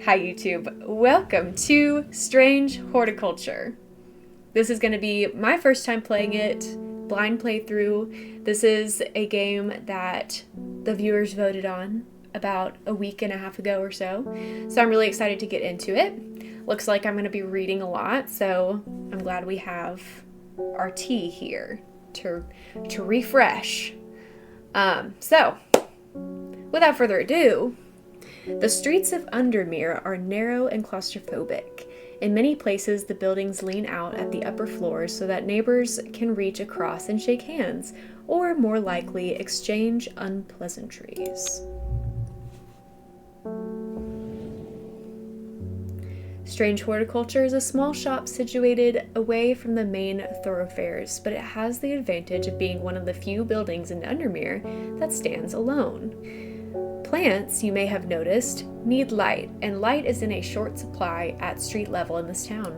Hi YouTube, welcome to Strange Horticulture. This is going to be my first time playing it, blind playthrough. This is a game that the viewers voted on about a week and a half ago or so. So I'm really excited to get into it. Looks like I'm going to be reading a lot, so I'm glad we have our tea here to refresh. So, without further ado, the streets of Undermere are narrow and claustrophobic. In many places, the buildings lean out at the upper floors so that neighbors can reach across and shake hands, or more likely, exchange unpleasantries. Strange Horticulture is a small shop situated away from the main thoroughfares, but it has the advantage of being one of the few buildings in Undermere that stands alone. Plants, you may have noticed, need light, and light is in a short supply at street level in this town.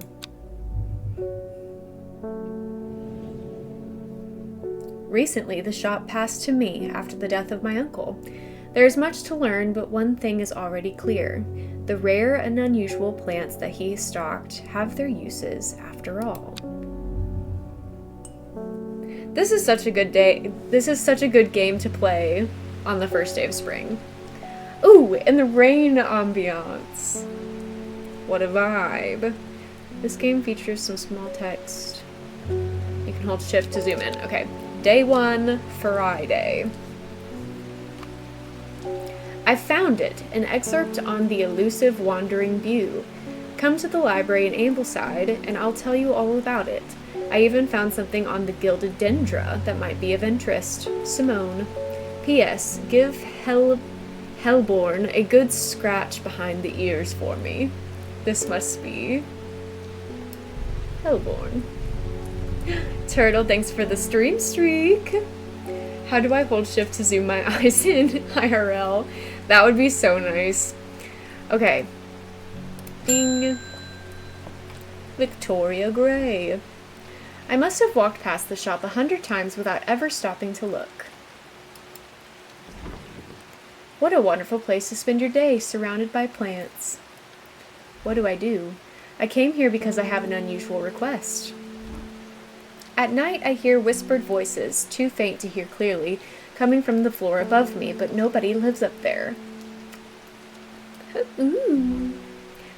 Recently, the shop passed to me after the death of my uncle. There is much to learn, but one thing is already clear. The rare and unusual plants that he stocked have their uses after all. This is such a good day. This is such a good game to play on the first day of spring. Ooh, and the rain ambiance. What a vibe. This game features some small text. You can hold shift to zoom in. Okay, day 1, Friday. I found it, an excerpt on the elusive wandering view. Come to the library in Ambleside, and I'll tell you all about it. I even found something on the gilded dendra that might be of interest. Simone. P.S. Give Hellborn a good scratch behind the ears for me. This must be Hellborn. Turtle, thanks for the stream streak. How do I hold shift to zoom my eyes in IRL? That would be so nice. Okay. Ding. Victoria Gray. I must have walked past the shop 100 times without ever stopping to look. What a wonderful place to spend your day, surrounded by plants. What do? I came here because I have an unusual request. At night, I hear whispered voices, too faint to hear clearly, coming from the floor above me, but nobody lives up there. Ooh.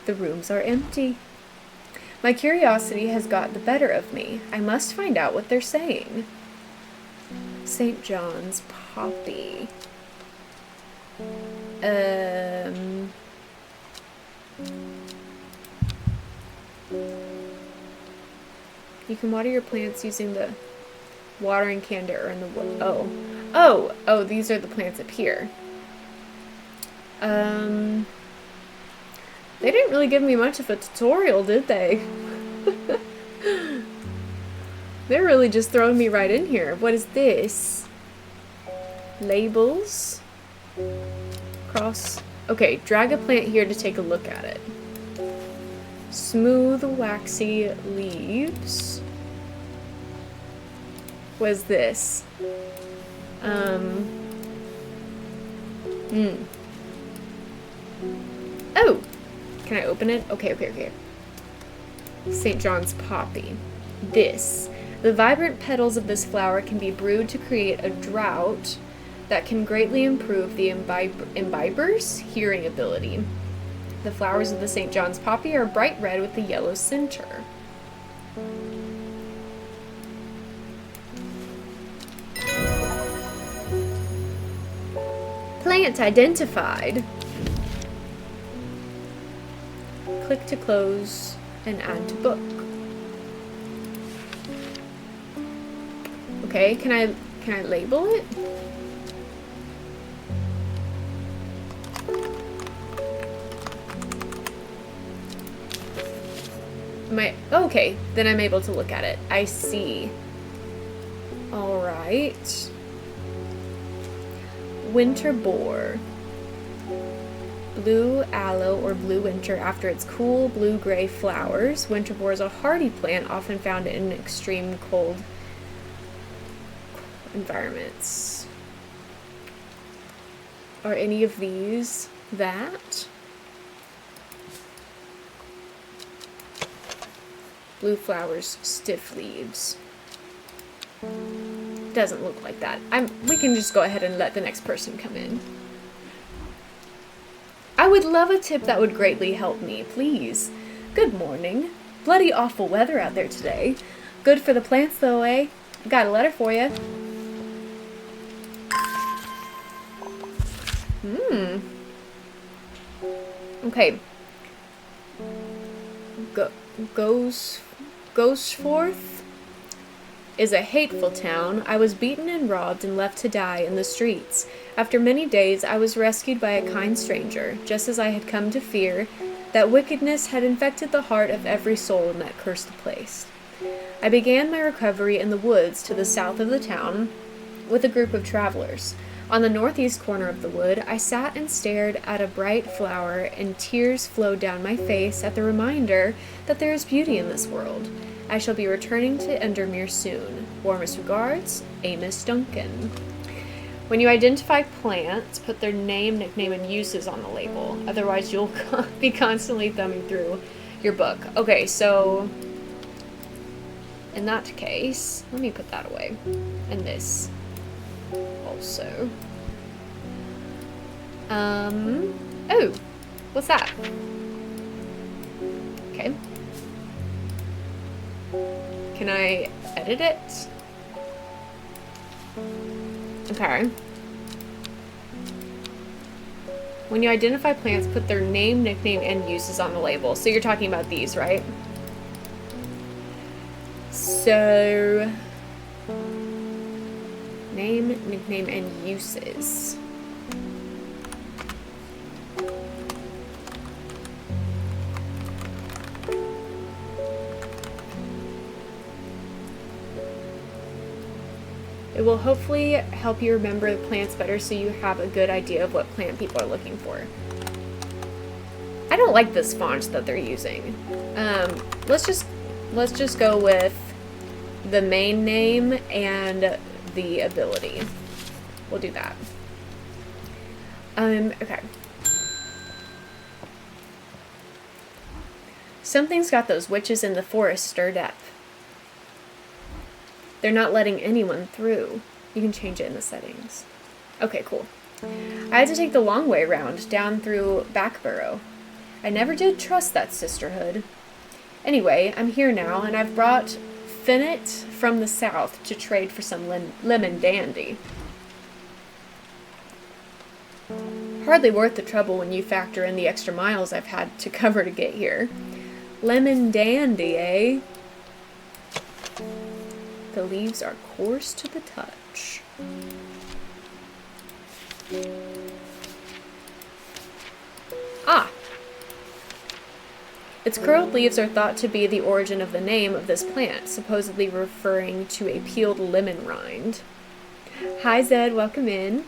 The rooms are empty. My curiosity has got the better of me. I must find out what they're saying. St. John's Poppy. You can water your plants using the watering can to earn the wood. Oh, these are the plants up here. They didn't really give me much of a tutorial, did they? They're really just throwing me right in here. What is this? Labels. Cross. Okay, drag a plant here to take a look at it. Smooth, waxy leaves. What is this? Oh! Can I open it? Okay. St. John's Poppy. This. The vibrant petals of this flower can be brewed to create a draught that can greatly improve the imbiber's hearing ability. The flowers of the St. John's Poppy are bright red with a yellow center. Plant identified. Click to close and add to book. Okay, can I label it? Okay, then I'm able to look at it. I see. Alright. Winter boar. Blue aloe or blue winter after its cool blue-gray flowers. Winter boar is a hardy plant often found in extreme cold environments. Are any of these that? Blue flowers, stiff leaves. Doesn't look like that. We can just go ahead and let the next person come in. I would love a tip that would greatly help me, please. Good morning. Bloody awful weather out there today. Good for the plants though, eh? Got a letter for you. Okay. Goes forth is a hateful town. I was beaten and robbed and left to die in the streets. After many days, I was rescued by a kind stranger, just as I had come to fear that wickedness had infected the heart of every soul in that cursed place. I began my recovery in the woods to the south of the town with a group of travelers. On the northeast corner of the wood, I sat and stared at a bright flower, and tears flowed down my face at the reminder that there is beauty in this world. I shall be returning to Endermere soon. Warmest regards, Amos Duncan. When you identify plants, put their name, nickname, and uses on the label. Otherwise, you'll be constantly thumbing through your book. Okay, so in that case, let me put that away. And this also. Oh, what's that? Okay. Can I edit it? Okay. When you identify plants, put their name, nickname, and uses on the label. So you're talking about these, right? So, name, nickname, and uses. It will hopefully help you remember the plants better so you have a good idea of what plant people are looking for. I don't like this font that they're using. Let's just go with the main name and the ability. We'll do that. Okay. Something's got those witches in the forest stirred up. They're not letting anyone through. You can change it in the settings. Okay, cool. I had to take the long way around, down through Backburrow. I never did trust that sisterhood. Anyway, I'm here now, and I've brought Finnet from the south to trade for some lemon dandy. Hardly worth the trouble when you factor in the extra miles I've had to cover to get here. Lemon dandy, eh? The leaves are coarse to the touch. Ah! Its curled leaves are thought to be the origin of the name of this plant, supposedly referring to a peeled lemon rind. Hi Zed, welcome in.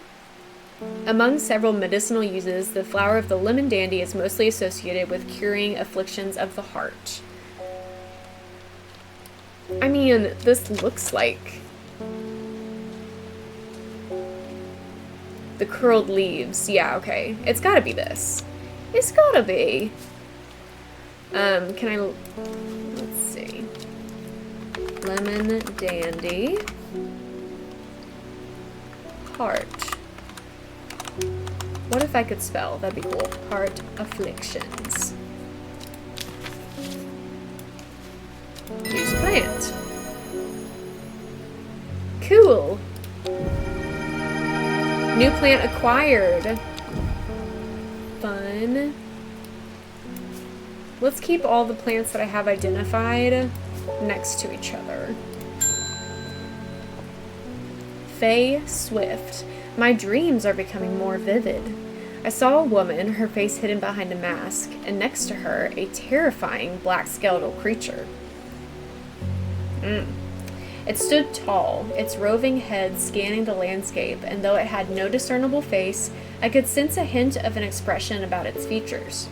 Among several medicinal uses, the flower of the lemon dandy is mostly associated with curing afflictions of the heart. I mean, this looks like the curled leaves. Yeah, okay. It's gotta be this. It's gotta be. Can I... Let's see. Lemon dandy. Heart. What if I could spell? That'd be cool. Heart afflictions. Use plant. Cool. New plant acquired. Fun. Let's keep all the plants that I have identified next to each other. Faye Swift. My dreams are becoming more vivid. I saw a woman, her face hidden behind a mask, and next to her, a terrifying black skeletal creature. It stood tall, its roving head scanning the landscape, and though it had no discernible face, I could sense a hint of an expression about its features.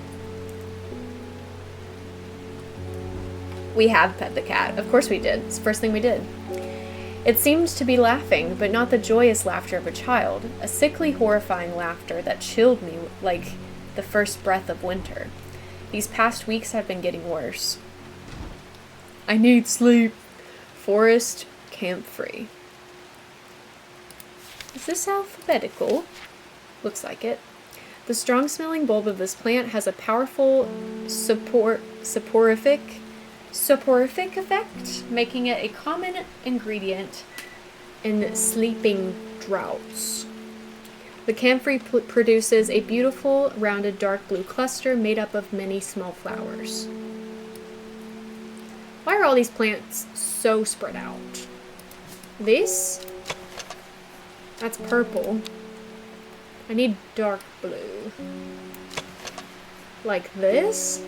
We have pet the cat. Of course we did. It's the first thing we did. It seemed to be laughing, but not the joyous laughter of a child, a sickly, horrifying laughter that chilled me like the first breath of winter. These past weeks have been getting worse. I need sleep. Forest camphor. Is this alphabetical? Looks like it. The strong-smelling bulb of this plant has a powerful soporific effect, making it a common ingredient in sleeping draughts. The camphor produces a beautiful, rounded, dark blue cluster made up of many small flowers. Why are all these plants so spread out? This? That's purple. I need dark blue. Like this?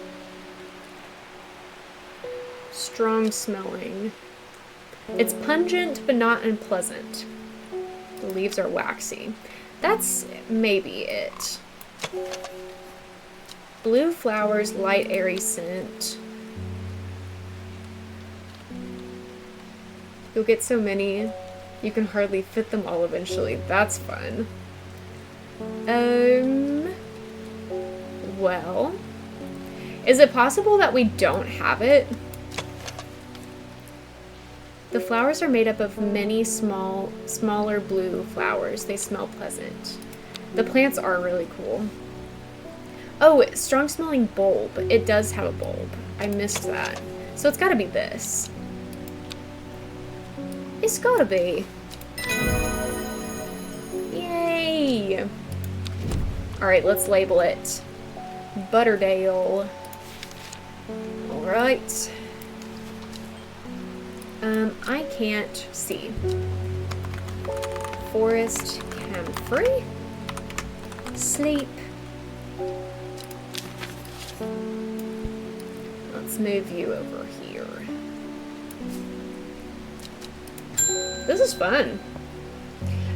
Strong smelling. It's pungent but not unpleasant. The leaves are waxy. That's maybe it. Blue flowers, light airy scent. You'll get so many, you can hardly fit them all eventually. That's fun. Well, is it possible that we don't have it? The flowers are made up of many smaller blue flowers. They smell pleasant. The plants are really cool. Oh, strong smelling bulb. It does have a bulb. I missed that. So it's gotta be this. It's gotta be. Yay! Alright, let's label it. Butterdale. Alright. I can't see. Forest camphor. Sleep. Let's move you over here. This is fun.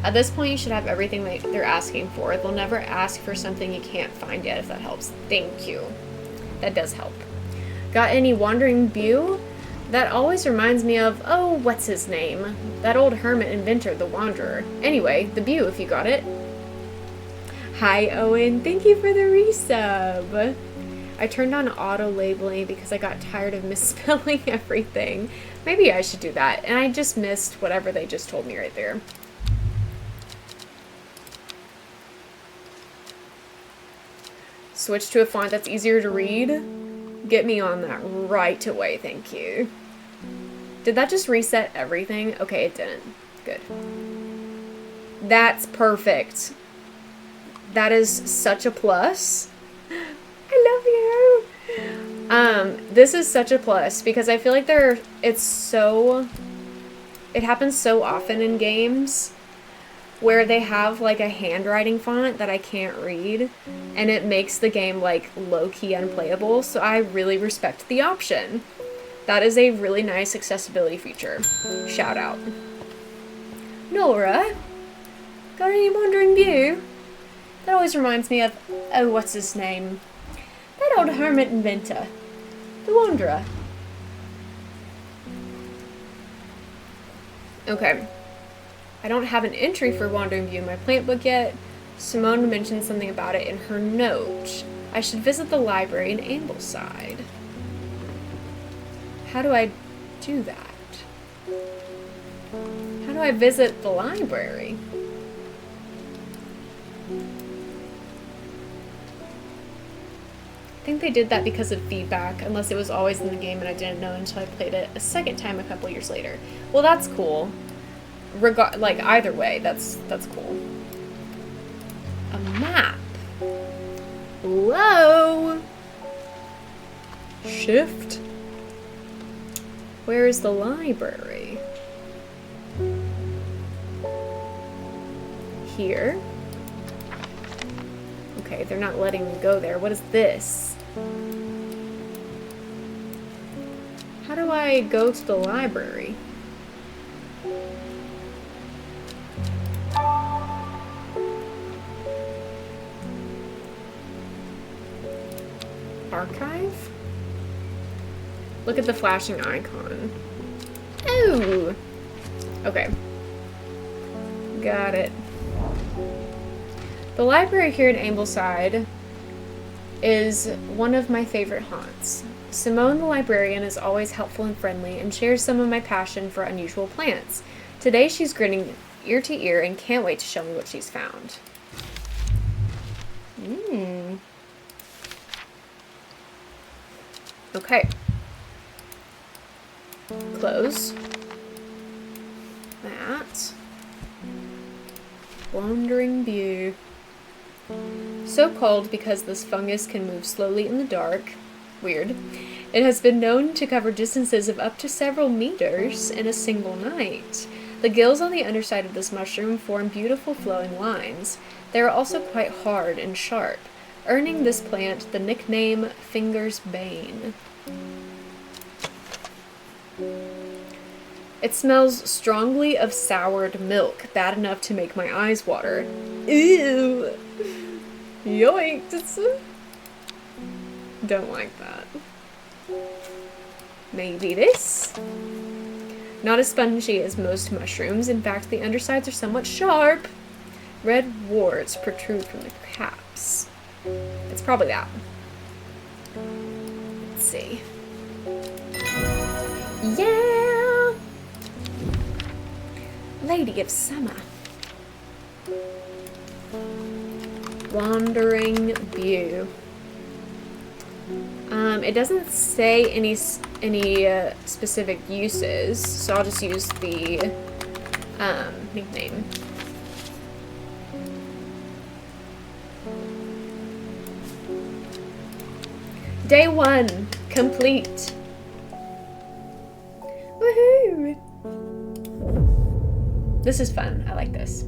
At this point, you should have everything they're asking for. They'll never ask for something you can't find yet, if that helps. Thank you. That does help. Got any wandering bew? That always reminds me of, oh, what's his name? That old hermit inventor, the Wanderer. Anyway, the bew, if you got it. Hi, Owen. Thank you for the resub. I turned on auto-labeling because I got tired of misspelling everything. Maybe I should do that. And I just missed whatever they just told me right there. Switch to a font that's easier to read. Get me on that right away, thank you. Did that just reset everything? Okay, it didn't. Good. That's perfect. That is such a plus. I love you. This is such a plus because I feel like it happens so often in games where they have like a handwriting font that I can't read and it makes the game like low-key unplayable, so I really respect the option. That is a really nice accessibility feature. Shout out. Nora, got any wandering bew? That always reminds me of, oh, what's his name? That old hermit inventor, the Wanderer. Okay. I don't have an entry for Wandering Bew in my plant book yet. Simone mentioned something about it in her note. I should visit the library in Ambleside. How do I do that? How do I visit the library? I think they did that because of feedback, unless it was always in the game and I didn't know until I played it a second time a couple years later. Well, that's cool. Like either way, that's cool. A map. Whoa. Shift. Where is the library? Here. Okay, they're not letting me go there. What is this? How do I go to the library? Archive? Look at the flashing icon. Oh! Okay. Got it. The library here in Ambleside is one of my favorite haunts. Simone the librarian is always helpful and friendly and shares some of my passion for unusual plants. Today she's grinning ear to ear and can't wait to show me what she's found. Okay. Close. That. Wandering view. So called because this fungus can move slowly in the dark. Weird. It has been known to cover distances of up to several meters in a single night. The gills on the underside of this mushroom form beautiful flowing lines. They are also quite hard and sharp, earning this plant the nickname Finger's Bane. It smells strongly of soured milk, bad enough to make my eyes water. Ew! Yoinks! Don't like that. Maybe this? Not as spongy as most mushrooms. In fact, the undersides are somewhat sharp. Red warts protrude from the caps. It's probably that. Let's see. Yeah! Lady of Summer. Wandering View. It doesn't say any specific uses, so I'll just use the nickname. Day 1 complete. Woohoo! This is fun. I like this.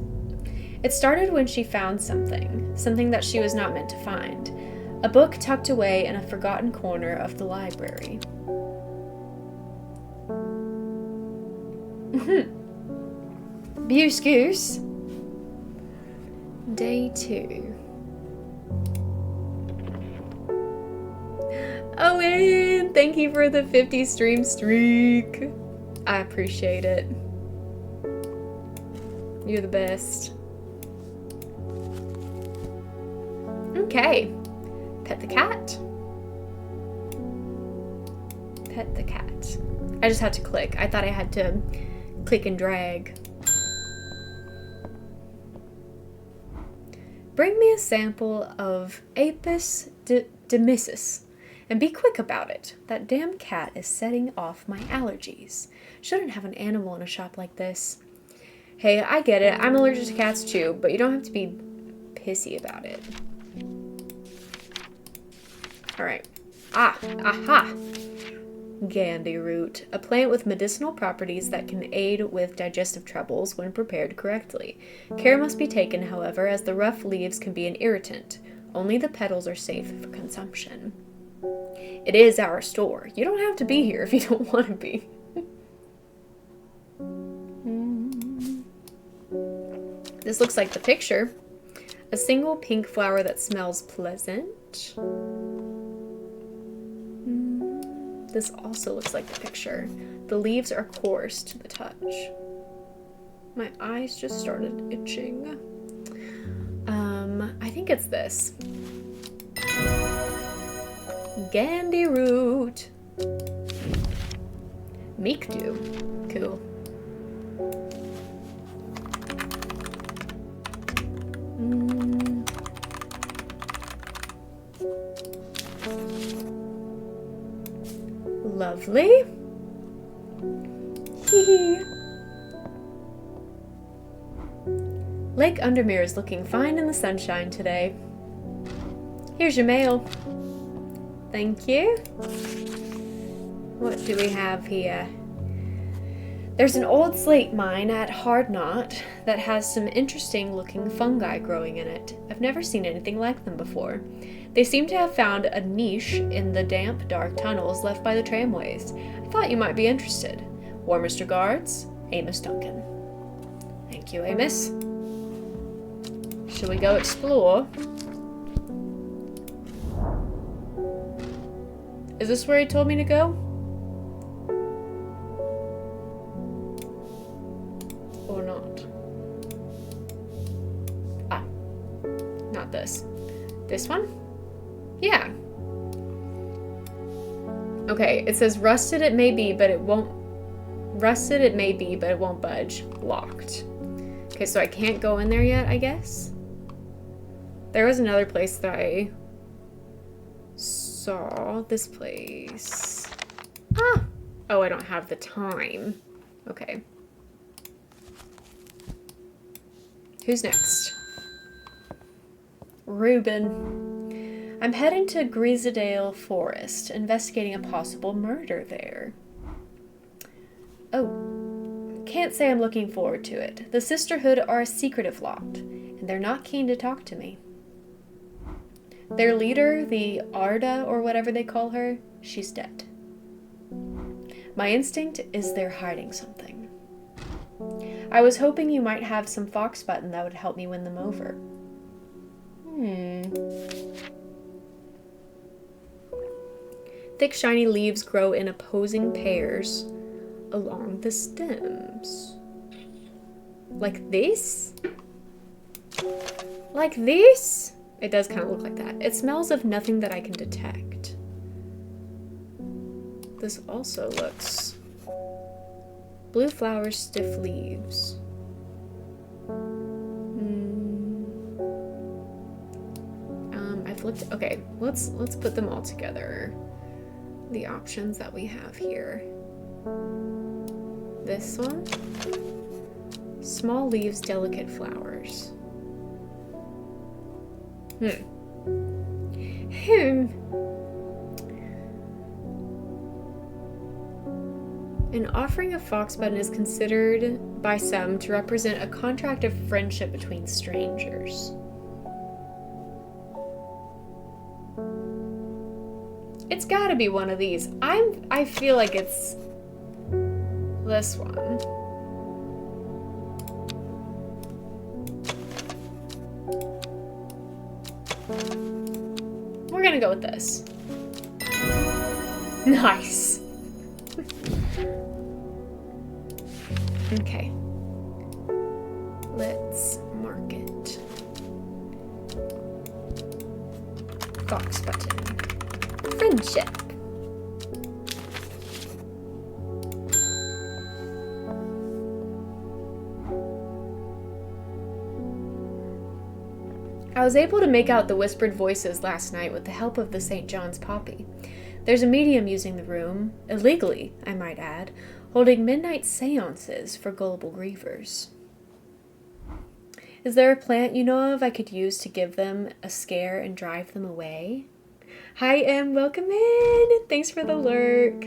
It started when she found something that she was not meant to find. A book tucked away in a forgotten corner of the library. Goose. Day 2. Owen, thank you for the 50 stream streak. I appreciate it. You're the best. Okay. Pet the cat. Pet the cat. I just had to click. I thought I had to click and drag. Bring me a sample of Apis demissus and be quick about it. That damn cat is setting off my allergies. Shouldn't have an animal in a shop like this. Hey, I get it. I'm allergic to cats too, but you don't have to be pissy about it. Alright. Aha! Gandy root, a plant with medicinal properties that can aid with digestive troubles when prepared correctly. Care must be taken, however, as the rough leaves can be an irritant. Only the petals are safe for consumption. It is our store. You don't have to be here if you don't want to be. This looks like the picture. A single pink flower that smells pleasant. This also looks like the picture. The leaves are coarse to the touch. My eyes just started itching. I think it's this. Gandy root. Meekdu. Cool. Lovely. Hee. Lake Undermere is looking fine in the sunshine today. Here's your mail. Thank you. What do we have here? There's an old slate mine at Hard Knot that has some interesting looking fungi growing in it. I've never seen anything like them before. They seem to have found a niche in the damp, dark tunnels left by the tramways. I thought you might be interested. Warmest regards, Amos Duncan. Thank you, Amos. Shall we go explore? Is this where he told me to go? Or not? Ah, not this. This one? Yeah. Okay, it says rusted it may be, but it won't. Rusted it may be, but it won't budge. Locked. Okay, so I can't go in there yet, I guess. There was another place that I saw. This place. Ah! Oh, I don't have the time. Okay. Who's next? Reuben. I'm heading to Greasedale Forest, investigating a possible murder there. Oh, can't say I'm looking forward to it. The Sisterhood are a secretive lot, and they're not keen to talk to me. Their leader, the Arda or whatever they call her, she's dead. My instinct is they're hiding something. I was hoping you might have some fox button that would help me win them over. Thick, shiny leaves grow in opposing pairs along the stems. Like this? Like this? It does kind of look like that. It smells of nothing that I can detect. This also looks... Blue flowers, stiff leaves. I've looked... Okay, let's put them all together. The options that we have here. This one. Small leaves, delicate flowers. An offering of fox button is considered by some to represent a contract of friendship between strangers. It's gotta be one of these. I feel like it's this one. We're gonna go with this. Nice. Okay. Let's mark it. Fox button. Friendship. I was able to make out the whispered voices last night with the help of the St. John's poppy. There's a medium using the room, illegally, I might add, holding midnight seances for gullible grievers. Is there a plant you know of I could use to give them a scare and drive them away? Hi, Em, welcome in! Thanks for the lurk.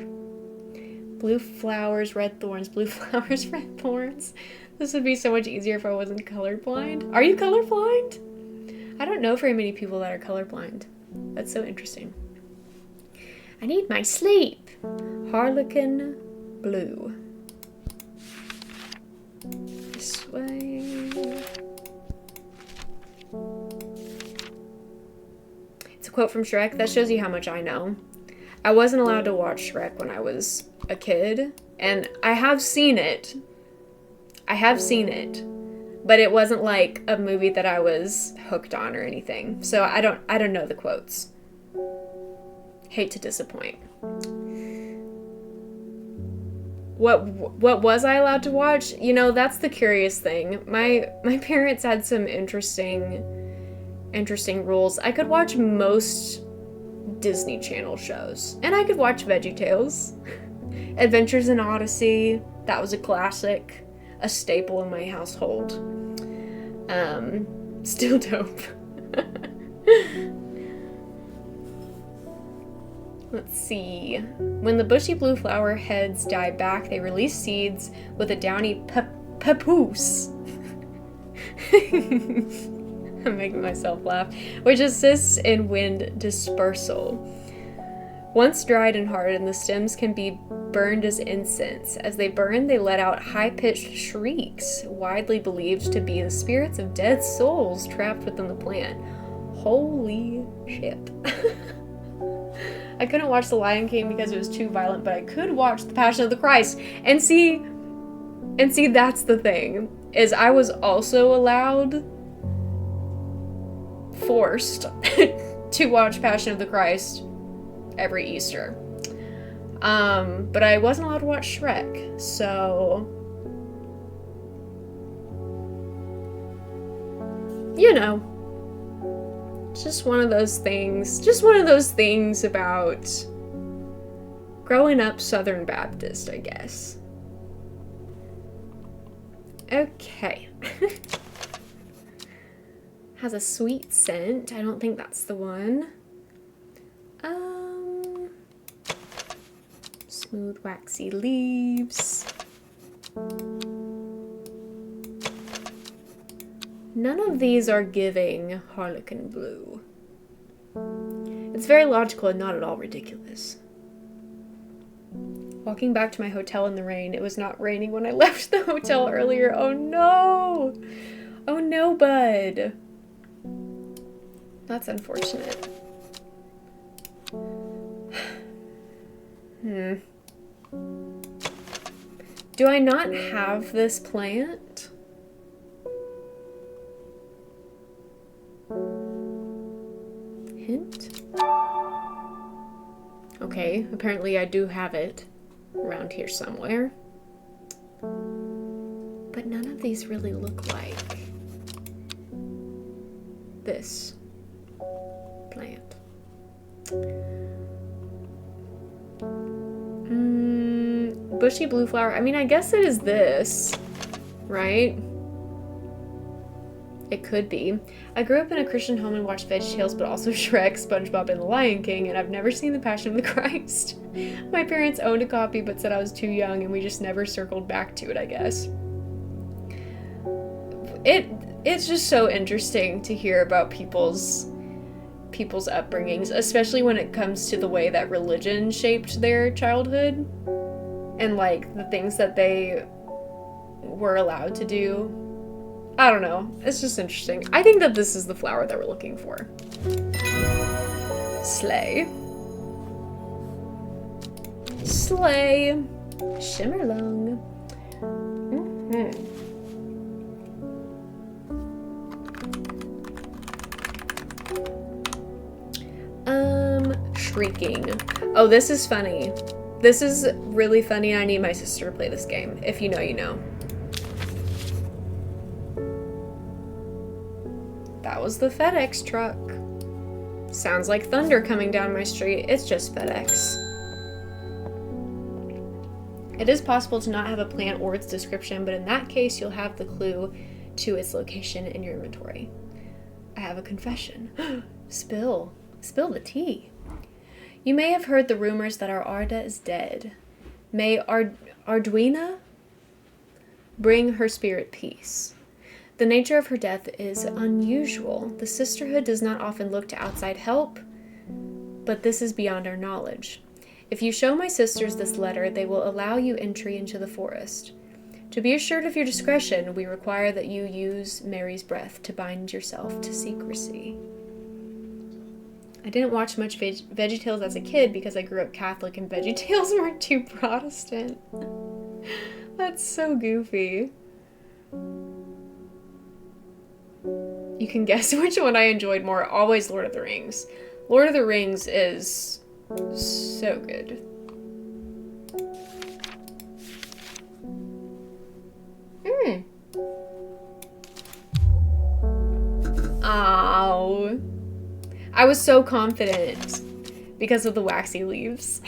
Blue flowers, red thorns, blue flowers, red thorns. This would be so much easier if I wasn't colorblind. Are you colorblind? I don't know very many people that are colorblind. That's so interesting. I need my sleep. Harlequin blue. This way. It's a quote from Shrek. That shows you how much I know. I wasn't allowed to watch Shrek when I was a kid, and I have seen it. But it wasn't like a movie that I was hooked on or anything. So I don't know the quotes. Hate to disappoint. What was I allowed to watch? You know, that's the curious thing. My parents had some interesting rules. I could watch most Disney Channel shows, and I could watch VeggieTales. Adventures in Odyssey, that was a classic, a staple in my household. Still dope. Let's see. When the bushy blue flower heads die back, they release seeds with a downy papoose. I'm making myself laugh. Which assists in wind dispersal. Once dried and hardened, the stems can be burned as incense. As they burn, they let out high-pitched shrieks, widely believed to be the spirits of dead souls trapped within the plant. Holy shit. I couldn't watch The Lion King because it was too violent, but I could watch The Passion of the Christ. And see, that's the thing, is I was also forced to watch Passion of the Christ every Easter. But I wasn't allowed to watch Shrek, so... You know. It's just one of those things. Just one of those things about growing up Southern Baptist, I guess. Okay. Has a sweet scent. I don't think that's the one. Smooth, waxy leaves. None of these are giving Harlequin blue. It's very logical and not at all ridiculous. Walking back to my hotel in the rain. It was not raining when I left the hotel earlier. Oh no! Oh no, bud. That's unfortunate. Do I not have this plant? Hint? Okay, apparently I do have it around here somewhere. But none of these really look like this plant. Bushy blue flower. I mean, I guess it is this, right? It could be. I grew up in a Christian home and watched VeggieTales, but also Shrek, SpongeBob, and The Lion King, and I've never seen The Passion of the Christ. My parents owned a copy, but said I was too young, and we just never circled back to it, I guess. It's just so interesting to hear about people's upbringings, especially when it comes to the way that religion shaped their childhood and like the things that they were allowed to do. I don't know. It's just interesting. I think that this is the flower that we're looking for. Slay. Slay. Shimmerlung. Shrieking. Oh, this is funny. This is really funny, and I need my sister to play this game. If you know, you know. That was the FedEx truck. Sounds like thunder coming down my street. It's just FedEx. It is possible to not have a plant or its description, but in that case, you'll have the clue to its location in your inventory. I have a confession. Spill the tea. You may have heard the rumors that our Arda is dead. May Arduina bring her spirit peace. The nature of her death is unusual. The sisterhood does not often look to outside help, but this is beyond our knowledge. If you show my sisters this letter, they will allow you entry into the forest. To be assured of your discretion, we require that you use Mary's breath to bind yourself to secrecy. I didn't watch much VeggieTales as a kid because I grew up Catholic and VeggieTales were too Protestant. That's so goofy. You can guess which one I enjoyed more. Always Lord of the Rings. Lord of the Rings is so good. Ow. I was so confident because of the waxy leaves.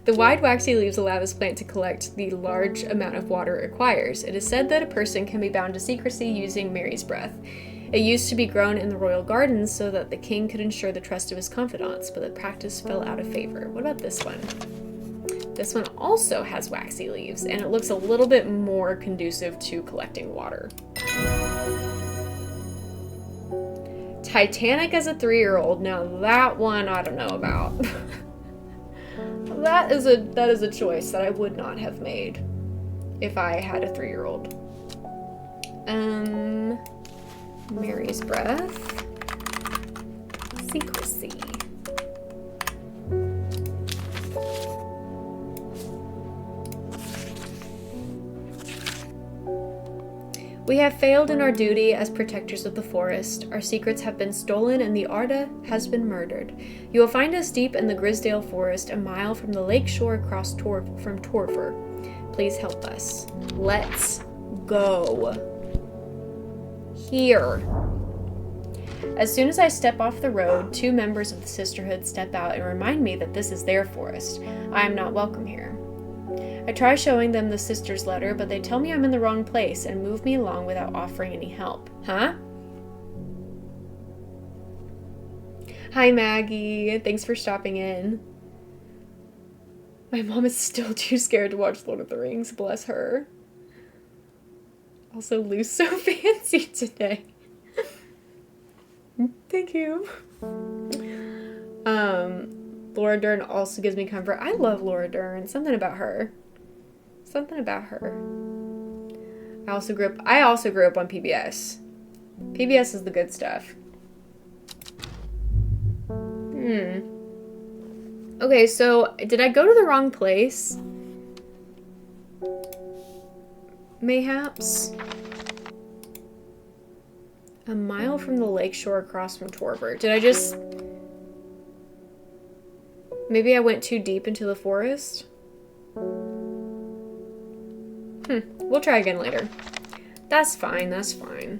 The wide waxy leaves allow this plant to collect the large amount of water it requires. It is said that a person can be bound to secrecy using Mary's breath. It used to be grown in the royal gardens so that the king could ensure the trust of his confidants, but the practice fell out of favor. What about this one? This one also has waxy leaves, and it looks a little bit more conducive to collecting water. Titanic as a 3-year-old. Now that one I don't know about. That is a choice that I would not have made if I had a 3-year-old. Mary's breath. Secrecy. We have failed in our duty as protectors of the forest. Our secrets have been stolen and the Arda has been murdered. You will find us deep in the Grisdale Forest, a mile from the lake shore across from Torver. Please help us. Let's go. Here. As soon as I step off the road, 2 members of the Sisterhood step out and remind me that this is their forest. I am not welcome here. I try showing them the sister's letter, but they tell me I'm in the wrong place and move me along without offering any help. Huh? Hi, Maggie. Thanks for stopping in. My mom is still too scared to watch Lord of the Rings. Bless her. Also, Luce so fancy today. Thank you. Laura Dern also gives me comfort. I love Laura Dern. Something about her. I also grew up on PBS. PBS is the good stuff. Okay, so did I go to the wrong place? Mayhaps. A mile from the lakeshore across from Torver. Did I just... Maybe I went too deep into the forest? We'll try again later. That's fine, that's fine.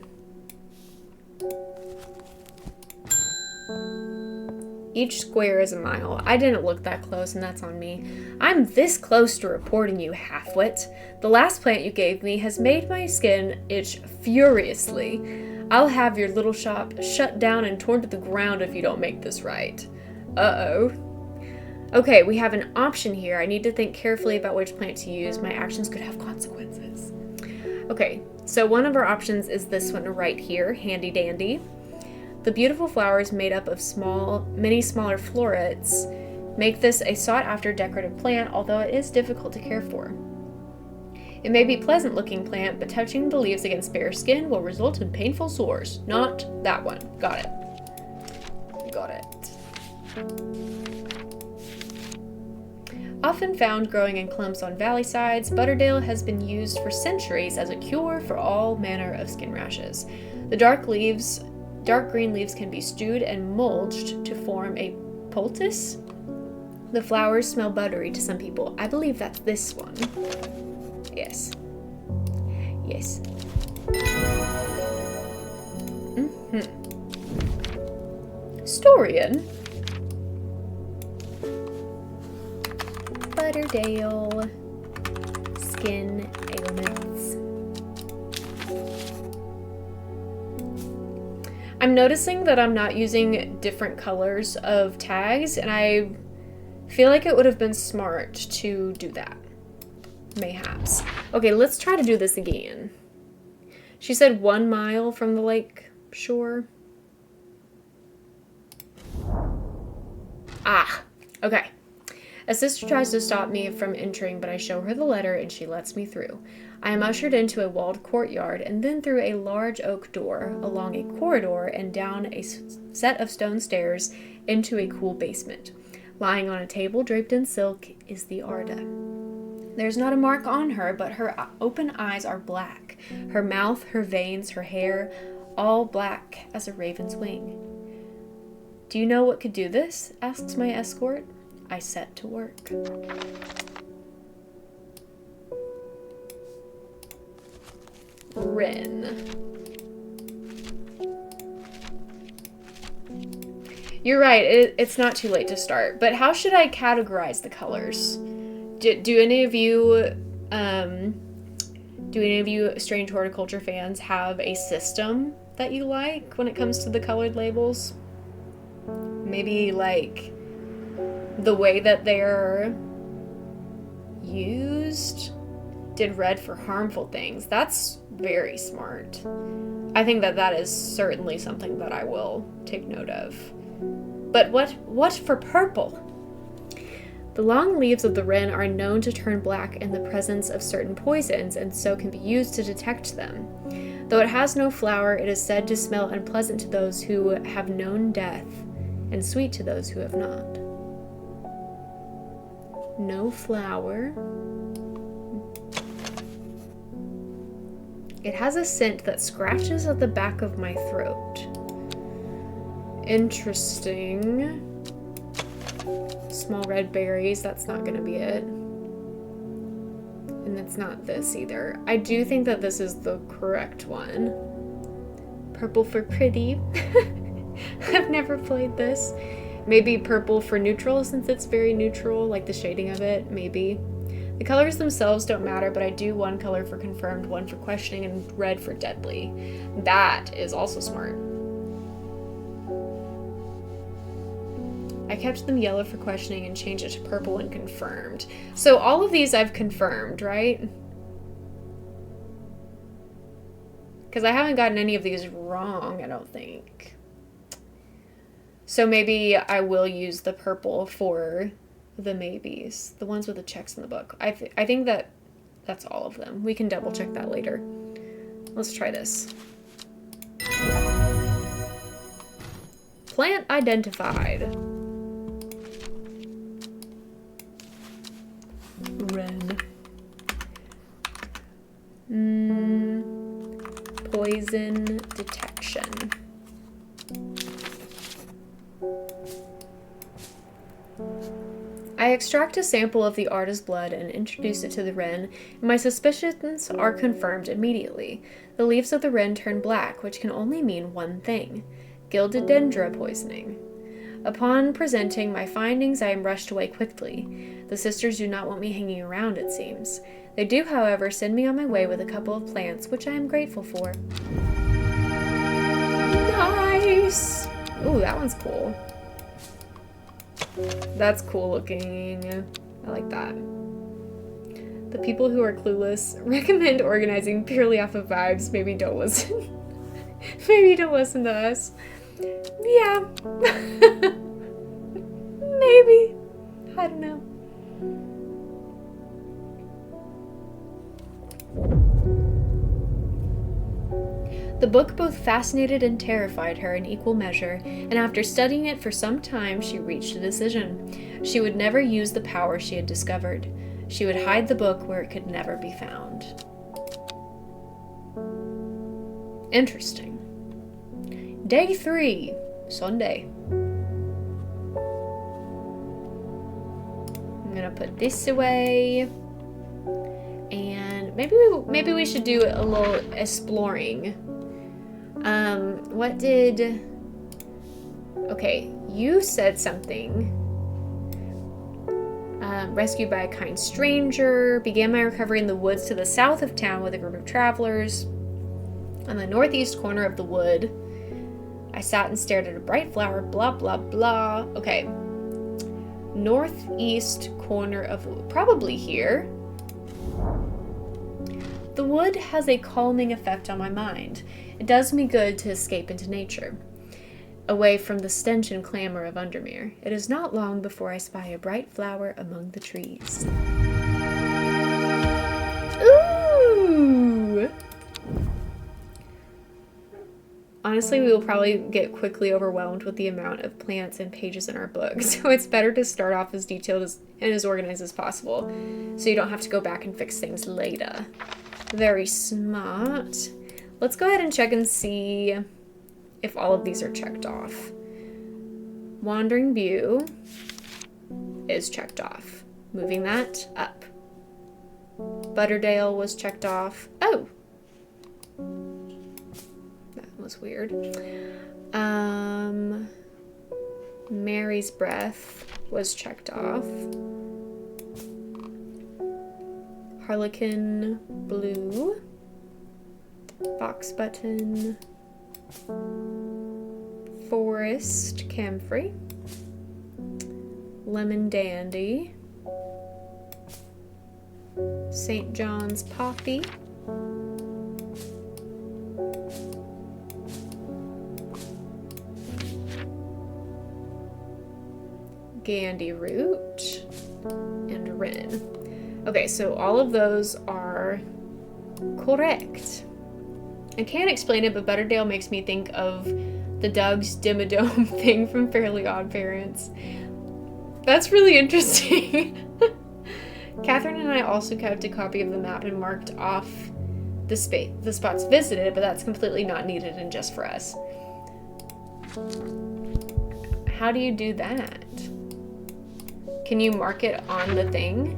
Each square is a mile. I didn't look that close, and that's on me. I'm this close to reporting you, halfwit. The last plant you gave me has made my skin itch furiously. I'll have your little shop shut down and torn to the ground if you don't make this right. Uh-oh. Okay, we have an option here. I need to think carefully about which plant to use. My actions could have consequences. Okay, so one of our options is this one right here, handy dandy. The beautiful flowers made up of many smaller florets make this a sought-after decorative plant, although it is difficult to care for. It may be a pleasant-looking plant, but touching the leaves against bare skin will result in painful sores. Not that one. Got it. Got it. Often found growing in clumps on valley sides, Butterdale has been used for centuries as a cure for all manner of skin rashes. The dark green leaves can be stewed and mulched to form a poultice. The flowers smell buttery to some people. I believe that's this one. Yes. Yes. Storian. Butterdale. Skin ailments. I'm noticing that I'm not using different colors of tags, and I feel like it would have been smart to do that. Mayhaps. Okay, let's try to do this again. She said 1 mile from the lake shore. Ah, okay. A sister tries to stop me from entering, but I show her the letter and she lets me through. I am ushered into a walled courtyard and then through a large oak door, along a corridor, and down a set of stone stairs into a cool basement. Lying on a table draped in silk is the Arda. There's not a mark on her, but her open eyes are black. Her mouth, her veins, her hair, all black as a raven's wing. Do you know what could do this? Asks my escort. I set to work. Wren. You're right, it's not too late to start, but how should I categorize the colors? Do any of you strange horticulture fans have a system that you like when it comes to the colored labels? Maybe like the way that they're used? Did red for harmful things? That's very smart. I think that is certainly something that I will take note of. But what for purple? The long leaves of the wren are known to turn black in the presence of certain poisons, and so can be used to detect them. Though it has no flower, it is said to smell unpleasant to those who have known death, and sweet to those who have not. No flower. It has a scent that scratches at the back of my throat. Interesting. Small red berries, that's not gonna be it. And it's not this either. I do think that this is the correct one. Purple for pretty. I've never played this. Maybe purple for neutral, since it's very neutral, like the shading of it, maybe. The colors themselves don't matter, but I do one color for confirmed, one for questioning, and red for deadly. That is also smart. I kept them yellow for questioning and changed it to purple when confirmed. So all of these I've confirmed, right? Because I haven't gotten any of these wrong, I don't think. So maybe I will use the purple for the maybes. The ones with the checks in the book. I think that's all of them. We can double check that later. Let's try this. Plant identified. Wren. Poison detection. I extract a sample of the artist's blood and introduce it to the wren, and my suspicions are confirmed immediately. The leaves of the wren turn black, which can only mean one thing: gilded dendra poisoning. Upon presenting my findings, I am rushed away quickly. The sisters do not want me hanging around, it seems. They do, however, send me on my way with a couple of plants, which I am grateful for. Nice! Ooh, that one's cool. That's cool looking. I like that. The people who are clueless recommend organizing purely off of vibes. Maybe don't listen. Maybe don't listen to us. Yeah. Maybe. I don't know. The book both fascinated and terrified her in equal measure, and after studying it for some time, she reached a decision. She would never use the power she had discovered. She would hide the book where it could never be found. Interesting. Day 3, Sunday. I'm gonna put this away, and maybe we should do a little exploring. Okay, you said something. Rescued by a kind stranger, began my recovery in the woods to the south of town with a group of travelers. On the northeast corner of the wood, I sat and stared at a bright flower, blah, blah, blah. Okay. Northeast corner of the wood. Probably here. The wood has a calming effect on my mind. It does me good to escape into nature, away from the stench and clamor of Undermere. It is not long before I spy a bright flower among the trees. Ooh! Honestly, we will probably get quickly overwhelmed with the amount of plants and pages in our book, so it's better to start off as detailed and as organized as possible, so you don't have to go back and fix things later. Very smart. Let's go ahead and check and see if all of these are checked off. Wandering View is checked off. Moving that up. Butterdale was checked off. Oh! That was weird. Mary's Breath was checked off. Harlequin Blue. Box Button. Forest Camphor. Lemon Dandy. St. John's Poppy. Gandy Root. And Wren. Okay, so all of those are correct. I can't explain it, but Butterdale makes me think of the Doug's Dimmadome thing from Fairly Odd Parents. That's really interesting. Catherine and I also kept a copy of the map and marked off the spot's visited, but that's completely not needed and just for us. How do you do that? Can you mark it on the thing?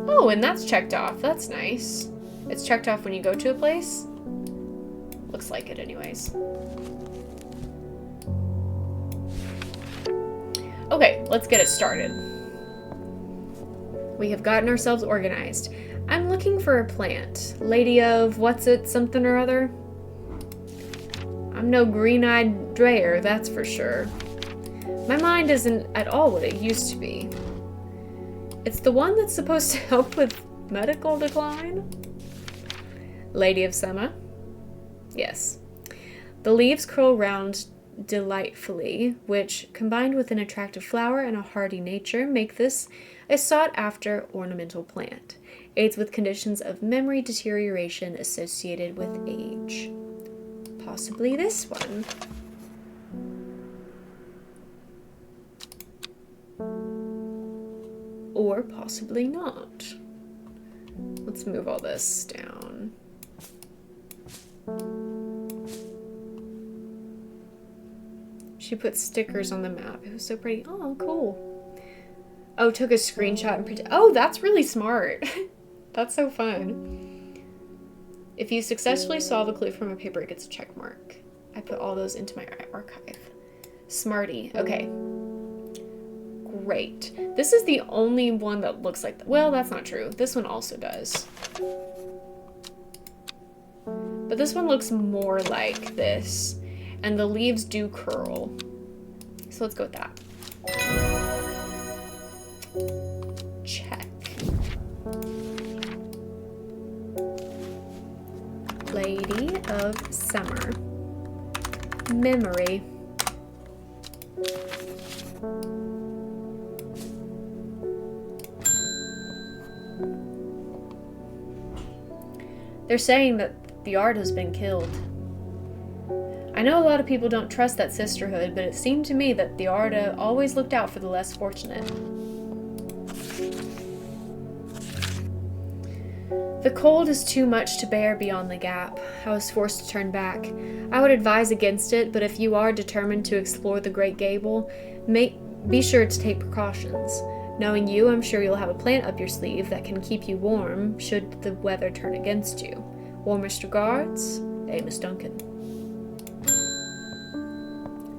Oh, and that's checked off. That's nice. It's checked off when you go to a place? Looks like it anyways. Okay, let's get it started. We have gotten ourselves organized. I'm looking for a plant. Lady of what's it, something or other? I'm no green-eyed drayer, that's for sure. My mind isn't at all what it used to be. It's the one that's supposed to help with medical decline? Lady of summer? Yes. The leaves curl round delightfully, which, combined with an attractive flower and a hardy nature, make this a sought-after ornamental plant. Aids with conditions of memory deterioration associated with age. Possibly this one. Or possibly not. Let's move all this down. She put stickers on the map. It was so pretty. Oh, cool. Oh, took a screenshot and oh, that's really smart. That's so fun. If you successfully solve a clue from a paper, it gets a check mark. I put all those into my archive. Smarty. Okay. Great. This is the only one that looks like that. Well, that's not true. This one also does. But this one looks more like this. And the leaves do curl. So let's go with that. Check. Lady of Summer. Memory. They're saying that the art has been killed. I know a lot of people don't trust that sisterhood, but it seemed to me that the Arda always looked out for the less fortunate. The cold is too much to bear beyond the gap. I was forced to turn back. I would advise against it, but if you are determined to explore the Great Gable, be sure to take precautions. Knowing you, I'm sure you'll have a plant up your sleeve that can keep you warm should the weather turn against you. Warmest regards, Amos Duncan.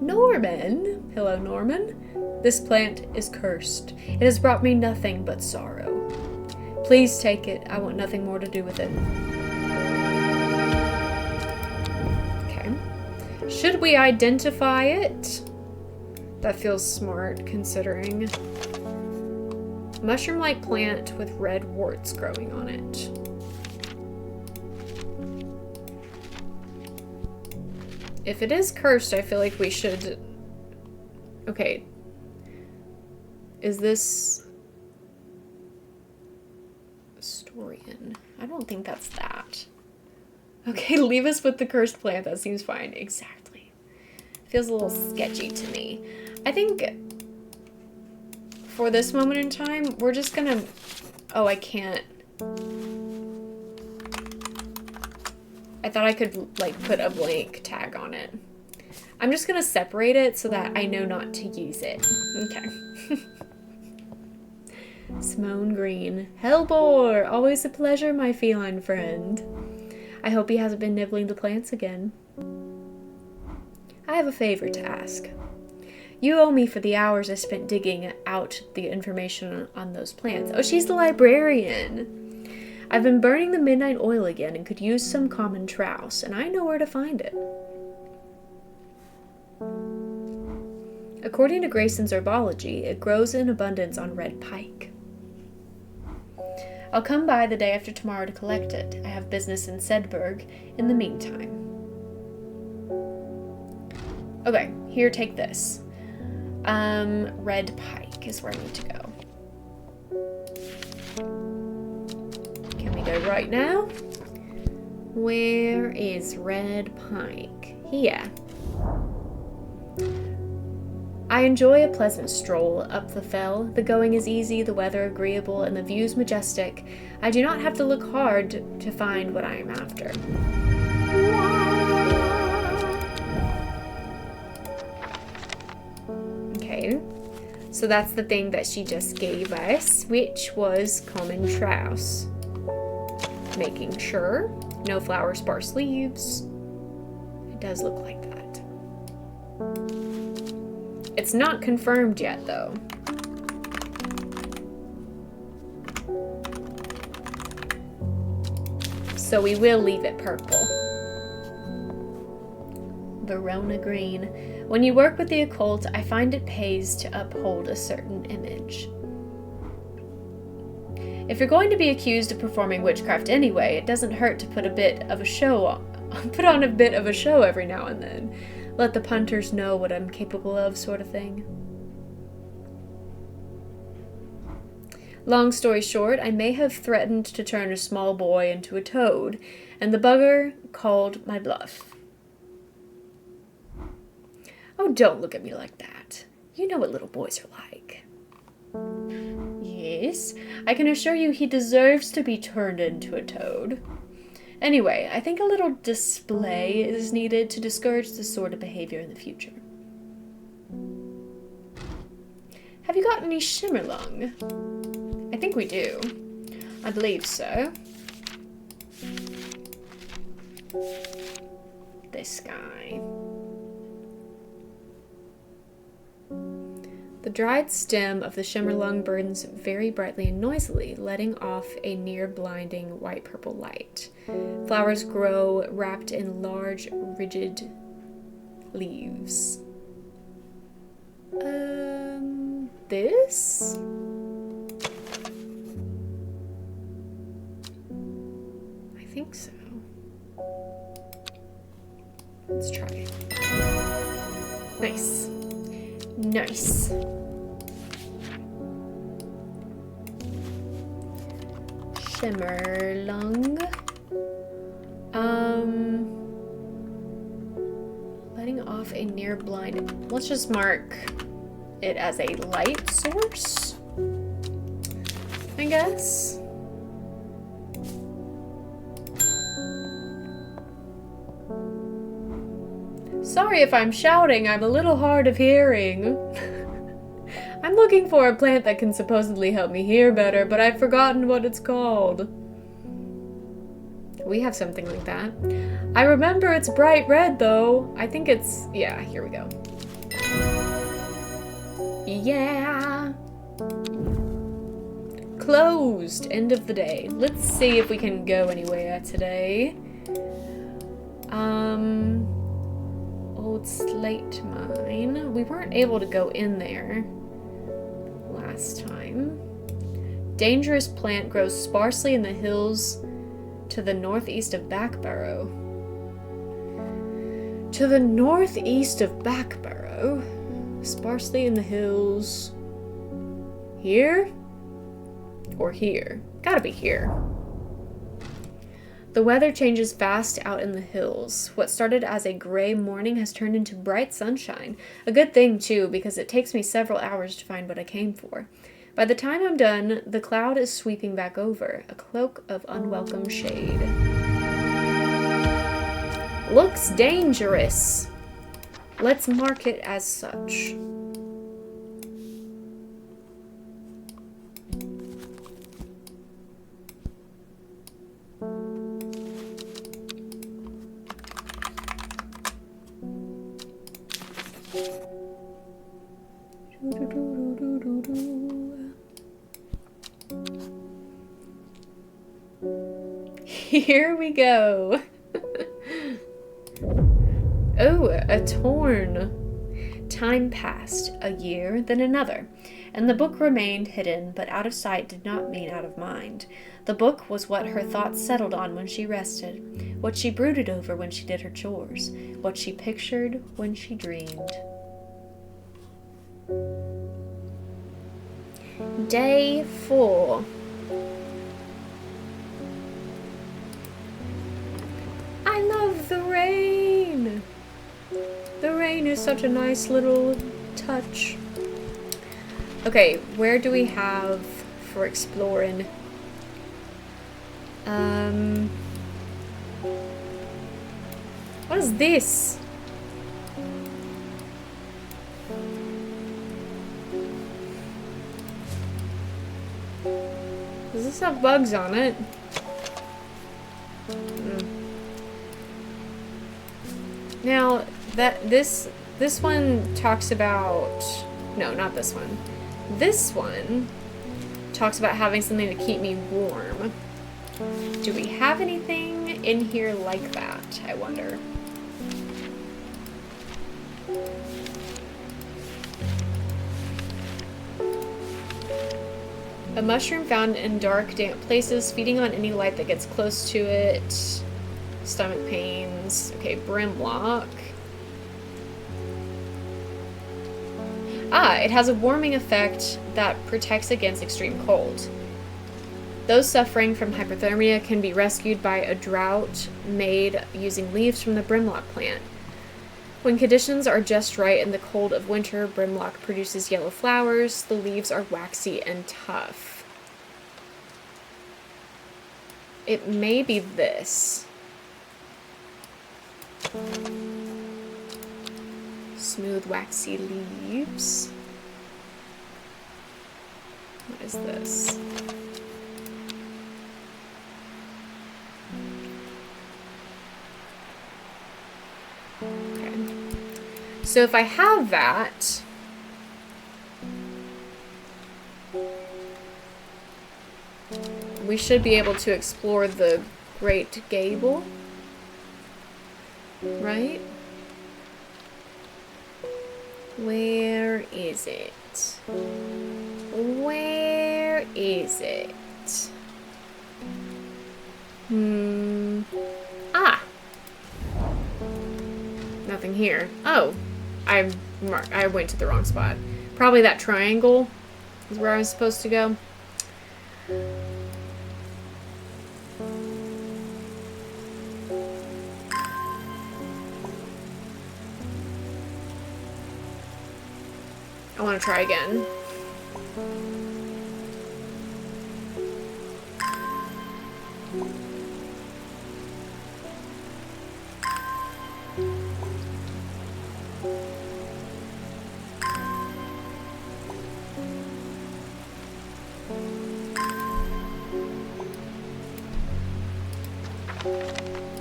Norman! Hello, Norman. This plant is cursed. It has brought me nothing but sorrow. Please take it. I want nothing more to do with it. Okay. Should we identify it? That feels smart, considering. Mushroom-like plant with red warts growing on it. If it is cursed, I feel like we should... Okay. Is this... Storian? I don't think that's that. Okay, leave us with the cursed plant. That seems fine. Exactly. Feels a little sketchy to me. I think... For this moment in time, we're just gonna... Oh, I can't... I thought I could, like, put a blank tag on it. I'm just gonna separate it so that I know not to use it. Okay. Simone Green. Hellbore! Always a pleasure, my feline friend. I hope he hasn't been nibbling the plants again. I have a favor to ask. You owe me for the hours I spent digging out the information on those plants. Oh, she's the librarian! I've been burning the midnight oil again and could use some common trouse, and I know where to find it. According to Grayson's herbology, it grows in abundance on red pike. I'll come by the day after tomorrow to collect it. I have business in Sedberg in the meantime. Okay, here, take this. Red pike is where I need to go. Can we go right now? Where is red pike? Here. I enjoy a pleasant stroll up the fell. The going is easy, the weather agreeable, and the views majestic. I do not have to look hard to find what I am after. Okay, so that's the thing that she just gave us, which was common trowse. Making sure no flower, sparse leaves. It does look like that. It's not confirmed yet, though. So we will leave it purple. Verona green. When you work with the occult, I find it pays to uphold a certain image. If you're going to be accused of performing witchcraft anyway, it doesn't hurt to put on a bit of a show every now and then. Let the punters know what I'm capable of, sort of thing. Long story short, I may have threatened to turn a small boy into a toad, and the bugger called my bluff. Oh, don't look at me like that. You know what little boys are like. Yes, I can assure you he deserves to be turned into a toad. Anyway, I think a little display is needed to discourage this sort of behavior in the future. Have you got any shimmerlung? I think we do. I believe so. This guy. The dried stem of the shimmerlung burns very brightly and noisily, letting off a near-blinding white-purple light. Flowers grow wrapped in large, rigid leaves. This? I think so. Let's try it. Nice. Nice. Shimmerlung. Letting off a near blind. Let's just mark it as a light source, I guess. Sorry if I'm shouting, I'm a little hard of hearing. I'm looking for a plant that can supposedly help me hear better, but I've forgotten what it's called. We have something like that. I remember it's bright red, though. I think it's... yeah, here we go. Yeah! Closed. End of the day. Let's see if we can go anywhere today. Old slate mine. We weren't able to go in there last time. Dangerous plant grows sparsely in the hills to the northeast of Backbarrow. To the northeast of Backbarrow. Sparsely in the hills. Here? Or here? Gotta be here. The weather changes fast out in the hills. What started as a gray morning has turned into bright sunshine. A good thing, too, because it takes me several hours to find what I came for. By the time I'm done, the cloud is sweeping back over, a cloak of unwelcome shade. Looks dangerous. Let's mark it as such. Here we go. Oh, a torn. Time passed, a year, then another, and the book remained hidden, but out of sight did not mean out of mind. The book was what her thoughts settled on when she rested, what she brooded over when she did her chores, what she pictured when she dreamed. Day 4. I love the rain. The rain is such a nice little touch. Okay, where do we have for exploring? What is this? Does this have bugs on it? Now, this one talks about... No, not this one. This one talks about having something to keep me warm. Do we have anything in here like that, I wonder? A mushroom found in dark, damp places, feeding on any light that gets close to it. Stomach pains. Okay, brimlock. Ah, it has a warming effect that protects against extreme cold. Those suffering from hypothermia can be rescued by a draught made using leaves from the brimlock plant. When conditions are just right in the cold of winter, brimlock produces yellow flowers. The leaves are waxy and tough. It may be this. Smooth, waxy leaves. What is this? Okay. So if I have that, we should be able to explore the Great Gable, right? Where is it? Where is it? Ah! Nothing here. Oh, I went to the wrong spot. Probably that triangle is where I was supposed to go. I want to try again.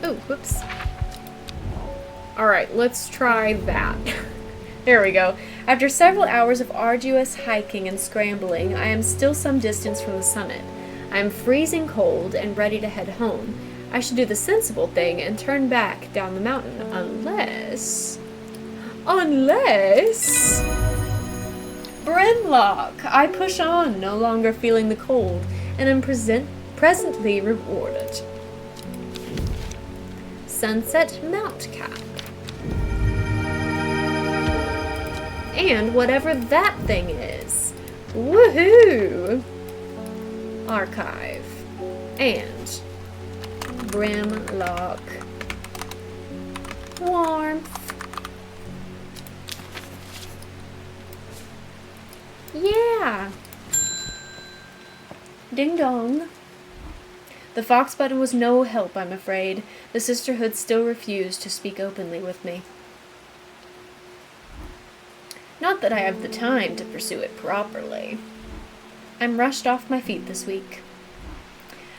Oh, whoops. Alright, let's try that. There we go. After several hours of arduous hiking and scrambling, I am still some distance from the summit. I am freezing cold and ready to head home. I should do the sensible thing and turn back down the mountain, unless... Brimlock! I push on, no longer feeling the cold, and am presently rewarded. Sunset Mount Cap. And whatever that thing is. Woohoo! Archive. And Brimlock. Warmth. Yeah! Ding dong. The fox button was no help, I'm afraid. The sisterhood still refused to speak openly with me. Not that I have the time to pursue it properly. I'm rushed off my feet this week.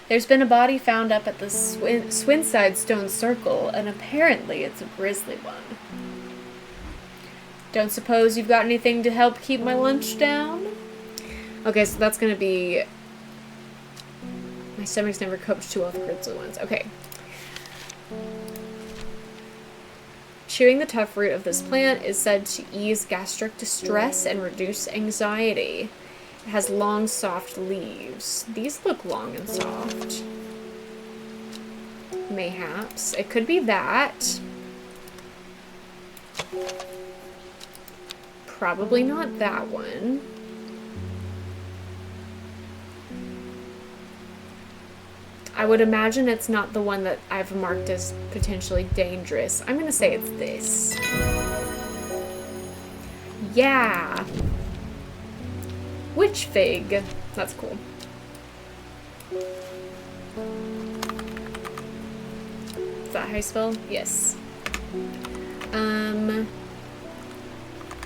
There's been a body found up at the Swinside Stone Circle, and apparently it's a grisly one. Don't suppose you've got anything to help keep my lunch down? Okay, so that's gonna be... My stomach's never coped too well with grisly ones. Okay. Chewing the tough root of this plant is said to ease gastric distress and reduce anxiety. It has long, soft leaves. These look long and soft. Mayhaps. It could be that. Probably not that one. I would imagine it's not the one that I've marked as potentially dangerous. I'm going to say it's this. Yeah! Witch fig. That's cool. Is that how you spell? Yes.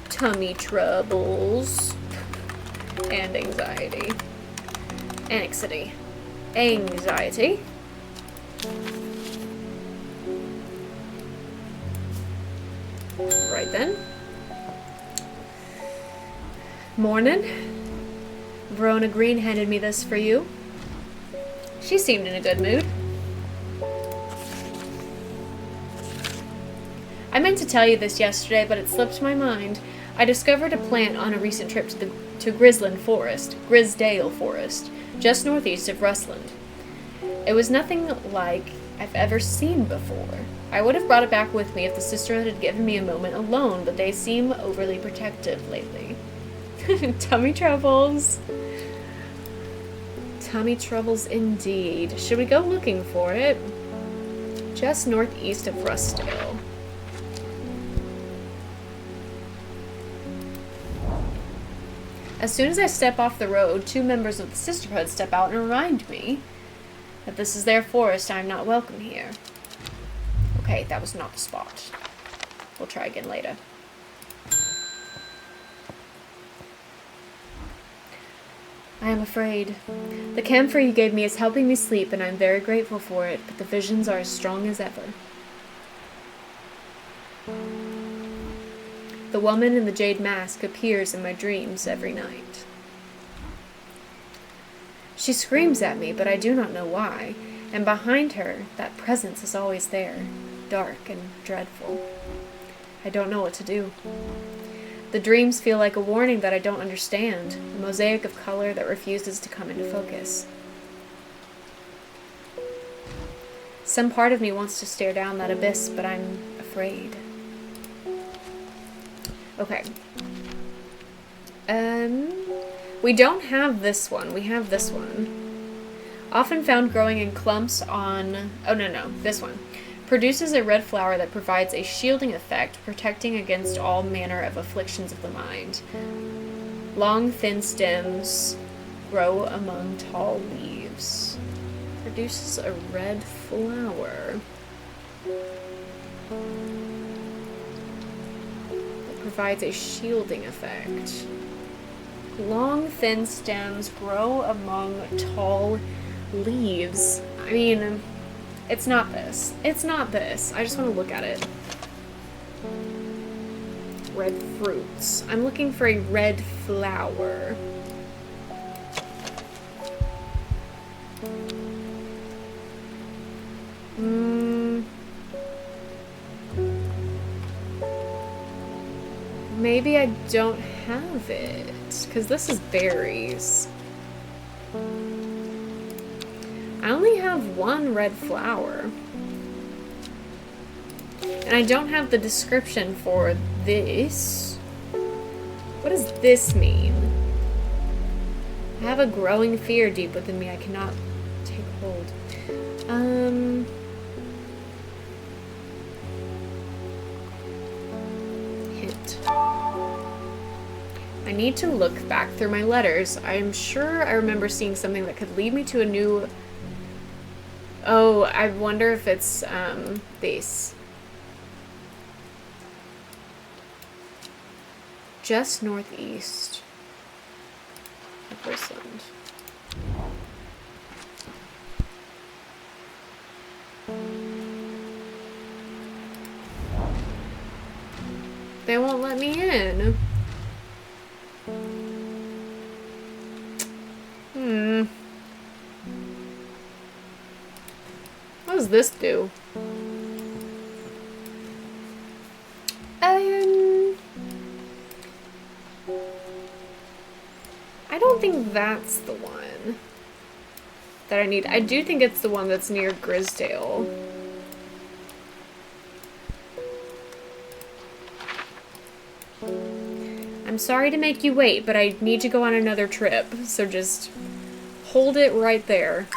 Tummy troubles. And anxiety. Anxiety. Anxiety. Right then. Morning. Verona Green handed me this for you. She seemed in a good mood. I meant to tell you this yesterday, but it slipped my mind. I discovered a plant on a recent trip to Grisdale Forest, just northeast of Rustland. It was nothing like I've ever seen before. I would have brought it back with me if the sisterhood had given me a moment alone, but they seem overly protective lately. Tummy troubles. Tummy troubles indeed. Should we go looking for it? Just northeast of Rustdale. As soon as I step off the road, 2 members of the sisterhood step out and remind me that this is their forest and I'm not welcome here. Okay, that was not the spot. We'll try again later. I am afraid. The camphor you gave me is helping me sleep and I'm very grateful for it, but the visions are as strong as ever. The woman in the jade mask appears in my dreams every night. She screams at me, but I do not know why, and behind her, that presence is always there, dark and dreadful. I don't know what to do. The dreams feel like a warning that I don't understand, a mosaic of color that refuses to come into focus. Some part of me wants to stare down that abyss, but I'm afraid. Okay. We don't have this one. We have this one. Often found growing in clumps on... Oh, no. This one. Produces a red flower that provides a shielding effect, protecting against all manner of afflictions of the mind. Long, thin stems grow among tall leaves. Produces a red flower. Provides a shielding effect. Long, thin stems grow among tall leaves. I mean, it's not this. It's not this. I just want to look at it. Red fruits. I'm looking for a red flower. Maybe I don't have it, because this is berries. I only have one red flower. And I don't have the description for this. What does this mean? I have a growing fear deep within me I cannot take hold. Hint. I need to look back through my letters. I'm sure I remember seeing something that could lead me to a new... Oh, I wonder if it's, this. Just northeast of Rustland. They won't let me in. What does this do? I don't think that's the one that I need. I do think it's the one that's near Grisdale. I'm sorry to make you wait, but I need to go on another trip, so just hold it right there.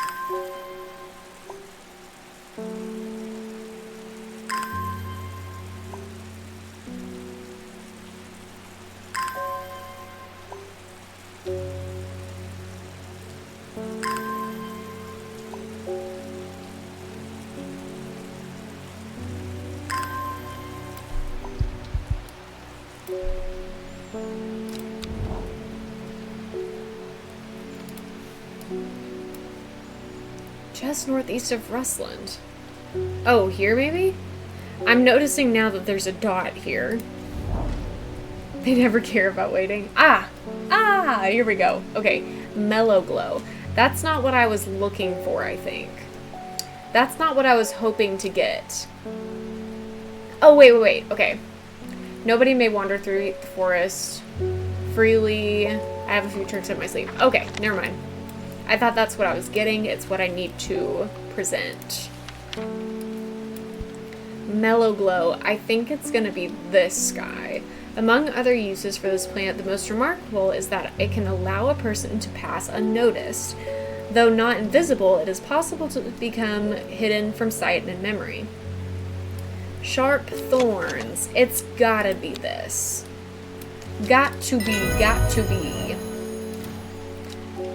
Just northeast of Rustland. Oh, here maybe? I'm noticing now that there's a dot here. They never care about waiting. Ah! Ah! Here we go. Okay. Mellow glow. That's not what I was looking for, I think. That's not what I was hoping to get. Oh, wait. Okay. Nobody may wander through the forest freely. I have a few tricks up my sleeve. Okay, never mind. I thought that's what I was getting. It's what I need to present. Mellow glow. I think it's going to be this guy. Among other uses for this plant, the most remarkable is that it can allow a person to pass unnoticed. Though not invisible, it is possible to become hidden from sight and memory. Sharp thorns. It's gotta be this. Got to be.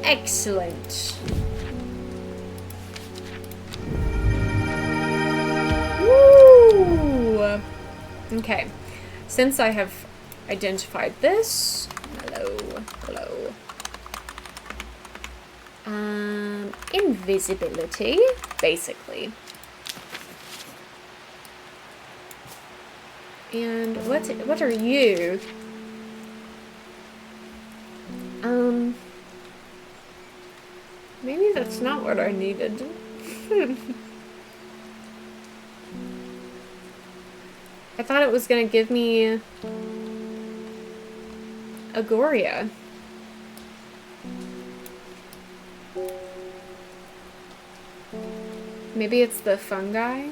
Excellent. Woo! Okay. Since I have identified this, hello. Invisibility, basically. And what are you? Maybe that's not what I needed. I thought it was gonna give me Agoria. Maybe it's the fungi?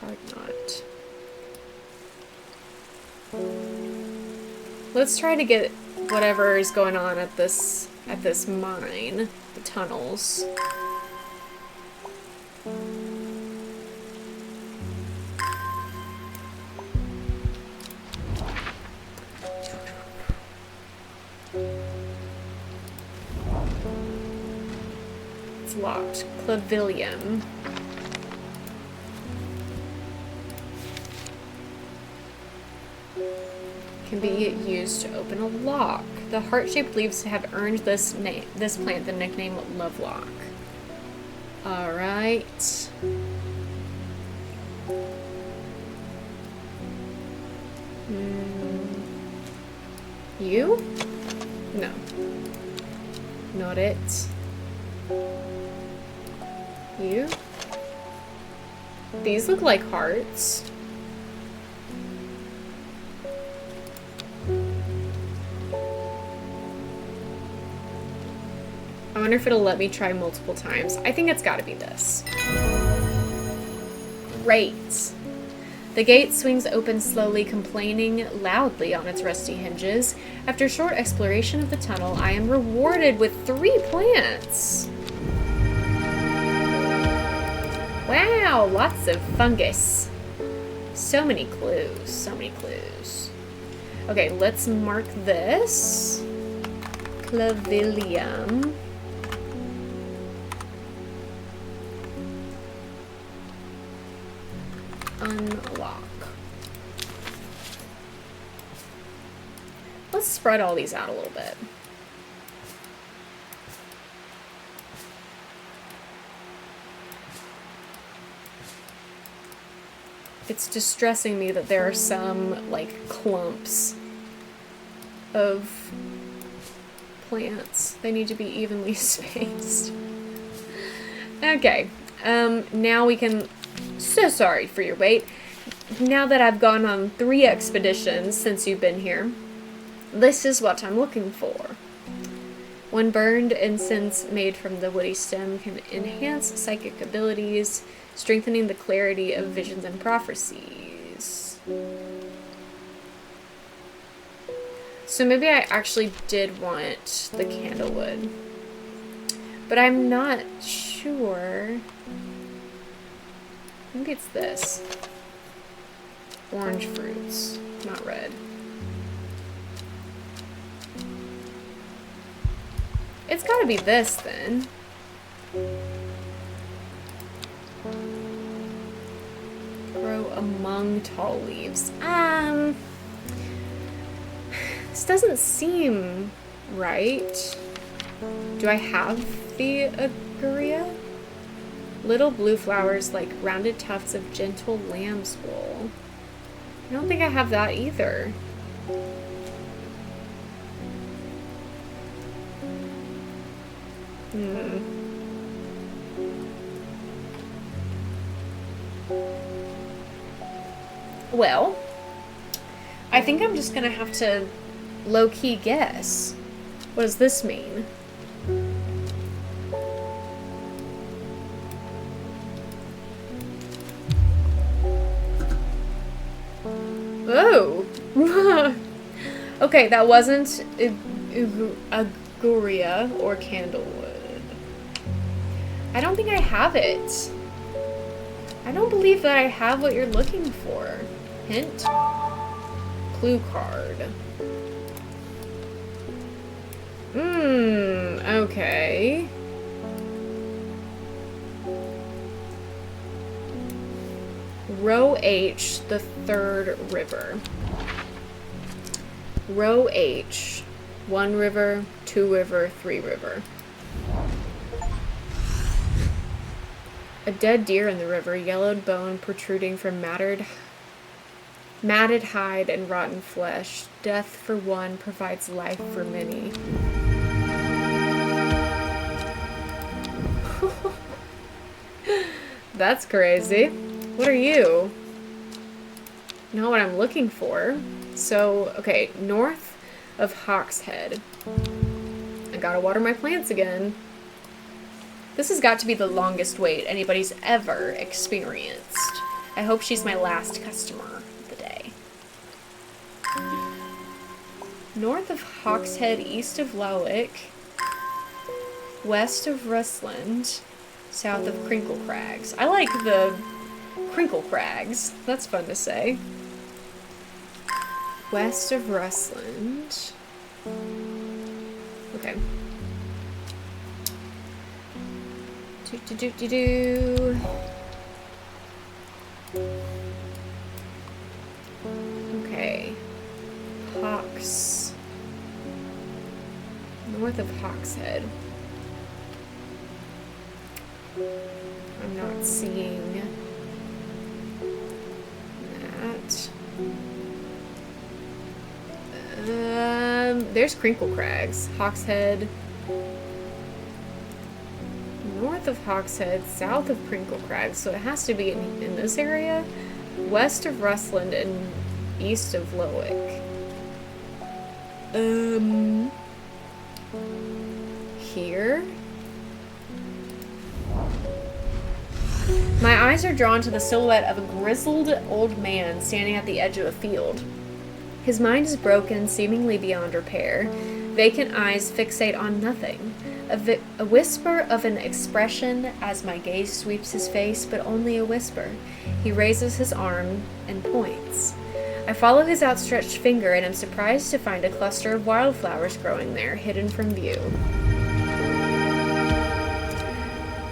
Hard not. Let's try to get whatever is going on at this mine, the tunnels. It's locked. Clavilium. Can be used to open a lock. The heart-shaped leaves have earned this plant the nickname Lovelock. All right. You? No. Not it. You? These look like hearts. I wonder if it'll let me try multiple times. I think it's gotta be this. Great. The gate swings open slowly, complaining loudly on its rusty hinges. After a short exploration of the tunnel, I am rewarded with 3 plants. Wow, lots of fungus. So many clues, so many clues. Okay, let's mark this. Clavilium. Unlock. Let's spread all these out a little bit. It's distressing me that there are some, like, clumps of plants. They need to be evenly spaced. Okay, now we can... So sorry for your wait. Now that I've gone on 3 expeditions since you've been here, this is what I'm looking for. When burned, incense made from the woody stem can enhance psychic abilities, strengthening the clarity of visions and prophecies. So maybe I actually did want the candlewood, but I'm not sure. Maybe it's this. Orange fruits, not red. It's gotta be this then. Grow among tall leaves. This doesn't seem right. Do I have the Aguria? Little blue flowers like rounded tufts of gentle lamb's wool. I don't think I have that either. Well, I think I'm just gonna have to low-key guess. What does this mean? Oh! Okay, that wasn't Aguria or Candlewood. I don't think I have it. I don't believe that I have what you're looking for. Hint? Clue card. Okay. Row H, the third river. Row H, 1 river, 2 river, 3 river. A dead deer in the river, yellowed bone protruding from matted hide and rotten flesh. Death for one provides life for many. That's crazy. What are you? Not what I'm looking for. So, okay, north of Hawkshead. I gotta water my plants again. This has got to be the longest wait anybody's ever experienced. I hope she's my last customer of the day. North of Hawkshead, east of Lowick, west of Rustland, south of Crinkle Crags. I like the Crinkle Crags. That's fun to say. West of Rustland. Okay. Okay. Hawks. North of Hawkshead. I'm not seeing that. There's Crinkle Crags. Hawkshead. North of Hawkshead, south of Crinkle Crags, so it has to be in this area. West of Rustland and east of Lowick. Here? My eyes are drawn to the silhouette of a grizzled old man standing at the edge of a field. His mind is broken, seemingly beyond repair. Vacant eyes fixate on nothing. A whisper of an expression as my gaze sweeps his face, but only a whisper. He raises his arm and points. I follow his outstretched finger and am surprised to find a cluster of wildflowers growing there, hidden from view.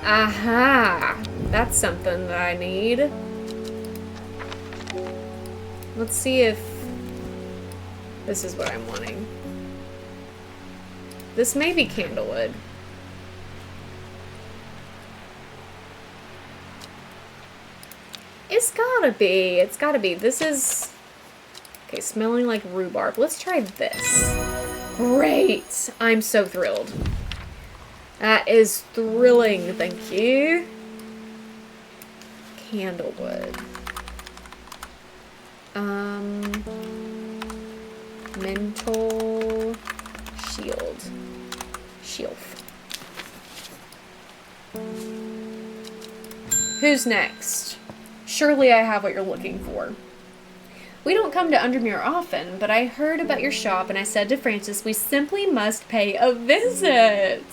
Aha! That's something that I need. Let's see if this is what I'm wanting. This may be Candlewood. It's gotta be. It's gotta be. This is... Okay, smelling like rhubarb. Let's try this. Great! I'm so thrilled. That is thrilling. Thank you. Candlewood. Mental... Shield. Shelf. Who's next? Surely I have what you're looking for. We don't come to Undermere often, but I heard about your shop and I said to Francis we simply must pay a visit.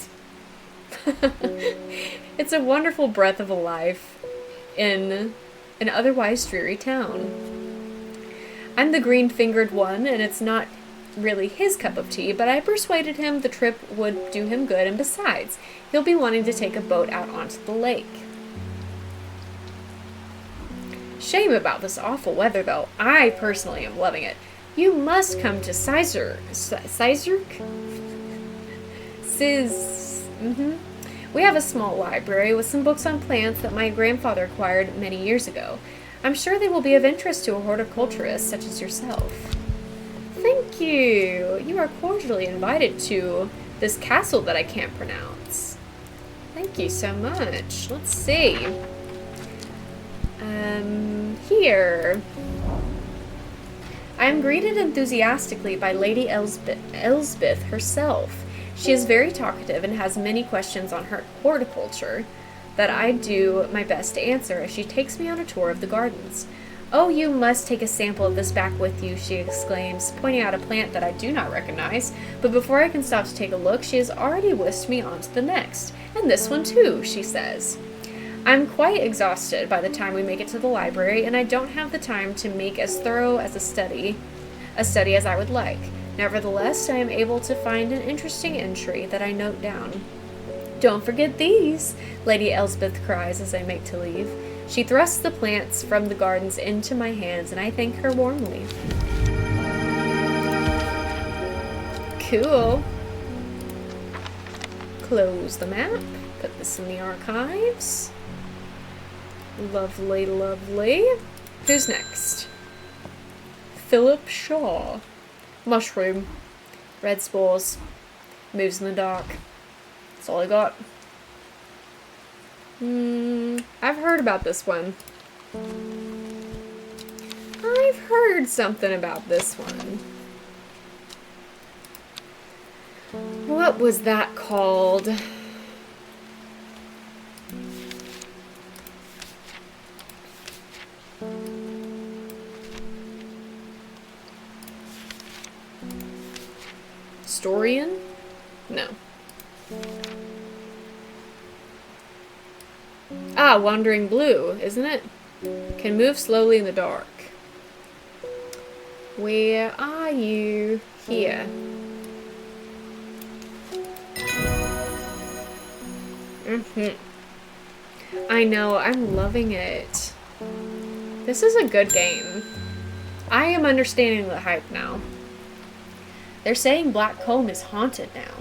It's a wonderful breath of a life in an otherwise dreary town. I'm the green-fingered one, and it's not really his cup of tea, but I persuaded him the trip would do him good, and besides, he'll be wanting to take a boat out onto the lake. Shame about this awful weather, though. I personally am loving it. You must come to Sizerk. We have a small library with some books on plants that my grandfather acquired many years ago. I'm sure they will be of interest to a horticulturist such as yourself. Thank you. You are cordially invited to this castle that I can't pronounce. Thank you so much. Let's see. Here. I am greeted enthusiastically by Lady Elsbeth herself. She is very talkative and has many questions on her horticulture that I do my best to answer as she takes me on a tour of the gardens. Oh, you must take a sample of this back with you, she exclaims, pointing out a plant that I do not recognize, but before I can stop to take a look, she has already whisked me on to the next. And this one too, she says. I'm quite exhausted by the time we make it to the library, and I don't have the time to make as thorough as a study as I would like. Nevertheless, I am able to find an interesting entry that I note down. Don't forget these, Lady Elsbeth cries as I make to leave. She thrusts the plants from the gardens into my hands, and I thank her warmly. Cool. Close the map. Put this in the archives. Lovely, lovely. Who's next? Philip Shaw. Mushroom. Red spores. Moves in the dark. That's all I got. I've heard about this one. I've heard something about this one. What was that called? Historian? No. Ah, Wandering Blue, isn't it? Can move slowly in the dark. Where are you? Here. I know, I'm loving it. This is a good game. I am understanding the hype now. They're saying Black Comb is haunted now.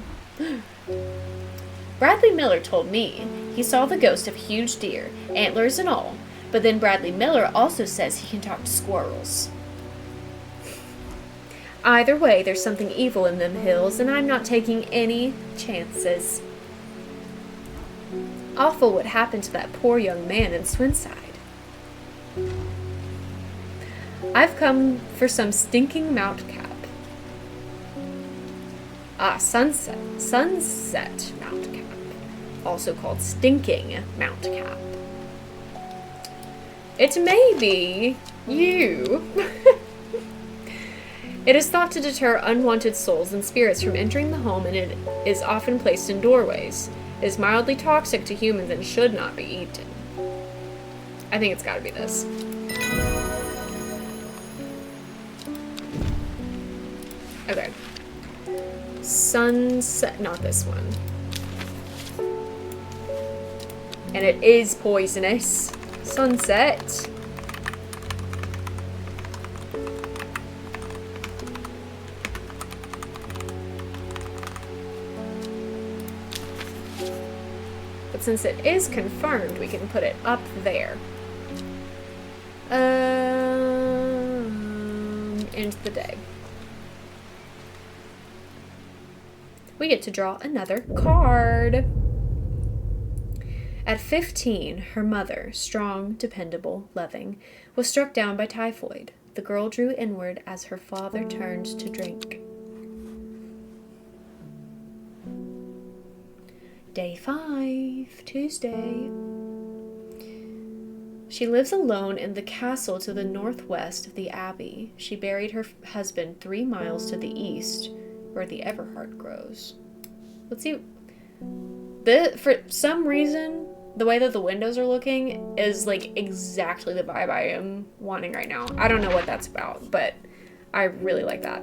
Bradley Miller told me he saw the ghost of a huge deer, antlers and all, but then Bradley Miller also says he can talk to squirrels. Either way, there's something evil in them hills, and I'm not taking any chances. Awful what happened to that poor young man in Swinside. I've come for some stinking mount cap. Sunset mount cap. Also called stinking mount cap. It may be you. It is thought to deter unwanted souls and spirits from entering the home, and it is often placed in doorways. It is mildly toxic to humans and should not be eaten. I think it's gotta be this. Okay. Sunset, not this one. And it is poisonous. Sunset. But since it is confirmed, we can put it up there. End the day. We get to draw another card. At 15, her mother, strong, dependable, loving, was struck down by typhoid. The girl drew inward as her father turned to drink. Day 5, Tuesday. She lives alone in the castle to the northwest of the abbey. She buried her husband 3 miles to the east, where the everheart grows. Let's see. For some reason, the way that the windows are looking is like exactly the vibe I am wanting right now. I don't know what that's about, but I really like that.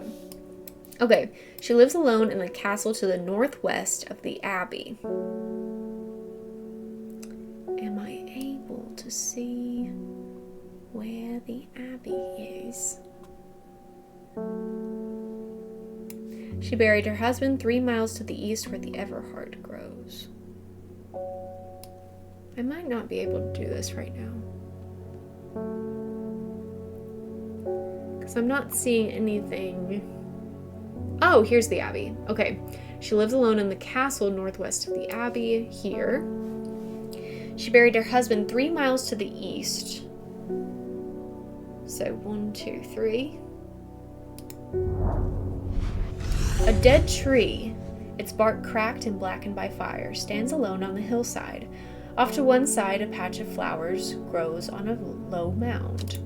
Okay, she lives alone in the castle to the northwest of the abbey. Am I able to see? where the abbey is. She buried her husband 3 miles to the east where the everheart grows. I might not be able to do this right now, because I'm not seeing anything. Oh, here's the abbey. Okay. She lives alone in the castle northwest of the abbey here. She buried her husband 3 miles to the east. So 1, 2, 3. A dead tree, its bark cracked and blackened by fire, stands alone on the hillside. Off to one side, a patch of flowers grows on a low mound.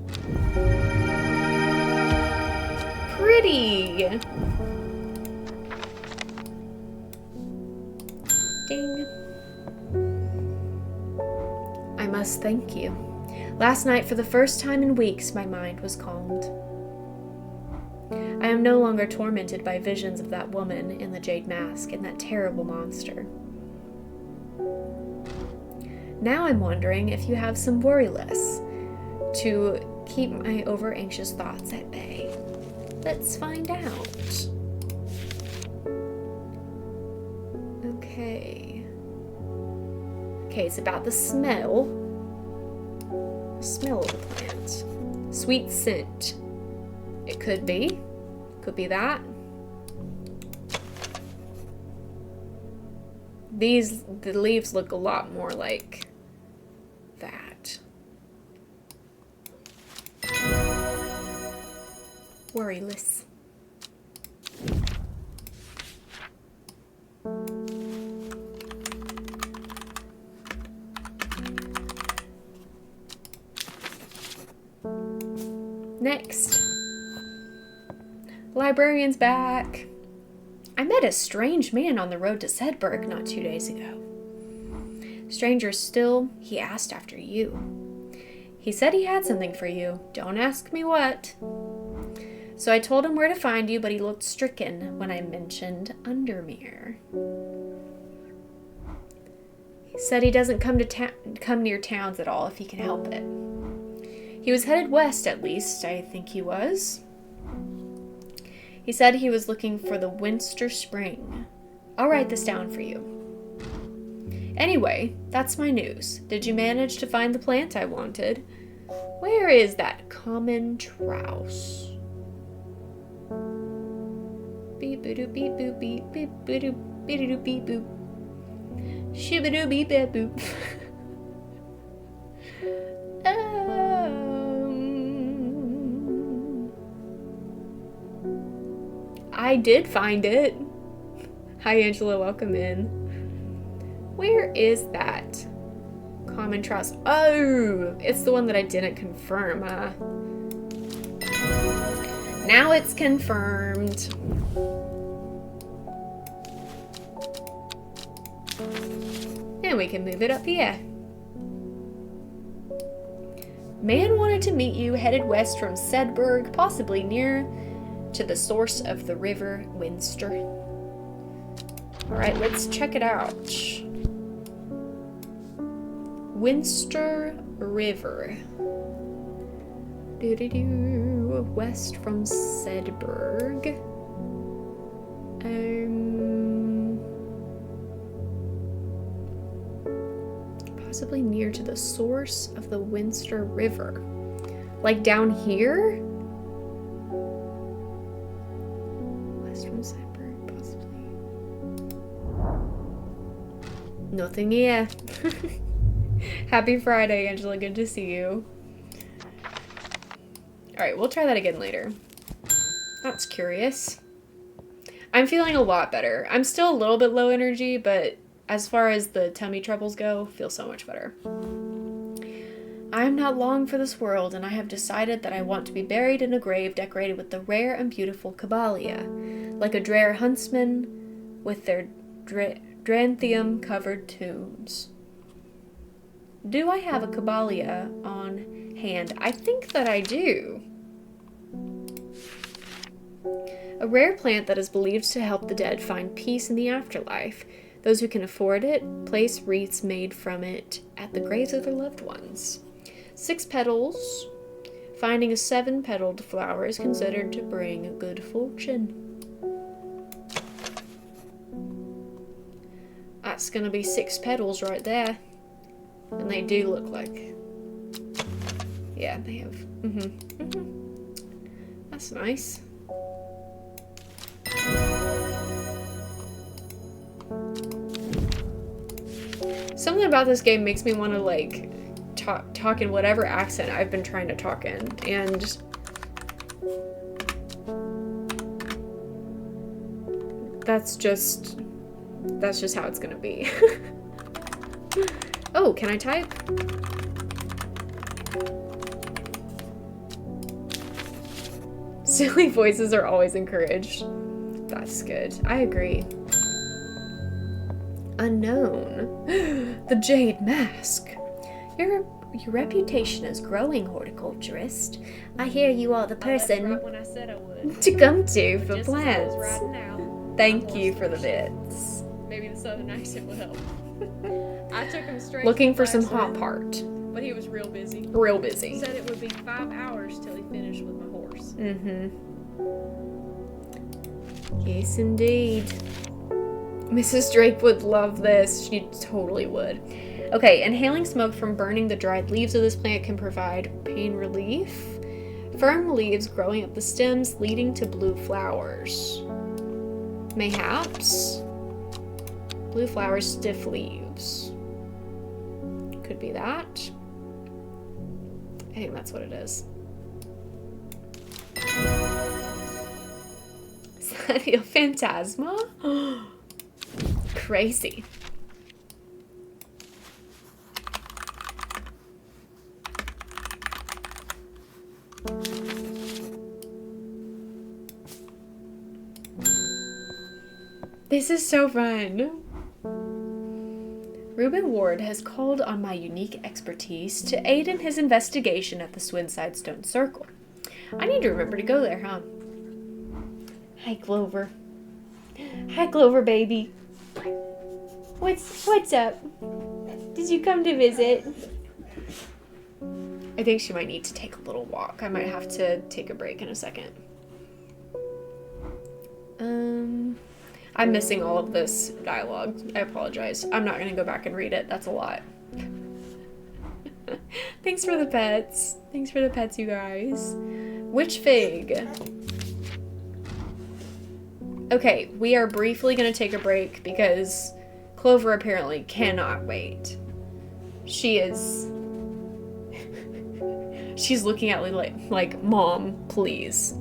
Pretty! Ding. I must thank you. Last night, for the first time in weeks, my mind was calmed. I am no longer tormented by visions of that woman in the jade mask and that terrible monster. Now I'm wondering if you have some worry-less to keep my over-anxious thoughts at bay. Let's find out. Okay, it's about the smell. The smell of the plant. Sweet scent. It could be. Could be that. The leaves look a lot more like that. Worryless. Next. Librarian's back. I met a strange man on the road to Sedberg not 2 days ago. Stranger still, he asked after you. He said he had something for you. Don't ask me what. So I told him where to find you, but he looked stricken when I mentioned Undermere. He said he doesn't come near towns at all if he can help it. He was headed west, at least, I think he was. He said he was looking for the Winster Spring. I'll write this down for you. Anyway, that's my news. Did you manage to find the plant I wanted? Where is that common trouse? Beep boop beep boop beep beep boop beep boop beep boop. Shibidoo beep beep boop. I did find it. Hi, Angela. Welcome in. Where is that common trouse? Oh, it's the one that I didn't confirm. Now it's confirmed. And we can move it up here. Man wanted to meet you, headed west from Sedberg, possibly near to the source of the river Winster. Alright, let's check it out. Winster River. West from Sedberg. Possibly near to the source of the Winster River. Like down here? West from Sedberg, possibly. Nothing here. Happy Friday, Angela. Good to see you. Alright, we'll try that again later. That's curious. I'm feeling a lot better. I'm still a little bit low energy, but as far as the tummy troubles go, feel so much better. I am not long for this world, and I have decided that I want to be buried in a grave decorated with the rare and beautiful Caballia, like a Drare huntsman with their Dranthium-covered tombs. Do I have a Caballia on hand? I think that I do. A rare plant that is believed to help the dead find peace in the afterlife. Those who can afford it place wreaths made from it at the graves of their loved ones. 6 petals Finding a 7-petaled flower is considered to bring good fortune. That's gonna be 6 petals right there. And they do look like... Yeah, they have... That's nice. Something about this game makes me want to, like, talk in whatever accent I've been trying to talk in, and that's just how it's gonna be. Oh, can I type? Silly voices are always encouraged. That's good. I agree. Unknown. The Jade Mask. Your reputation is growing, horticulturist. I hear you are the person right when I said I would. to come to for Just as I plants. was riding out, Thank you for the bits. maybe the southern accent will help. I took him straight Looking to for the some blacksmith, hot part. but he was real busy. Real He busy. said it would be 5 hours till he finished with my horse. Yes, indeed. Mrs. Drake would love this. She totally would. Okay, inhaling smoke from burning the dried leaves of this plant can provide pain relief. Firm leaves growing up the stems, leading to blue flowers. Mayhaps. Blue flowers, stiff leaves. Could be that. I think that's what it is. Is that a phantasma? Crazy. This is so fun. Reuben Ward has called on my unique expertise to aid in his investigation at the Swinside Stone Circle. I need to remember to go there, huh? Hi, Clover. Hi, Clover, baby. What's up? Did you come to visit? I think she might need to take a little walk. I might have to take a break in a second. I'm missing all of this dialogue. I apologize. I'm not gonna go back and read it. That's a lot. Thanks for the pets. Thanks for the pets, you guys. Witch fig. Okay, we are briefly gonna take a break because Clover apparently cannot wait. She is... She's looking at me like, Mom, please.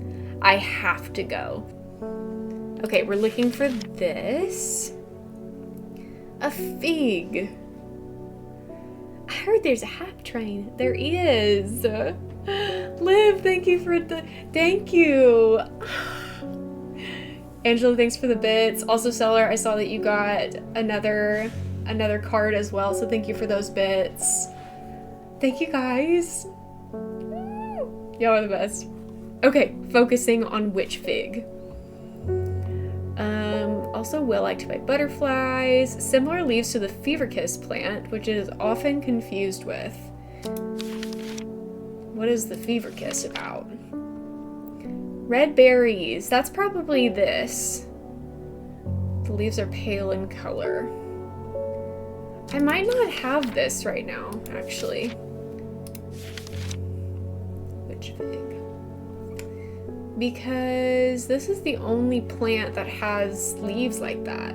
I have to go. Okay, we're looking for this. A fig. I heard there's a hype train. There is. Liv, thank you for the... Thank you. Angela, thanks for the bits. Also, Seller, I saw that you got another card as well, so thank you for those bits. Thank you, guys. Y'all are the best. Okay, focusing on witch fig. Also well liked by butterflies. Similar leaves to the fever kiss plant, which is often confused with. What is the fever kiss about? Red berries. That's probably this. The leaves are pale in color. I might not have this right now, actually. Witch fig. Because this is the only plant that has leaves like that.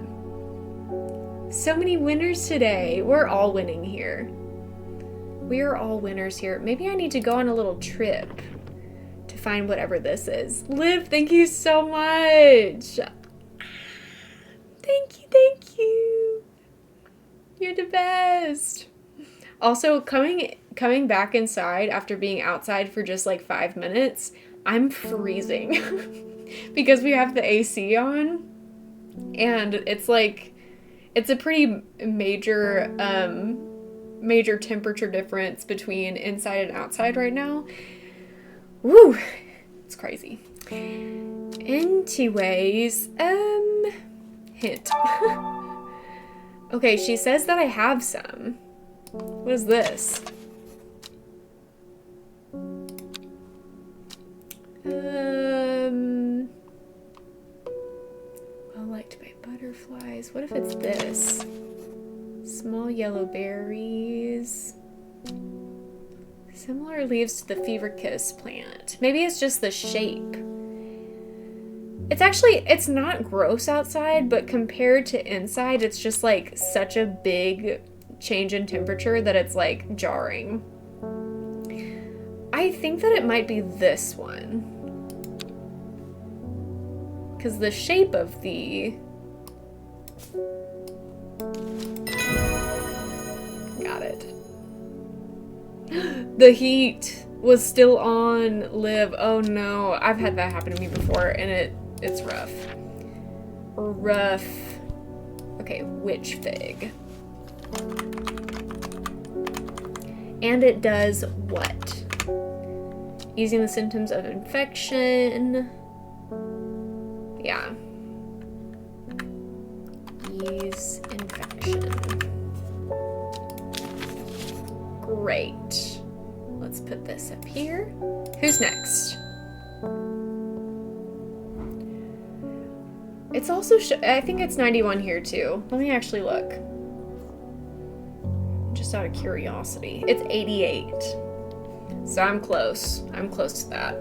So many winners today. We're all winning here. We are all winners here. Maybe I need to go on a little trip to find whatever this is. Liv, thank you so much. Thank you. You're the best. Also, coming back inside after being outside for just like 5 minutes, I'm freezing because we have the AC on, and it's like, it's a pretty major temperature difference between inside and outside right now. Woo, it's crazy. Anyways, hint. Okay, she says that I have some. What is this? Well liked by butterflies. What if it's this? Small yellow berries. Similar leaves to the fever kiss plant. Maybe it's just the shape. It's not gross outside, but compared to inside, it's just like such a big change in temperature that it's like jarring. I think that it might be this one. Because the shape of the... Got it. The heat was still on Liv. Oh no, I've had that happen to me before, and it's rough. Rough. Okay, witch fig. And it does what? Easing the symptoms of infection. Yeah. Ease infection. Great. Let's put this up here. Who's next? It's also, I think it's 91 here too. Let me actually look. Just out of curiosity. It's 88. So I'm close. I'm close to that.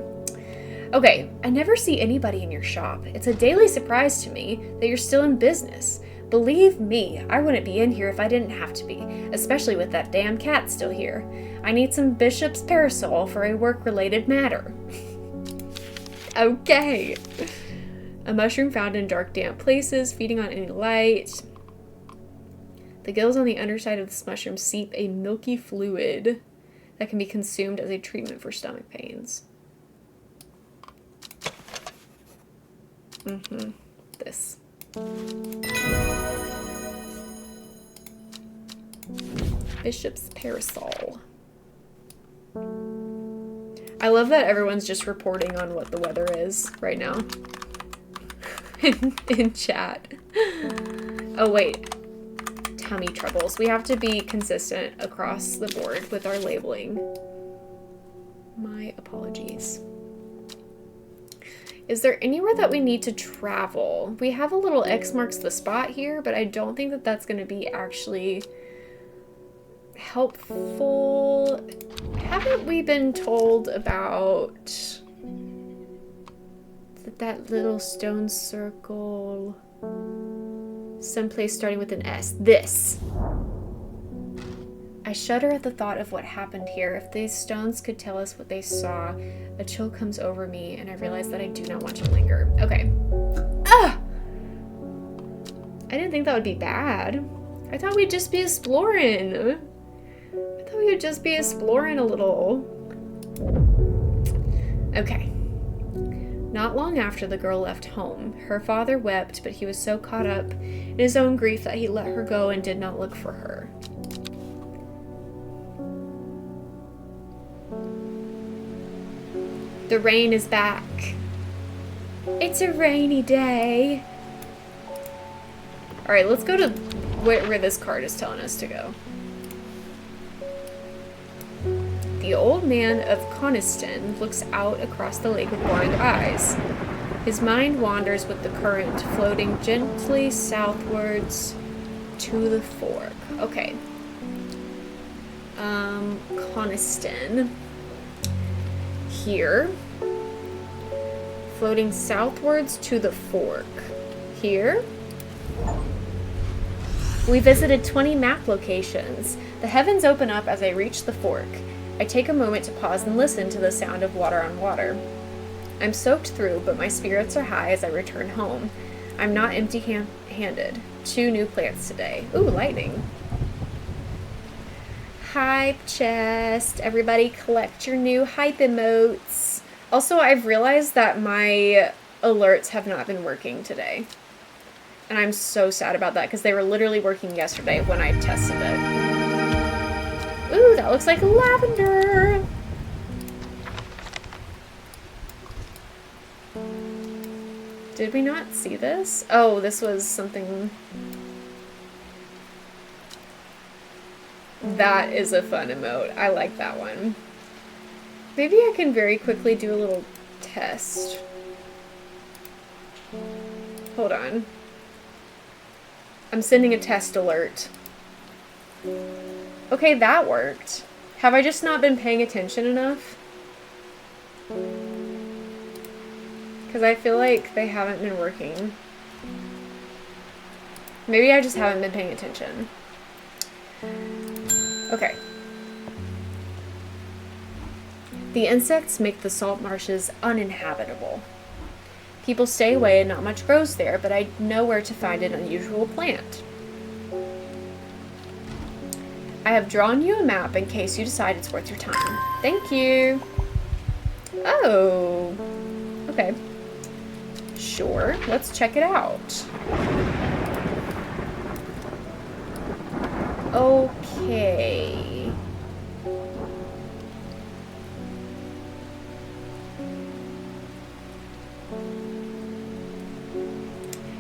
Okay, I never see anybody in your shop. It's a daily surprise to me that you're still in business. Believe me, I wouldn't be in here if I didn't have to be, especially with that damn cat still here. I need some bishop's parasol for a work-related matter. Okay. A mushroom found in dark, damp places, feeding on any light. The gills on the underside of this mushroom seep a milky fluid that can be consumed as a treatment for stomach pains. This. Bishop's parasol. I love that everyone's just reporting on what the weather is right now in chat. Oh wait, tummy troubles. We have to be consistent across the board with our labeling. My apologies. Is there anywhere that we need to travel? We have a little X marks the spot here, but I don't think that that's going to be actually helpful. Haven't we been told about that little stone circle? Someplace starting with an S. This. I shudder at the thought of what happened here. If these stones could tell us what they saw, a chill comes over me, and I realize that I do not want to linger. Okay. Ah! I didn't think that would be bad. I thought we'd just be exploring. I thought we would just be exploring a little. Okay. Not long after the girl left home, her father wept, but he was so caught up in his own grief that he let her go and did not look for her. The rain is back. It's a rainy day. Alright, let's go to where this card is telling us to go. The old man of Coniston looks out across the lake with blind eyes. His mind wanders with the current, floating gently southwards to the fork. Okay. Coniston. Here. Floating southwards to the fork. Here. We visited 20 map locations. The heavens open up as I reach the fork. I take a moment to pause and listen to the sound of water on water. I'm soaked through, but my spirits are high as I return home. I'm not empty-handed. 2 new plants today. Ooh, lightning. Hype chest. Everybody collect your new hype emotes. Also, I've realized that my alerts have not been working today. And I'm so sad about that because they were literally working yesterday when I tested it. Ooh, that looks like lavender. Did we not see this? Oh, this was something... That is a fun emote. I like that one. Maybe I can very quickly do a little test. Hold on. I'm sending a test alert. Okay, that worked. Have I just not been paying attention enough? Because I feel like they haven't been working. Maybe I just haven't been paying attention. Okay. The insects make the salt marshes uninhabitable. People stay away and not much grows there, but I know where to find an unusual plant. I have drawn you a map in case you decide it's worth your time. Thank you. Oh. Okay. Sure. Let's check it out. Okay.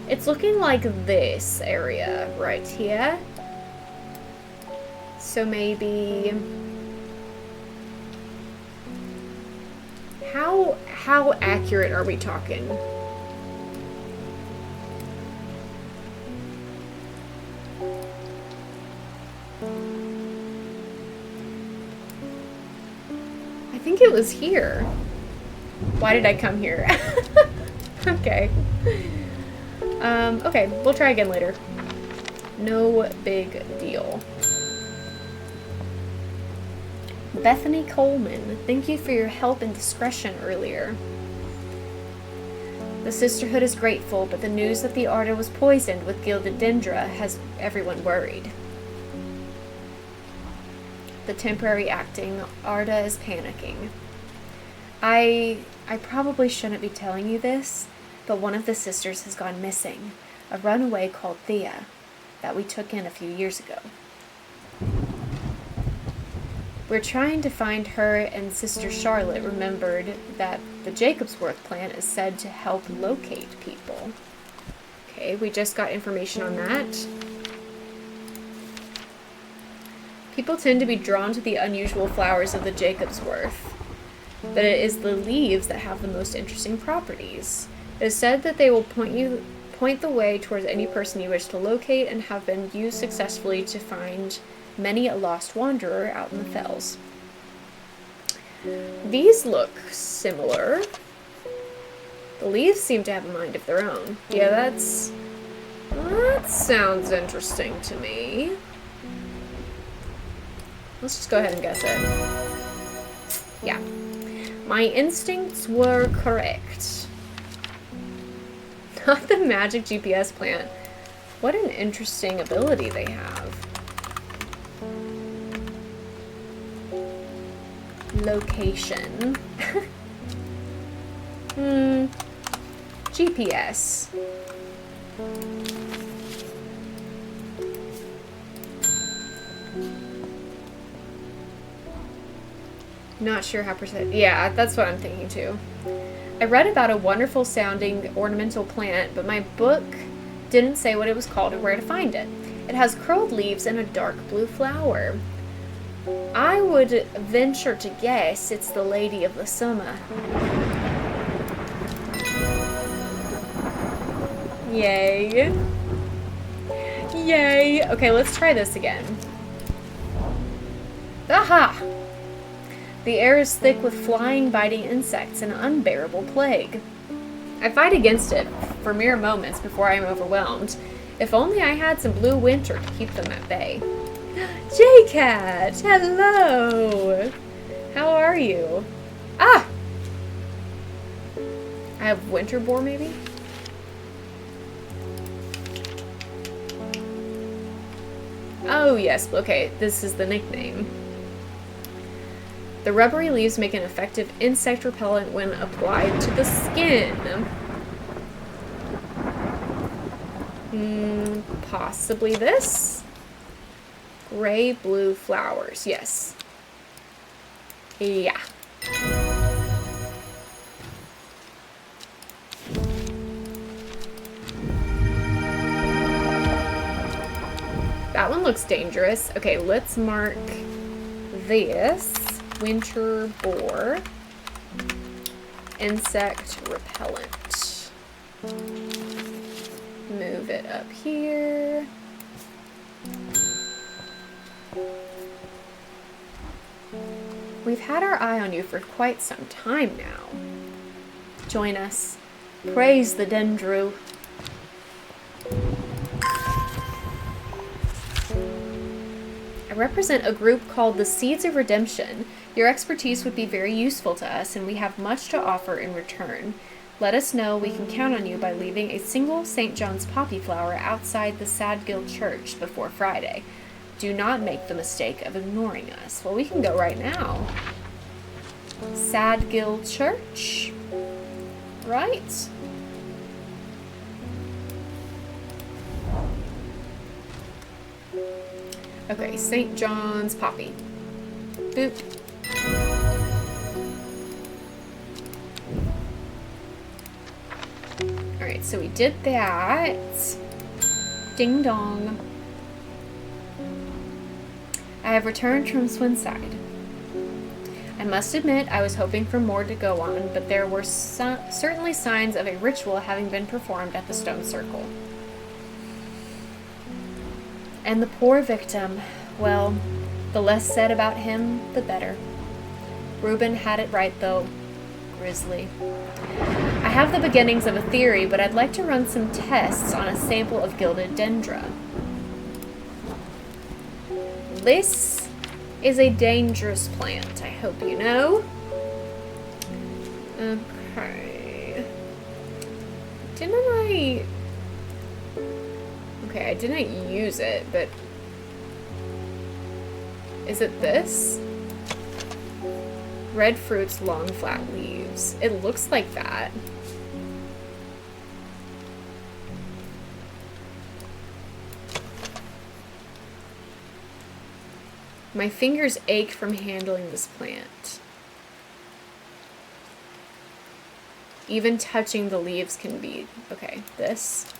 It's looking like this area right here. So maybe... How accurate are we talking? I think it was here. Why did I come here? Okay. Okay, we'll try again later. No big deal. Bethany Coleman, thank you for your help and discretion earlier. The Sisterhood is grateful, but the news that the Arda was poisoned with gilded dendra has everyone worried. The temporary acting Arda is panicking. I probably shouldn't be telling you this, but one of the sisters has gone missing, a runaway called Thea, that we took in a few years ago. We're trying to find her, and Sister Charlotte remembered that the Jacobsworth plant is said to help locate people. Okay, we just got information on that. People tend to be drawn to the unusual flowers of the Jacobsworth, but it is the leaves that have the most interesting properties. It is said that they will point the way towards any person you wish to locate and have been used successfully to find many a lost wanderer out in the fells. These look similar. The leaves seem to have a mind of their own. Yeah, that sounds interesting to me. Let's just go ahead and guess it. Yeah. My instincts were correct. Not the magic GPS plant. What an interesting ability they have. Location. GPS. Not sure how precise. Yeah, that's what I'm thinking too. I read about a wonderful sounding ornamental plant, but my book didn't say what it was called or where to find it. It has curled leaves and a dark blue flower. I would venture to guess it's the Lady of the Summer. Yay. Yay. Okay, let's try this again. Aha! The air is thick with flying, biting insects, an unbearable plague. I fight against it for mere moments before I am overwhelmed. If only I had some blue winter to keep them at bay. J-Cat! Hello! How are you? Ah! I have winter boar, maybe? Oh, yes. Okay, this is the nickname. The rubbery leaves make an effective insect repellent when applied to the skin. Possibly this? Gray-blue flowers. Yes. Yeah. That one looks dangerous. Okay, let's mark this. Winter boar. insect repellent. Move it up here. We've had our eye on you for quite some time now. Join us. Praise the Dendru. I represent a group called the Seeds of Redemption. Your expertise would be very useful to us, and we have much to offer in return. Let us know we can count on you by leaving a single St. John's poppy flower outside the Sadgill Church before Friday. Do not make the mistake of ignoring us. Well, we can go right now. Sadgill Church. Right? Okay, St. John's poppy. Boop. Alright, so we did that. Ding dong. I have returned from Swinside. I must admit I was hoping for more to go on, but there were certainly signs of a ritual having been performed at the stone circle. And the poor victim, well, the less said about him, the better. Reuben had it right, though. Grisly. I have the beginnings of a theory, but I'd like to run some tests on a sample of gilded dendra. This is a dangerous plant, I hope you know. Okay. Okay, I didn't use it, but... Is it this? Red fruits, long flat leaves. It looks like that. My fingers ache from handling this plant. Even touching the leaves can be... Okay, this.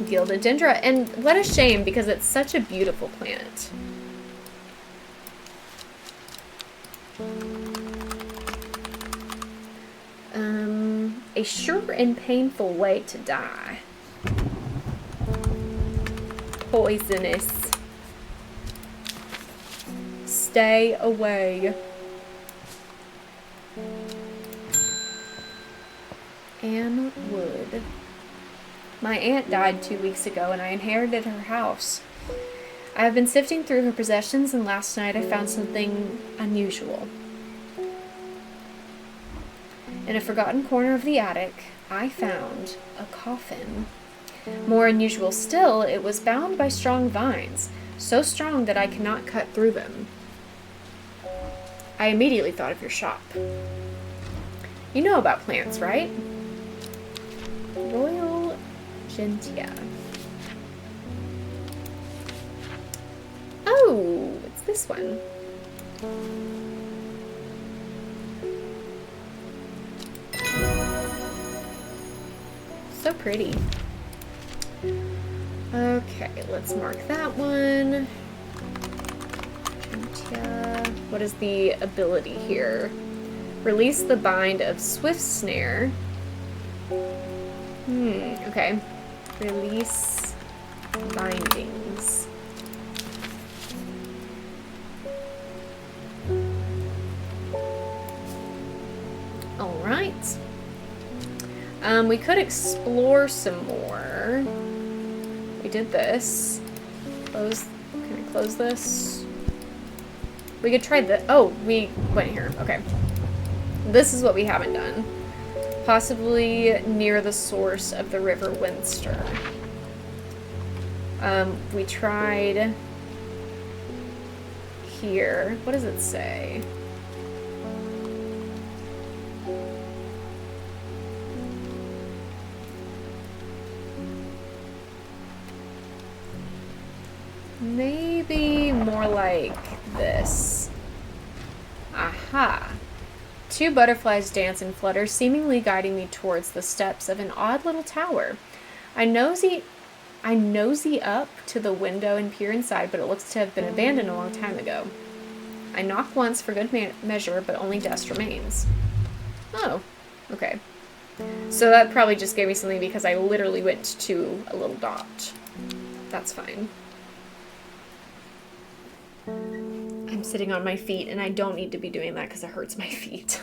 Gilded dendra. And what a shame, because it's such a beautiful plant. A sure and painful way to die. Poisonous. Stay away. Anne Wood. My aunt died 2 weeks ago, and I inherited her house. I have been sifting through her possessions, and last night I found something unusual. In a forgotten corner of the attic, I found a coffin. More unusual still, it was bound by strong vines, so strong that I cannot cut through them. I immediately thought of your shop. You know about plants, right? Royal Gentia. Oh, it's this one. So pretty. Okay, let's mark that one. Gentia. What is the ability here? Release the bind of Swift Snare. Okay. Release bindings. Alright. We could explore some more. We did this. Close. Can I close this? We could try the... Oh, we went here. Okay. This is what we haven't done. Possibly near the source of the River Winster. We tried here. What does it say? Maybe more like this. Aha. 2 butterflies dance and flutter, seemingly guiding me towards the steps of an odd little tower. I nosy up to the window and peer inside, but it looks to have been abandoned a long time ago. I knock once for good measure, but only dust remains. Oh, okay. So that probably just gave me something because I literally went to a little dot. That's fine. I'm sitting on my feet, and I don't need to be doing that because it hurts my feet.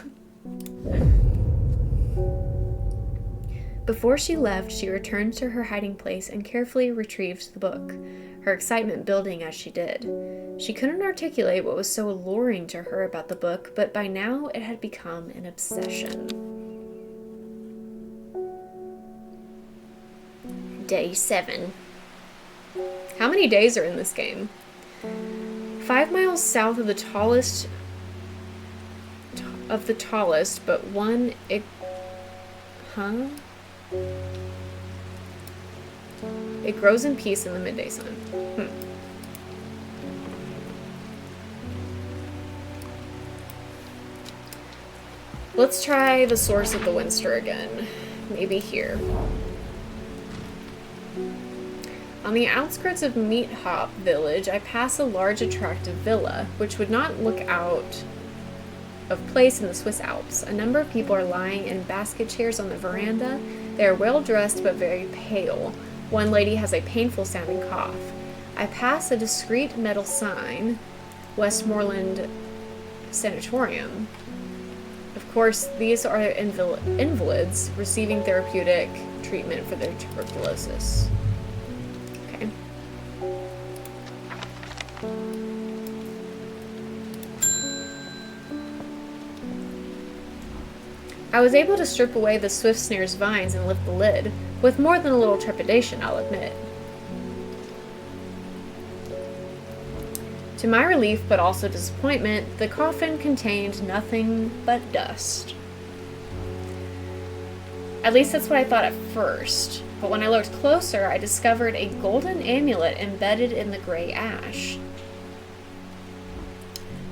Before she left, she returned to her hiding place and carefully retrieved the book, her excitement building as she did. She couldn't articulate what was so alluring to her about the book, but by now it had become an obsession. Day 7. How many days are in this game? 5 miles south of the tallest, but one... It grows in peace in the midday sun. Let's try the source of the Winster again. Maybe here. On the outskirts of Meat Hop Village, I pass a large, attractive villa, which would not look out of place in the Swiss Alps. A number of people are lying in basket chairs on the veranda. They are well dressed but very pale. One lady has a painful sounding cough. I pass a discreet metal sign, Westmoreland Sanatorium. Of course, these are invalids receiving therapeutic treatment for their tuberculosis. Okay. I was able to strip away the swift snare's vines and lift the lid, with more than a little trepidation, I'll admit. To my relief, but also disappointment, the coffin contained nothing but dust. At least that's what I thought at first, but when I looked closer, I discovered a golden amulet embedded in the gray ash.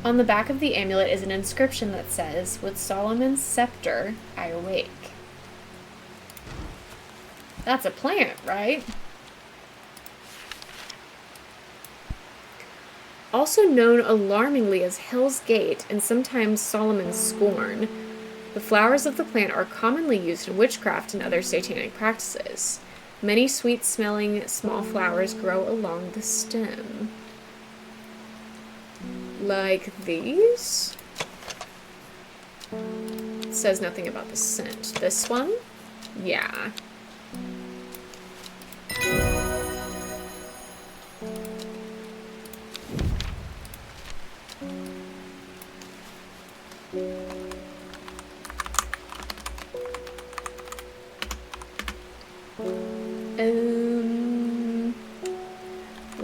On the back of the amulet is an inscription that says, "With Solomon's scepter, I awake." That's a plant, right? Also known alarmingly as Hell's Gate and sometimes Solomon's Scorn, the flowers of the plant are commonly used in witchcraft and other satanic practices. Many sweet-smelling small flowers grow along the stem. Like these? It says nothing about the scent. This one? Yeah.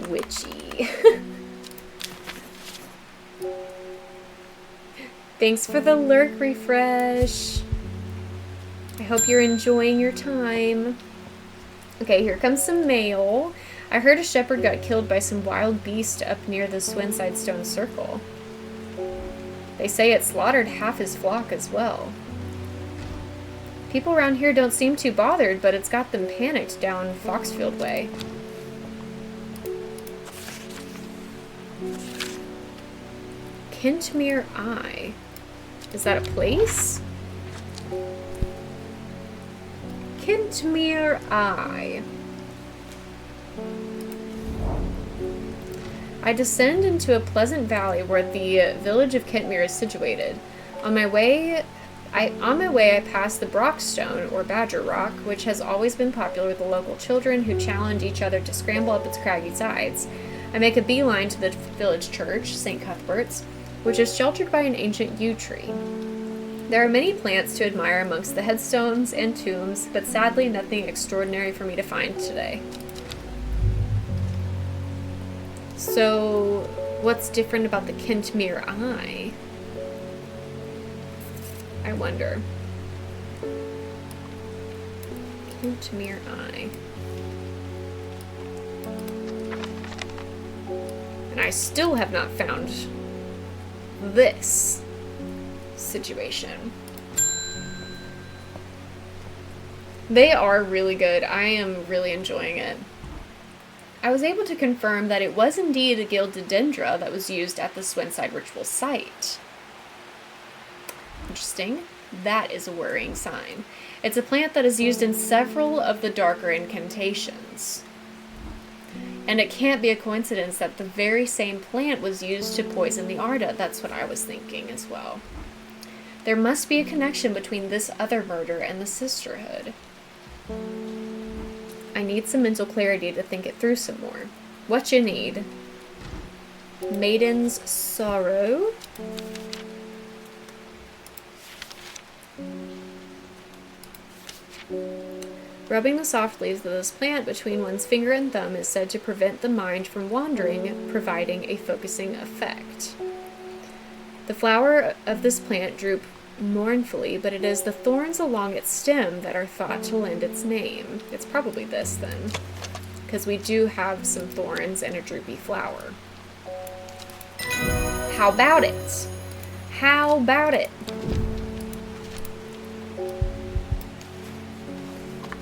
Witchy. Thanks for the lurk refresh. I hope you're enjoying your time. Okay, here comes some mail. I heard a shepherd got killed by some wild beast up near the Swinside Stone Circle. They say it slaughtered half his flock as well. People around here don't seem too bothered, but it's got them panicked down Foxfield Way. Kintmere Eye. Is that a place? Kintmere Eye. I descend into a pleasant valley where the village of Kentmere is situated. On my way, I pass the Brockstone, or Badger Rock, which has always been popular with the local children who challenge each other to scramble up its craggy sides. I make a beeline to the village church, St. Cuthbert's, which is sheltered by an ancient yew tree. There are many plants to admire amongst the headstones and tombs, but sadly nothing extraordinary for me to find today. So, what's different about the Kintmere Eye? I wonder. Kintmere Eye. And I still have not found this situation. They are really good. I am really enjoying it. I was able to confirm that it was indeed a gilded dendra that was used at the Swinside ritual site. Interesting. That is a worrying sign. It's a plant that is used in several of the darker incantations. And it can't be a coincidence that the very same plant was used to poison the Arda. That's what I was thinking as well. There must be a connection between this other murder and the Sisterhood. I need some mental clarity to think it through some more. What you need? Maiden's Sorrow. Rubbing the soft leaves of this plant between one's finger and thumb is said to prevent the mind from wandering, providing a focusing effect. The flower of this plant droop mournfully, but it is the thorns along its stem that are thought to lend its name. It's probably this then, because we do have some thorns and a droopy flower. How about it? How about it?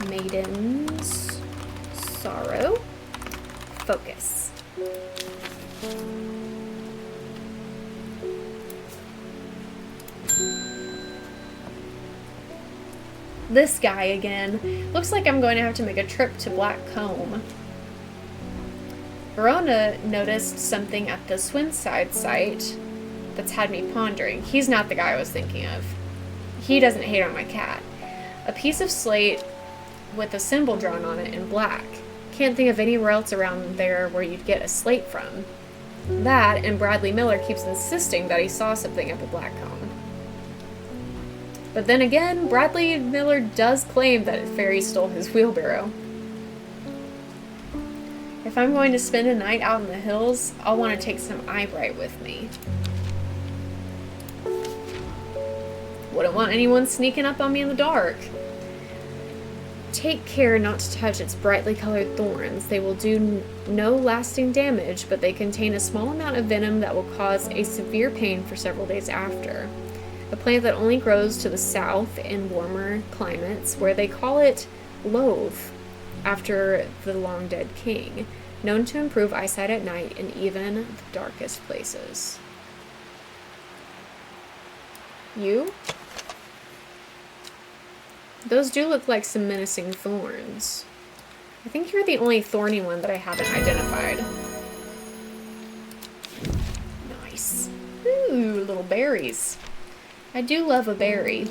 Maiden's Sorrow. Focus. This guy again. Looks like I'm going to have to make a trip to Black Comb. Verona noticed something at the Swinside site that's had me pondering. He's not the guy I was thinking of. He doesn't hate on my cat. A piece of slate with a symbol drawn on it in black. Can't think of anywhere else around there where you'd get a slate from. That, and Bradley Miller keeps insisting that he saw something at the Black Comb. But then again, Bradley Miller does claim that Fairy stole his wheelbarrow. If I'm going to spend a night out in the hills, I'll want to take some eyebright with me. Wouldn't want anyone sneaking up on me in the dark. Take care not to touch its brightly colored thorns. They will do no lasting damage, but they contain a small amount of venom that will cause a severe pain for several days after. A plant that only grows to the south in warmer climates, where they call it loath, after the long-dead king, known to improve eyesight at night in even the darkest places. You? Those do look like some menacing thorns. I think you're the only thorny one that I haven't identified. Nice. Ooh, little berries. I do love a berry.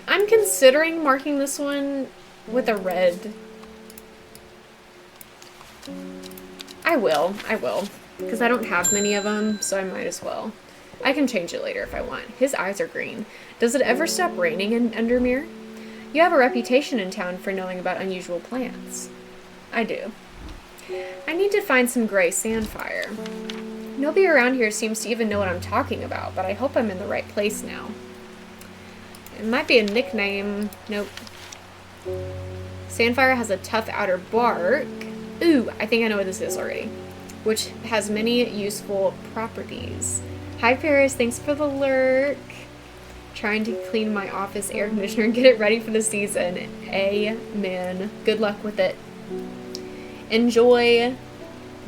I'm considering marking this one with a red. I will, because I don't have many of them, so I might as well. I can change it later if I want. His eyes are green. Does it ever stop raining in Undermere? You have a reputation in town for knowing about unusual plants. I do. I need to find some gray sandfire. Nobody around here seems to even know what I'm talking about, but I hope I'm in the right place now. It might be a nickname. Nope. Sandfire has a tough outer bark. Ooh, I think I know what this is already. Which has many useful properties. Hi Paris, thanks for the lurk. Trying to clean my office air conditioner and get it ready for the season. Amen. Good luck with it. Enjoy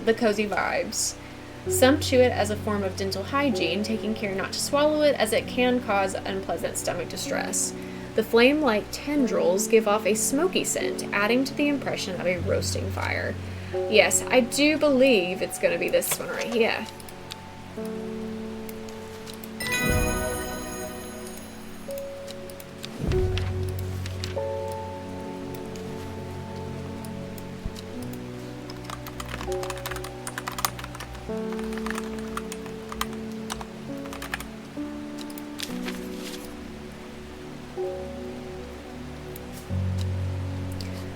the cozy vibes. Some chew it as a form of dental hygiene, taking care not to swallow it as it can cause unpleasant stomach distress. The flame-like tendrils give off a smoky scent, adding to the impression of a roasting fire. Yes, I do believe it's going to be this one right here.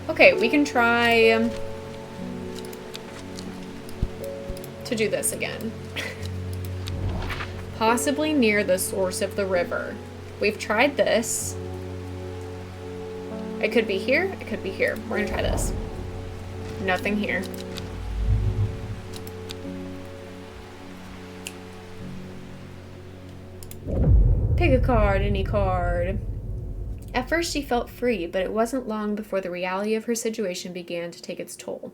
Okay, we can try to do this again. Possibly near the source of the river. We've tried this. It could be here, it could be here. We're gonna try this. Nothing here. Pick a card, any card. At first she felt free, but it wasn't long before the reality of her situation began to take its toll.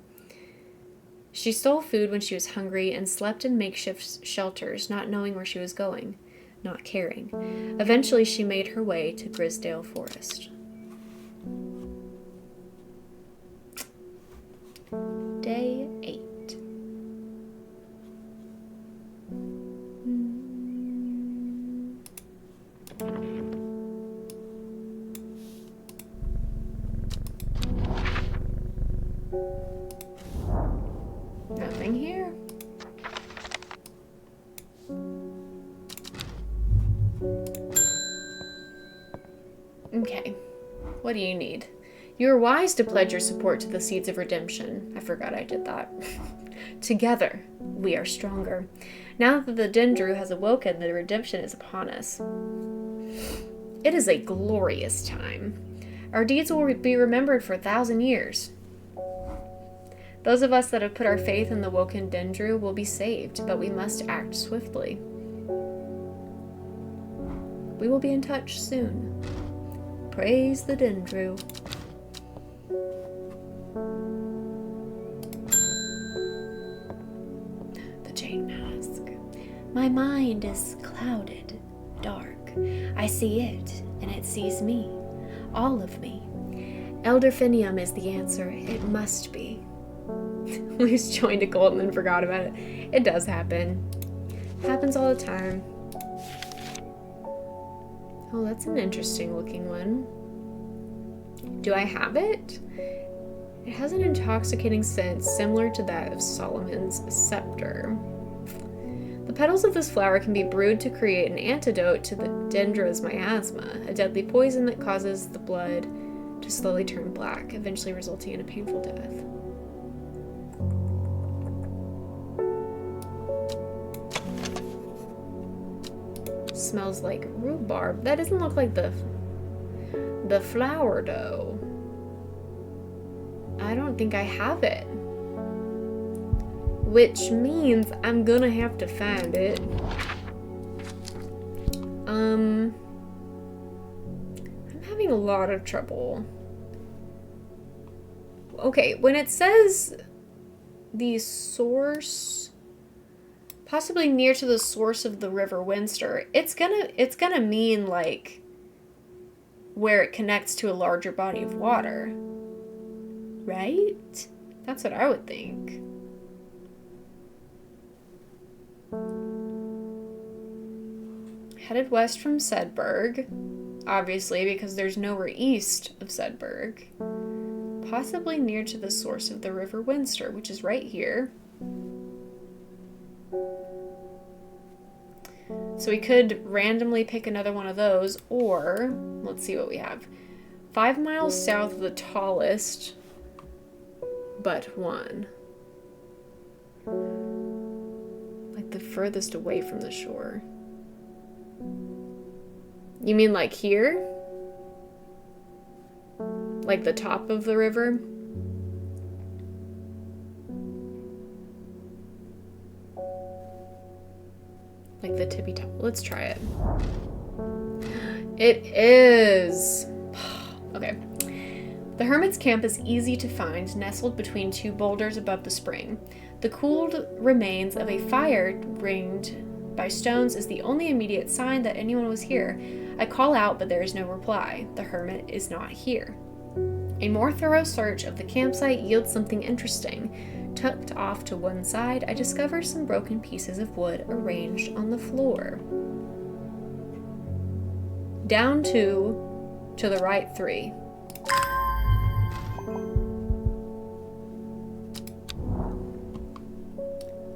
She stole food when she was hungry and slept in makeshift shelters, not knowing where she was going, not caring. Eventually she made her way to Grisdale Forest. Day 8. Nothing here. Okay, what do you need? You are wise to pledge your support to the Seeds of Redemption. I forgot I did that. Together, we are stronger. Now that the Dendru has awoken, the redemption is upon us. It is a glorious time. Our deeds will be remembered for 1,000 years. Those of us that have put our faith in the woken Dendru will be saved, but we must act swiftly. We will be in touch soon. Praise the Dendru. The Jade Mask. My mind is clouded, dark. I see it, and it sees me. All of me. Elder Finium is the answer. It must be. Luce joined a cult and then forgot about it. It does happen. Happens all the time. Oh, that's an interesting looking one. Do I have it? It has an intoxicating scent similar to that of Solomon's scepter. The petals of this flower can be brewed to create an antidote to the Dendra's miasma, a deadly poison that causes the blood to slowly turn black, eventually resulting in a painful death. Smells like rhubarb. That doesn't look like the flower though. I don't think I have it. Which means I'm gonna have to find it. I'm having a lot of trouble. Okay, when it says the source, possibly near to the source of the River Winster, it's gonna mean like where it connects to a larger body of water, right? That's what I would think. Headed west from Sedberg, obviously, because there's nowhere east of Sedberg. Possibly near to the source of the River Winster, which is right here. So we could randomly pick another one of those, or let's see what we have. 5 miles south of the tallest, but one. Like the furthest away from the shore. You mean like here? Like the top of the river? Like the tippy top. Let's try it. It is. Okay. The hermit's camp is easy to find, nestled between 2 boulders above the spring. The cooled remains of a fire ringed by stones is the only immediate sign that anyone was here. I call out, but there is no reply. The hermit is not here. A more thorough search of the campsite yields something interesting. Tucked off to one side, I discover some broken pieces of wood arranged on the floor. Down 2, to the right 3.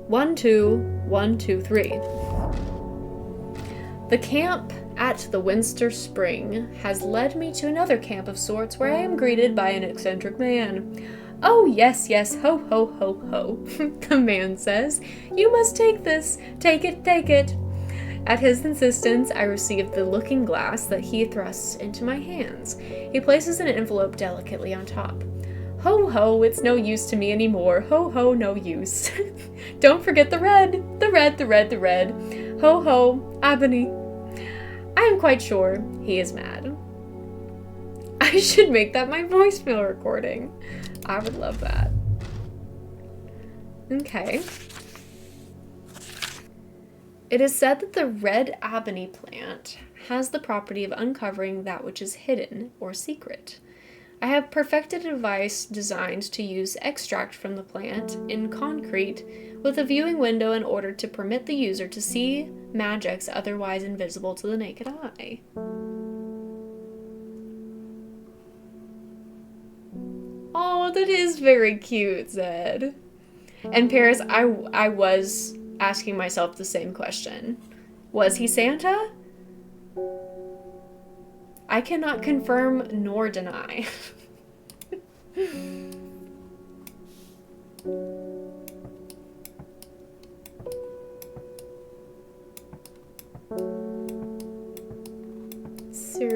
One, two, 1, 2, 3. The camp at the Winster Spring has led me to another camp of sorts where I am greeted by an eccentric man. Oh, yes, yes, ho, ho, ho, ho, the man says. You must take this. Take it, take it. At his insistence, I receive the looking glass that he thrusts into my hands. He places an envelope delicately on top. Ho, ho, it's no use to me anymore. Ho, ho, no use. Don't forget the red, the red, the red, the red. Ho, ho, ebony. I am quite sure he is mad. I should make that my voicemail recording. I would love that. Okay. It is said that the red ebony plant has the property of uncovering that which is hidden or secret. I have perfected a device designed to use extract from the plant in concrete with a viewing window in order to permit the user to see magics otherwise invisible to the naked eye. Oh, that is very cute, Zed. And Paris, I was asking myself the same question. Was he Santa? I cannot confirm nor deny. So,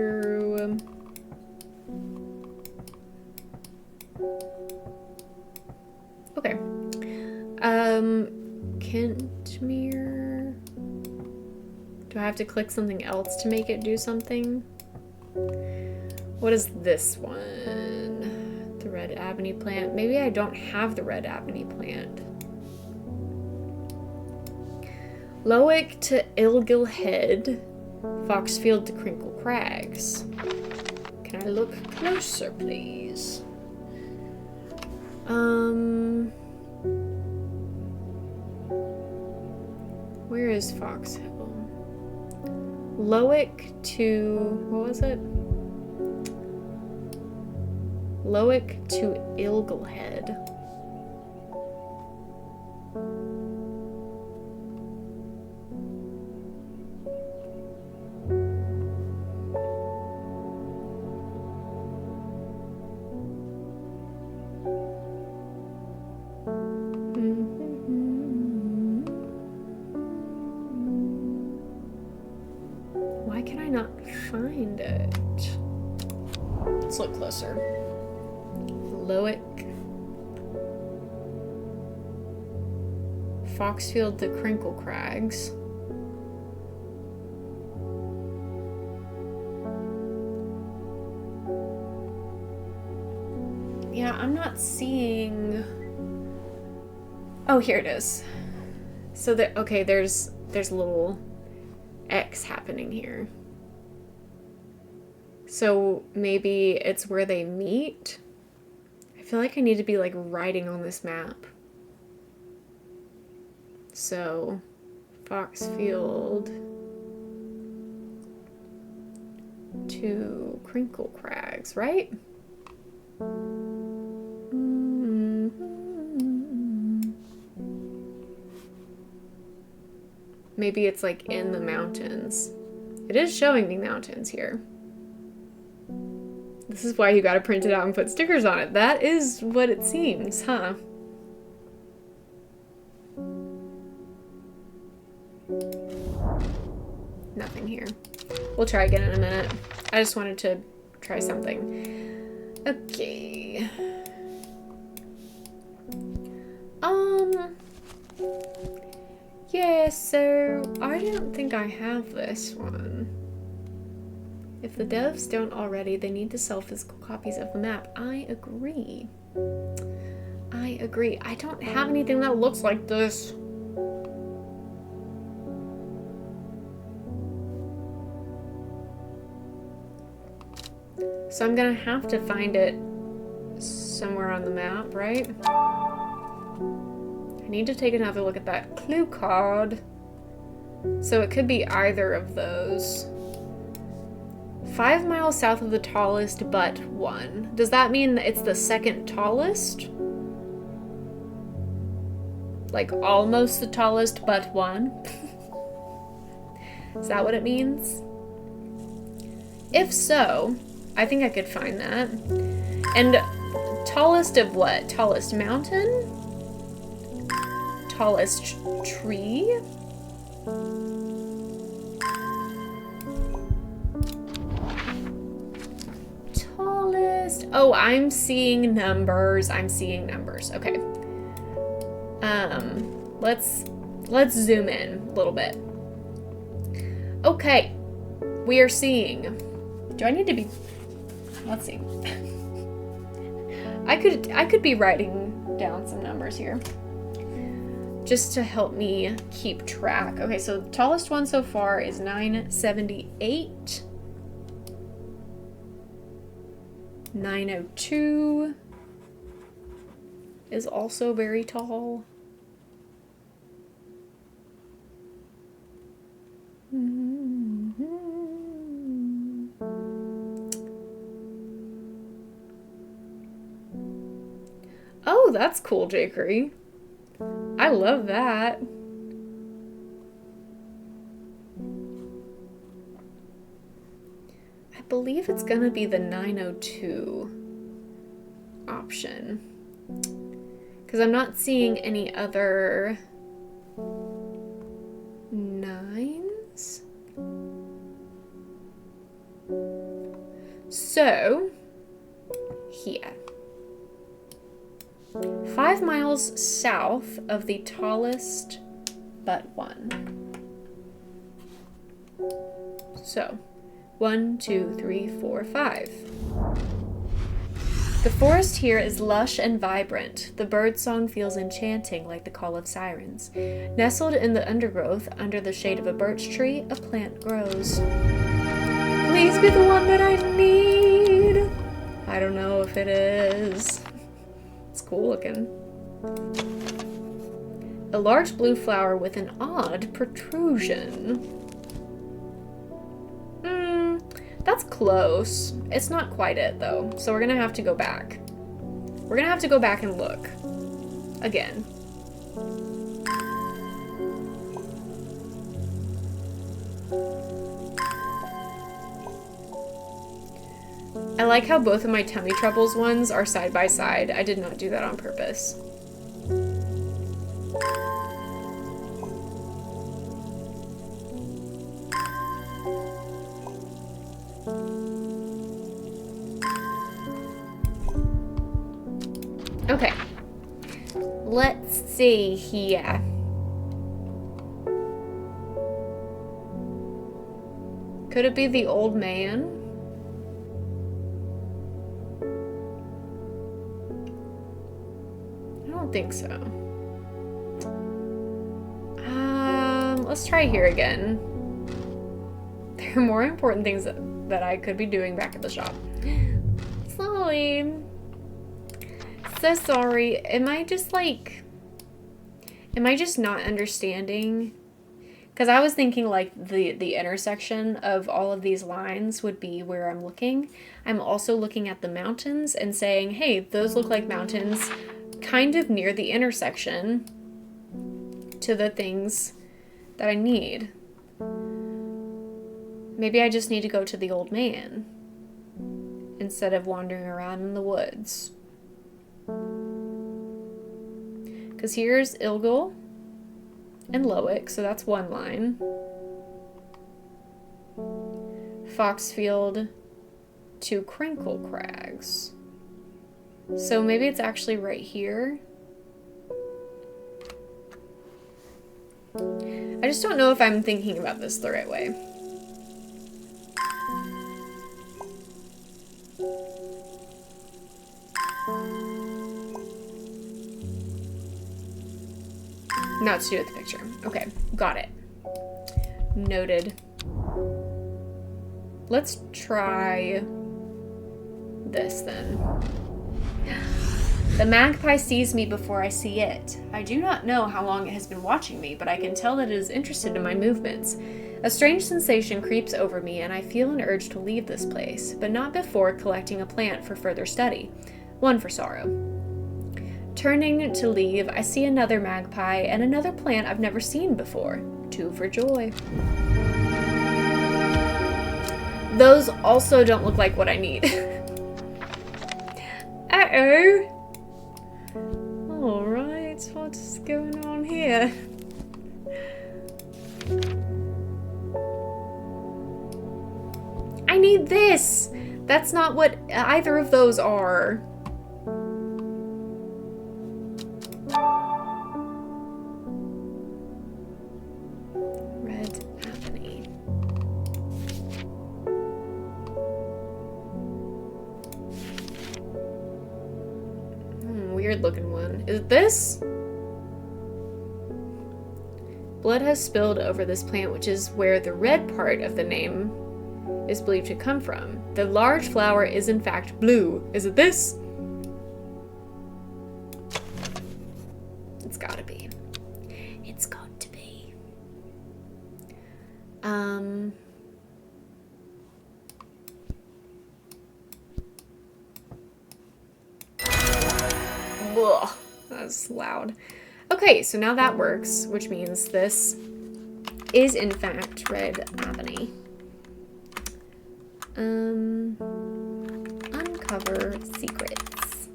okay. Kentmere. Do I have to click something else to make it do something? What is this one? The red ebony plant. Maybe I don't have the red ebony plant. Lowick to Ilgil Head. Foxfield to Crinkle Crags. Can I look closer, please? Where is Foxhill? Lowick to... what was it? Lowick to Ilglehead. Why can I not find it? Let's look closer. Lowick. Foxfield to Crinkle Crags. Yeah, I'm not seeing... Oh, here it is. So okay, there's a little X happening here. So maybe it's where they meet? I feel like I need to be like writing on this map. So, Foxfield to Crinkle Crags, right? Maybe it's like in the mountains. It is showing me mountains here. This is why you gotta print it out and put stickers on it. That is what it seems, huh? Nothing here. We'll try again in a minute. I just wanted to try something. Okay. Yeah, so I don't think I have this one. If the devs don't already, they need to sell physical copies of the map. I agree. I agree. I don't have anything that looks like this. So I'm gonna have to find it somewhere on the map, right? I need to take another look at that clue card. So it could be either of those. 5 miles south of the tallest but one. Does that mean it's the second tallest? Like almost the tallest but one? Is that what it means? If so, I think I could find that. And tallest of what? Tallest mountain? Tallest tree? Tallest... Oh, I'm seeing numbers. I'm seeing numbers. Okay. Let's zoom in a little bit. Okay. we are seeing. Do I need to be? Let's see. I could be writing down some numbers here, just to help me keep track. Okay, so the tallest one so far is 978. 902 is also very tall. Oh, that's cool, Jakery. I love that. I believe it's gonna be the 902 option, because I'm not seeing any other 9s. So, here. 5 miles south of the tallest but one. So, 1, 2, 3, 4, 5. The forest here is lush and vibrant. The birdsong feels enchanting like the call of sirens. Nestled in the undergrowth, under the shade of a birch tree, a plant grows. Please be the one that I need. I don't know if it is. It's cool looking. A large blue flower with an odd protrusion. That's close. It's not quite it, though. So we're gonna have to go back. We're gonna have to go back and look. Again. I like how both of my tummy troubles ones are side by side. I did not do that on purpose. Okay, let's see here. Could it be the old man? I don't think so. Let's try here again. There are more important things that I could be doing back at the shop. Slowly. So sorry. Am I just not understanding? Because I was thinking like the intersection of all of these lines would be where I'm looking. I'm also looking at the mountains and saying, hey, those look like mountains kind of near the intersection to the things that I need. Maybe I just need to go to the old man instead of wandering around in the woods. Because here's Ilgul and Loic, so that's one line. Foxfield to Crinkle Crags. So maybe it's actually right here. I just don't know if I'm thinking about this the right way. Not to do with the picture. Okay, got it. Noted. Let's try this then. The magpie sees me before I see it. I do not know how long it has been watching me, but I can tell that it is interested in my movements. A strange sensation creeps over me, and I feel an urge to leave this place, but not before collecting a plant for further study. One for sorrow. Turning to leave, I see another magpie and another plant I've never seen before. Two for joy. Those also don't look like what I need. Uh-oh. Alright, what's going on here? I need this! That's not what either of those are. Red happening. weird looking one. Is it this? Blood has spilled over this plant, which is where the red part of the name is believed to come from. The large flower is in fact blue. Is it this? It's gotta be. It's got to be. Ugh, that's loud. Okay, so now that works, which means this is in fact red ebony. Uncover secrets.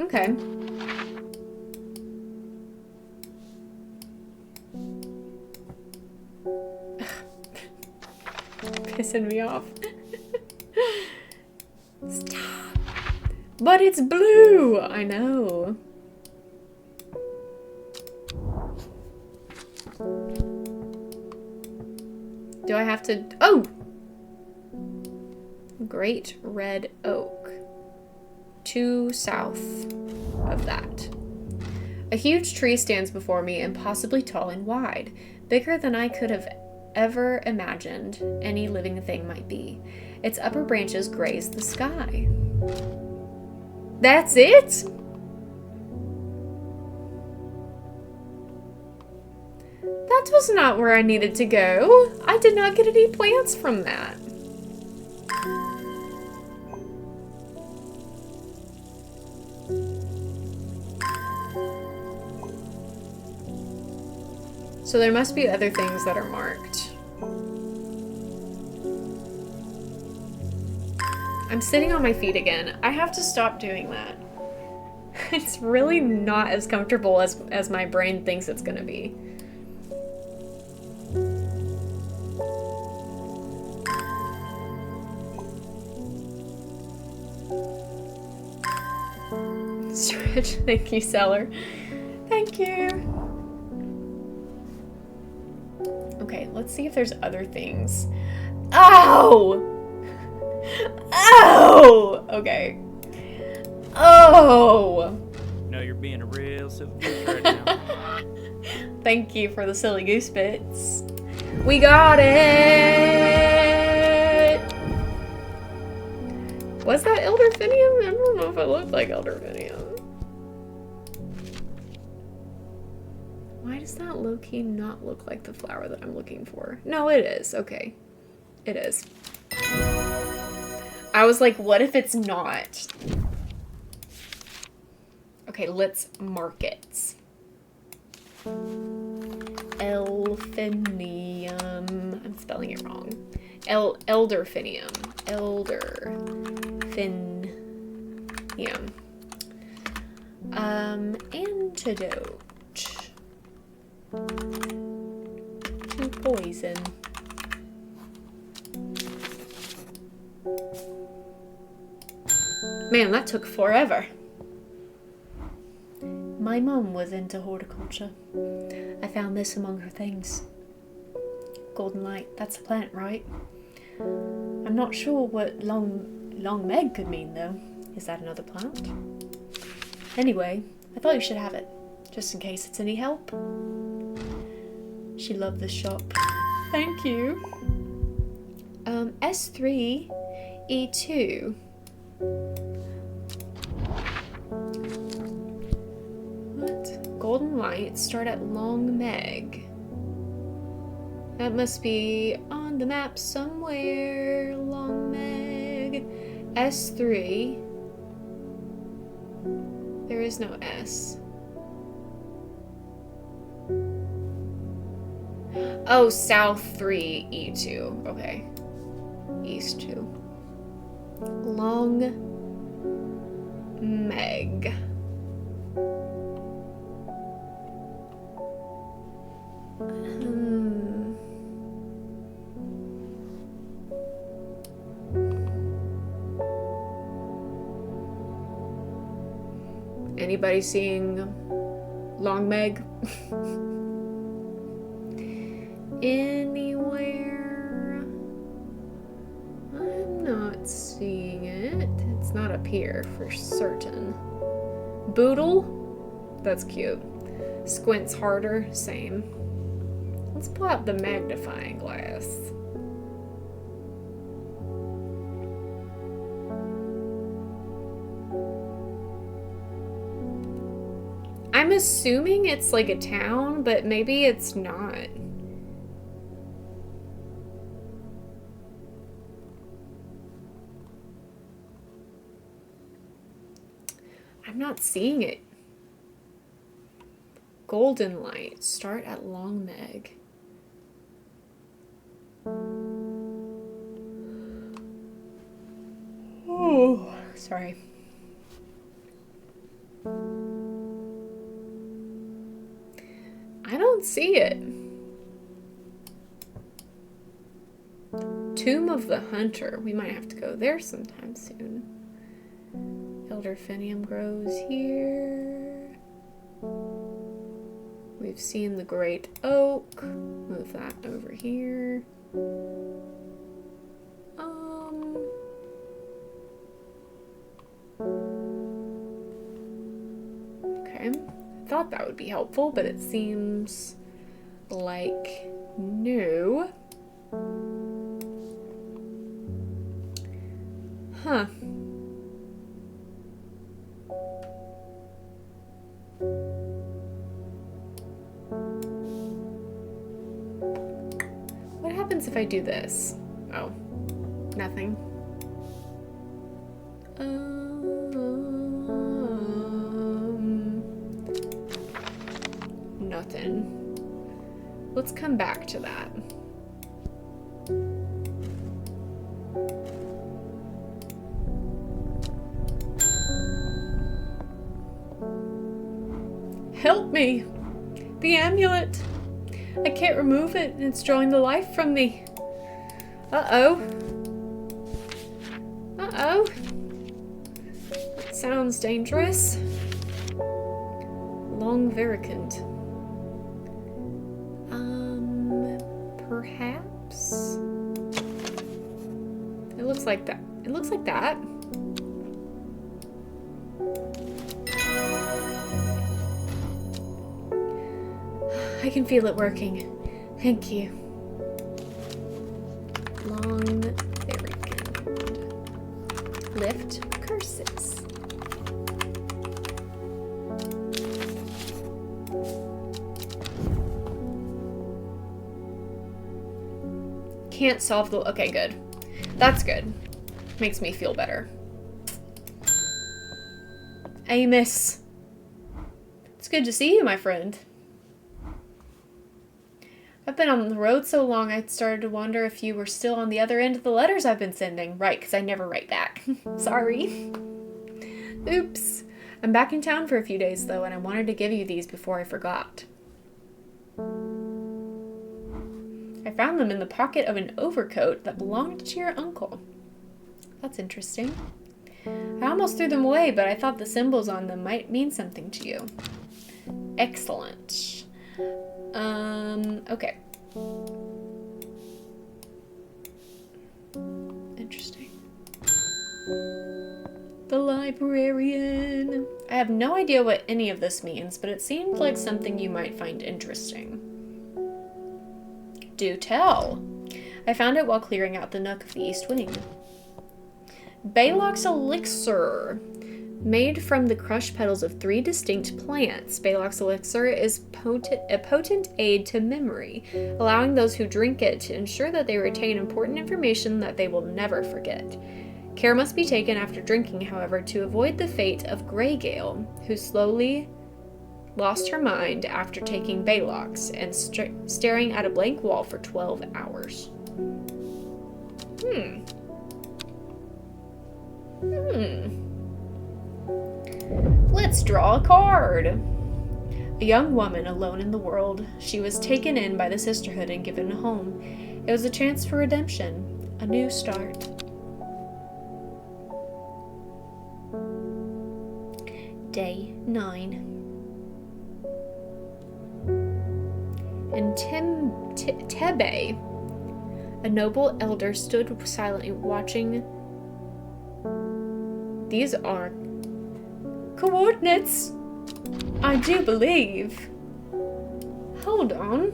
Okay. Pissing me off. Stop. But it's blue! I know. Do I have to... Oh! Great red oak. 2 south of that. A huge tree stands before me, impossibly tall and wide. Bigger than I could have ever imagined any living thing might be. Its upper branches graze the sky. That's it? That was not where I needed to go. I did not get any plants from that. So there must be other things that are marked. I'm sitting on my feet again. I have to stop doing that. It's really not as comfortable as my brain thinks it's gonna be. Stretch, thank you, seller. Thank you. Okay, let's see if there's other things. Ow! Oh! Okay. Oh! No, you're being a real silly goose right now. Thank you for the silly goose bits. We got it! Was that elderfinium? I don't know if it looked like elderfinium. Why does that low-key not look like the flower that I'm looking for? No, it is. Okay. It is. I was like, what if it's not? Okay, let's mark it. Elfinium. I'm spelling it wrong. Elderfinium. Elderfinium. Antidote. To poison. Man, that took forever. My mom was into horticulture. I found this among her things. Golden light, that's a plant, right? I'm not sure what long Meg could mean, though. Is that another plant? Anyway, I thought you should have it, just in case it's any help. She loved this shop. Thank you. S3, E2. What? Golden light start at Long Meg. That must be on the map somewhere. Long Meg. S3. There is no S. Oh, South 3, E2. Okay. East 2. Long Meg. Anybody seeing Long Meg? Anywhere? I'm not seeing It's not up here for certain. Boodle? That's cute. Squints harder? Same. Let's pull out the magnifying glass. I'm assuming it's like a town, but maybe it's not. I'm not seeing it. Golden light. Start at Long Meg. Oh, sorry. I don't see it. Tomb of the Hunter. We might have to go there sometime soon. Elderfinium grows here. We've seen the Great Oak. Move that over here. Okay. I thought that would be helpful, but it seems like no. Huh. What happens if I do this? Oh, nothing. Nothing. Let's come back to that. Help me! The amulet! I can't remove it, and it's drawing the life from me. Uh-oh. Uh-oh. That sounds dangerous. Long Vericant. Perhaps? It looks like that. It looks like that. I can feel it working. Thank you. Long Vericant. Lift curses. Can't solve the... Okay, good. That's good. Makes me feel better. Amos. It's good to see you, my friend. I've been on the road so long I started to wonder if you were still on the other end of the letters I've been sending. Right, because I never write back. Sorry. Oops. I'm back in town for a few days, though, and I wanted to give you these before I forgot. I found them in the pocket of an overcoat that belonged to your uncle. That's interesting. I almost threw them away, but I thought the symbols on them might mean something to you. Excellent. Okay. Interesting. The librarian. I have no idea what any of this means, but it seemed like something you might find interesting. Do tell. I found it while clearing out the nook of the East Wing. Baylock's elixir. Made from the crushed petals of 3 distinct plants, Baylock's elixir is a potent aid to memory, allowing those who drink it to ensure that they retain important information that they will never forget. Care must be taken after drinking, however, to avoid the fate of Greygale, who slowly lost her mind after taking Baylock's and staring at a blank wall for 12 hours. Let's draw a card. A young woman alone in the world, she was taken in by the sisterhood and given a home. It was a chance for redemption, a new start. Day 9. In Tebe, a noble elder stood silently watching These are coordinates, I do believe. Hold on.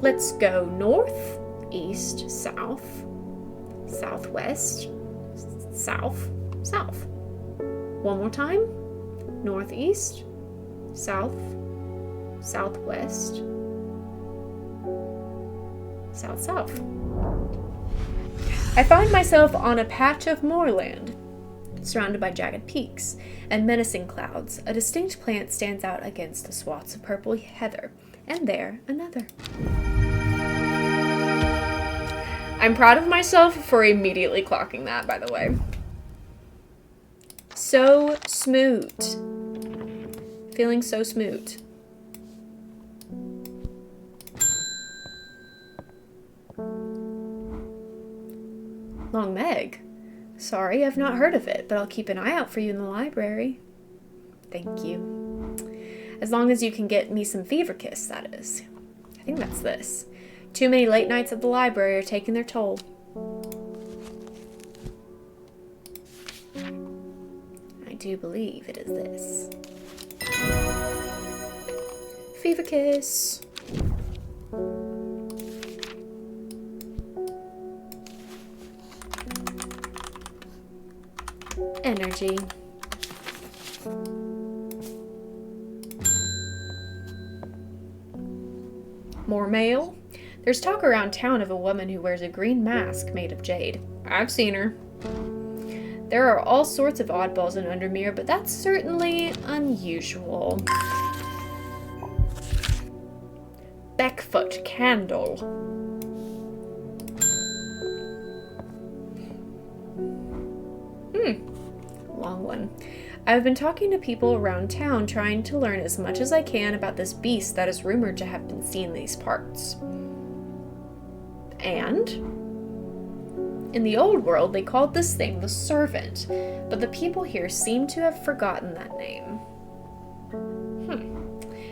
Let's go north, east, south, southwest, south, south. One more time. Northeast, south, southwest, south, south. I find myself on a patch of moorland, surrounded by jagged peaks and menacing clouds. A distinct plant stands out against the swaths of purple heather, and there another. I'm proud of myself for immediately clocking that, by the way. So smooth. Feeling so smooth. Long Meg. Sorry, I've not heard of it, but I'll keep an eye out for you in the library. Thank you. As long as you can get me some fever kiss, that is. I think that's this. Too many late nights at the library are taking their toll. I do believe it is this. Fever kiss. Energy. More mail. There's talk around town of a woman who wears a green mask made of jade. I've seen her. There are all sorts of oddballs in Undermere, but that's certainly unusual. Beckfoot candle. Long one. I've been talking to people around town, trying to learn as much as I can about this beast that is rumored to have been seen in these parts. And in the old world, they called this thing the Servant, but the people here seem to have forgotten that name.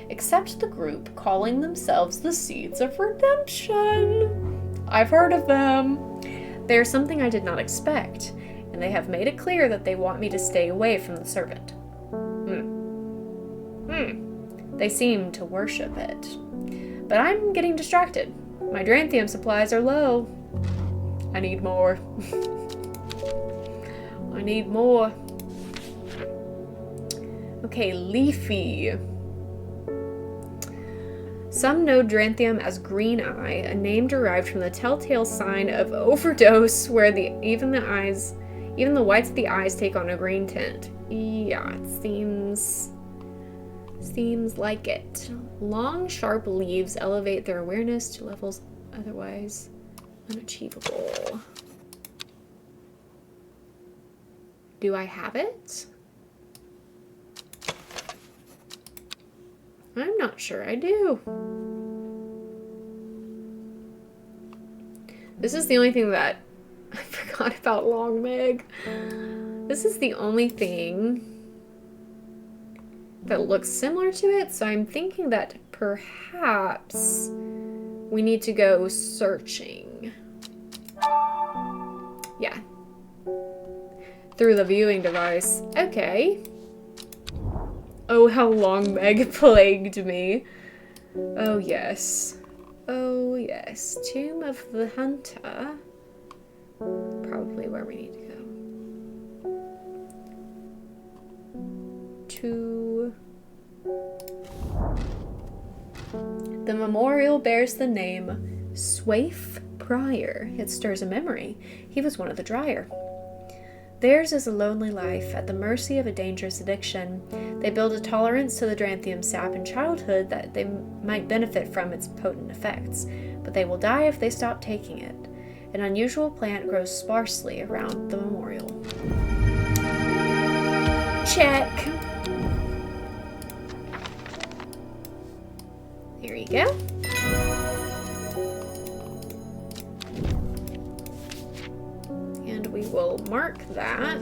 Except the group calling themselves the Seeds of Redemption. I've heard of them. They are something I did not expect, and they have made it clear that they want me to stay away from the Servant. They seem to worship it. But I'm getting distracted. My Dranthium supplies are low. I need more. I need more. Okay, Leafy. Some know Dranthium as Green Eye, a name derived from the telltale sign of overdose where even the whites of the eyes take on a green tint. Yeah, it seems like it. Long, sharp leaves elevate their awareness to levels otherwise unachievable. Do I have it? I'm not sure I do. This is the only thing that I forgot about Long Meg. This is the only thing that looks similar to it, so I'm thinking that perhaps we need to go searching. Yeah. Through the viewing device. Okay. Oh, how Long Meg plagued me. Oh, yes. Oh, yes. Tomb of the Hunter. Probably where we need to go. The memorial bears the name Swaif Prior. It stirs a memory. He was one of the Dryer. Theirs is a lonely life, at the mercy of a dangerous addiction. They build a tolerance to the Dranthium sap in childhood that they might benefit from its potent effects, but they will die if they stop taking it. An unusual plant grows sparsely around the memorial. Check! Here you go. And we will mark that.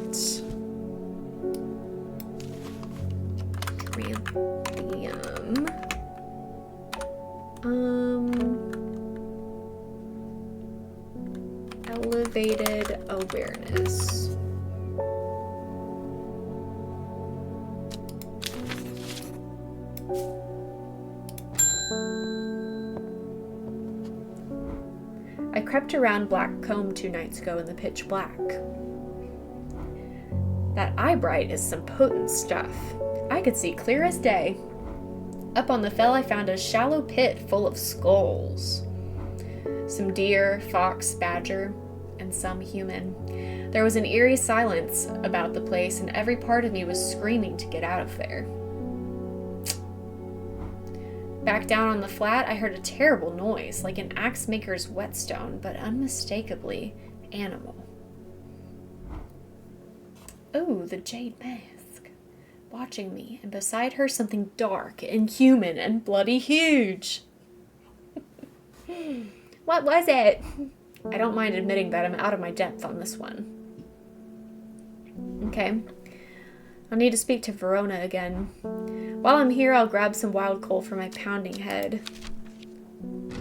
Dranthium. Elevated awareness. I crept around Black Comb 2 nights ago in the pitch black. That eyebright is some potent stuff. I could see clear as day. Up on the fell I found a shallow pit full of skulls. Some deer, fox, badger, and some human. There was an eerie silence about the place, and every part of me was screaming to get out of there. Back down on the flat, I heard a terrible noise, like an axe maker's whetstone, but unmistakably animal. Oh, the jade mask. Watching me, and beside her something dark and human and bloody huge. What was it? I don't mind admitting that I'm out of my depth on this one. Okay. I'll need to speak to Verona again. While I'm here, I'll grab some wild coal for my pounding head.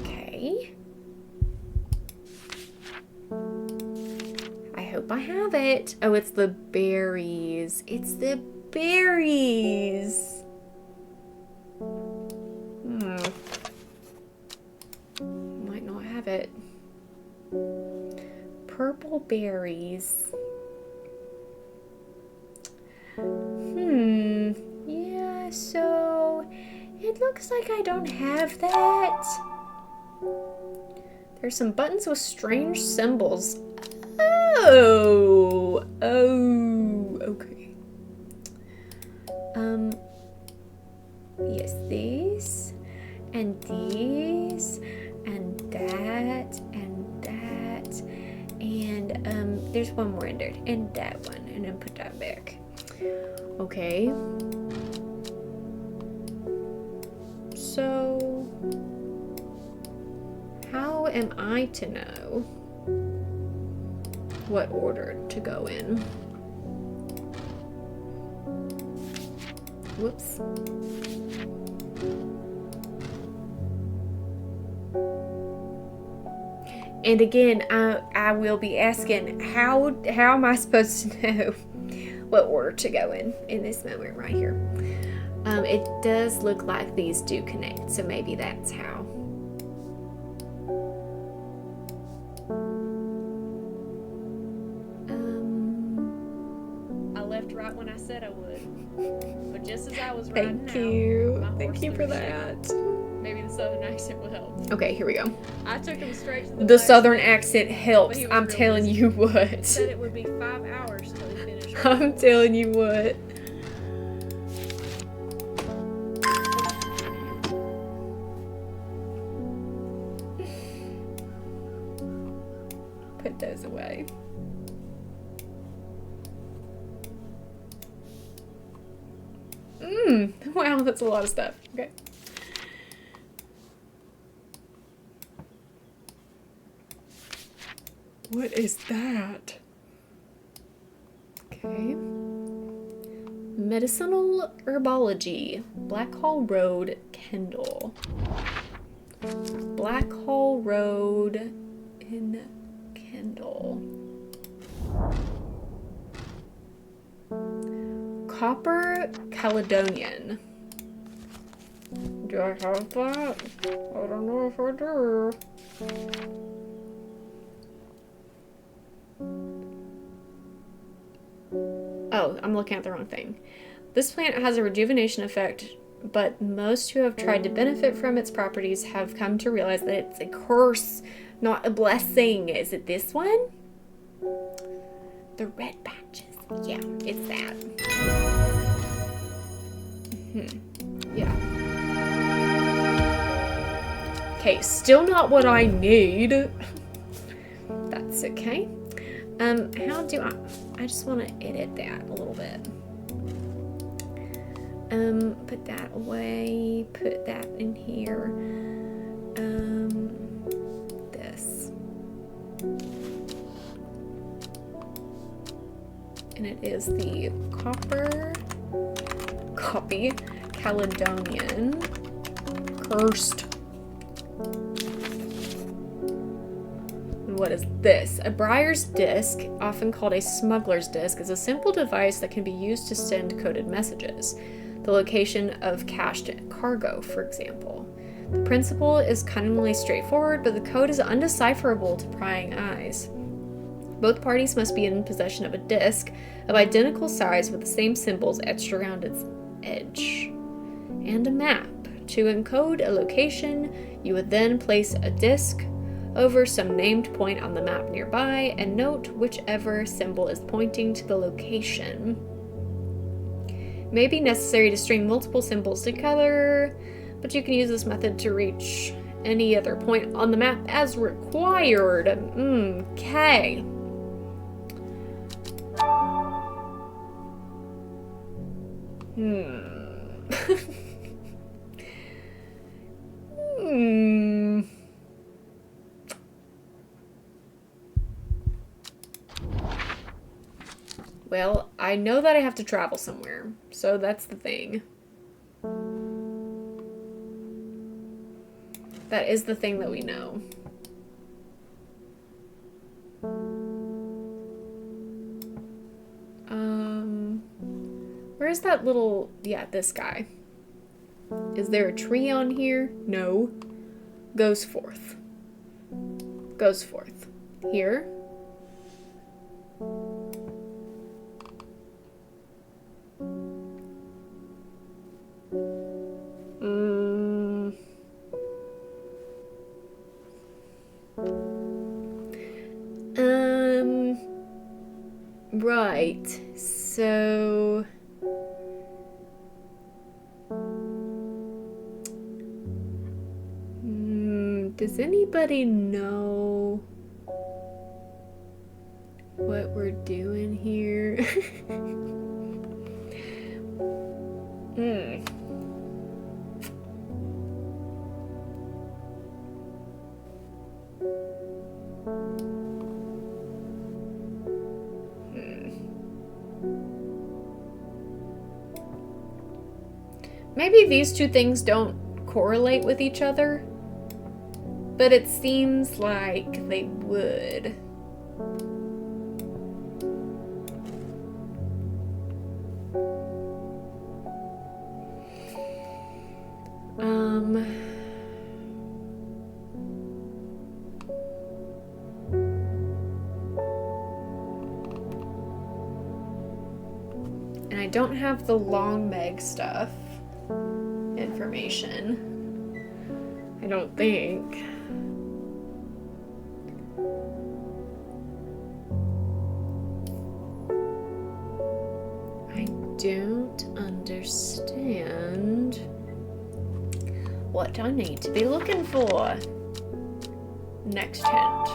Okay. I hope I have it. Oh, it's the berries. It's the berries. Might not have it. Purple berries. Yeah, so it looks like I don't have that. There's some buttons with strange symbols. Oh, okay. Yes, these, and these, and that, and that, and there's one more in there, and that one, and then put that back. Okay. So, how am I to know what order to go in? Whoops. And again, I will be asking, how am I supposed to know what order to go in this moment right here? It does look like these do connect, so maybe that's how. I left right when I said I would. But just as I was riding Thank you. out, my Thank horse you for threw a that. shit. Maybe the southern accent will help. Okay, here we go. I took him straight to the The place. southern accent helps. But he was I'm real telling busy. you He what. said it would be 5 hours till he finished. I'm telling you what. Put those away. Wow, that's a lot of stuff. Okay. What is that? Okay. Medicinal Herbology, Blackhall Road, Kendall. Blackhall Road in Kendall. Copper Caledonian. Do I have that? I don't know if I do. Oh, I'm looking at the wrong thing. This plant has a rejuvenation effect, but most who have tried to benefit from its properties have come to realize that it's a curse, not a blessing. Is it this one? The red patches. Yeah, it's that. Yeah. Okay, still not what I need. That's okay. How do I just want to edit that a little bit. Put that away, put that in here. This. And it is the copy Caledonian cursed. What is this? A Briar's disc, often called a smuggler's disc, is a simple device that can be used to send coded messages. The location of cached cargo, for example. The principle is cunningly straightforward, but the code is undecipherable to prying eyes. Both parties must be in possession of a disc of identical size with the same symbols etched around its edge, and a map. To encode a location, you would then place a disc over some named point on the map nearby and note whichever symbol is pointing to the location. It may be necessary to string multiple symbols together, but you can use this method to reach any other point on the map as required. Okay. Well, I know that I have to travel somewhere, so that's the thing. That is the thing that we know. Where's that little... Yeah, this guy. Is there a tree on here? No. Goes forth. Goes forth. Here. Right. So... does anybody know what we're doing here? Maybe these two things don't correlate with each other, but it seems like they would. And I don't have the long Meg stuff information. I don't think. I don't understand what I need to be looking for. Next hint.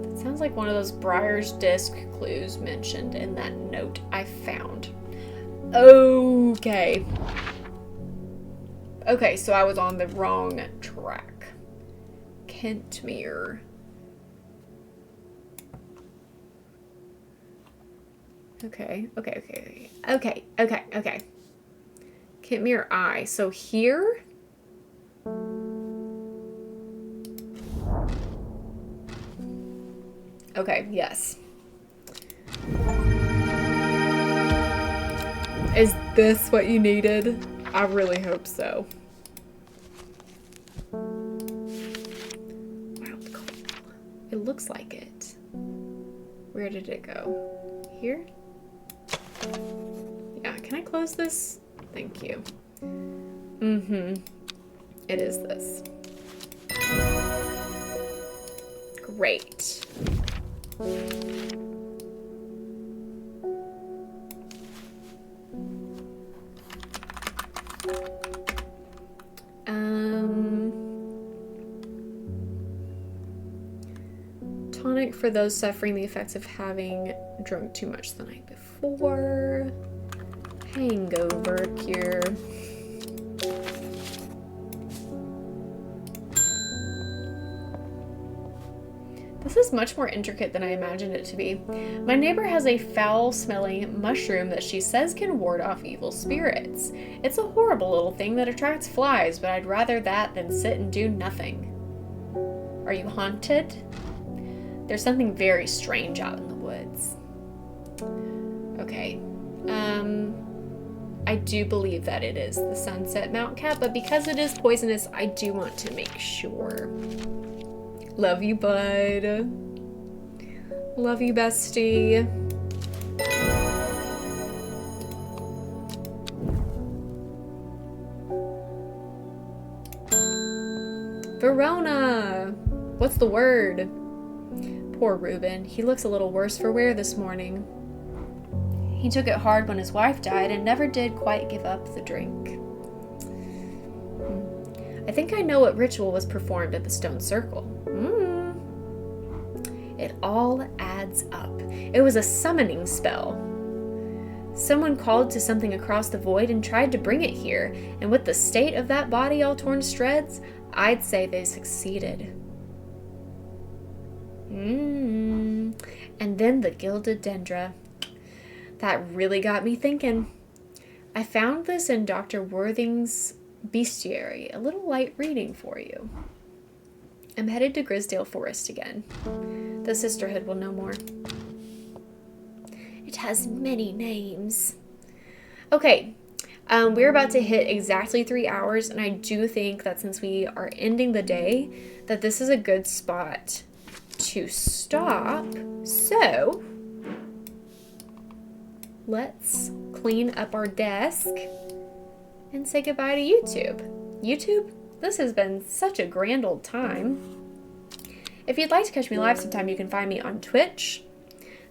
That sounds like one of those Briar's Disc clues mentioned in that note I found. Okay. Okay, so I was on the wrong track. Kentmere. Okay. Kentmere Eye. So here? Okay, yes. Is this what you needed? I really hope so. Wild coal. It looks like it. Where did it go? Here? Yeah, can I close this? Thank you. It is this. Great. Tonic for those suffering the effects of having drunk too much the night before. Hangover cure. This is much more intricate than I imagined it to be. My neighbor has a foul-smelling mushroom that she says can ward off evil spirits. It's a horrible little thing that attracts flies, but I'd rather that than sit and do nothing. Are you haunted? There's something very strange out in the woods. Okay. I do believe that it is the sunset mountain cat, but because it is poisonous, I do want to make sure. Love you, bud. Love you, bestie. Verona! What's the word? Poor Reuben. He looks a little worse for wear this morning. He took it hard when his wife died and never did quite give up the drink. I think I know what ritual was performed at the stone circle. It all adds up. It was a summoning spell. Someone called to something across the void and tried to bring it here, and with the state of that body all torn to shreds, I'd say they succeeded. And then the gilded dendra. That really got me thinking. I found this in Dr. Worthing's bestiary. A little light reading for you. I'm headed to Grisdale Forest again. The sisterhood will know more. It has many names. Okay, we're about to hit exactly 3 hours, and I do think that since we are ending the day, that this is a good spot to stop. So let's clean up our desk and say goodbye to YouTube. YouTube, this has been such a grand old time. If you'd like to catch me live sometime, you can find me on Twitch.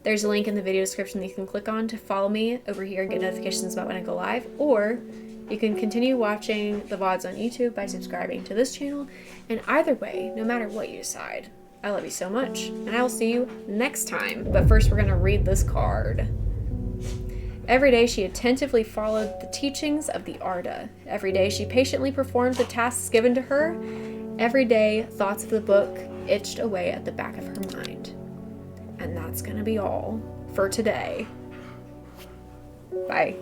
There's a link in the video description that you can click on to follow me over here and get notifications about when I go live, or you can continue watching the VODs on YouTube by subscribing to this channel. And either way, no matter what you decide, I love you so much, and I will see you next time. But first, we're going to read this card. Every day she attentively followed the teachings of the Arda. Every day she patiently performed the tasks given to her. Every day thoughts of the book itched away at the back of her mind. And that's gonna be all for today. Bye.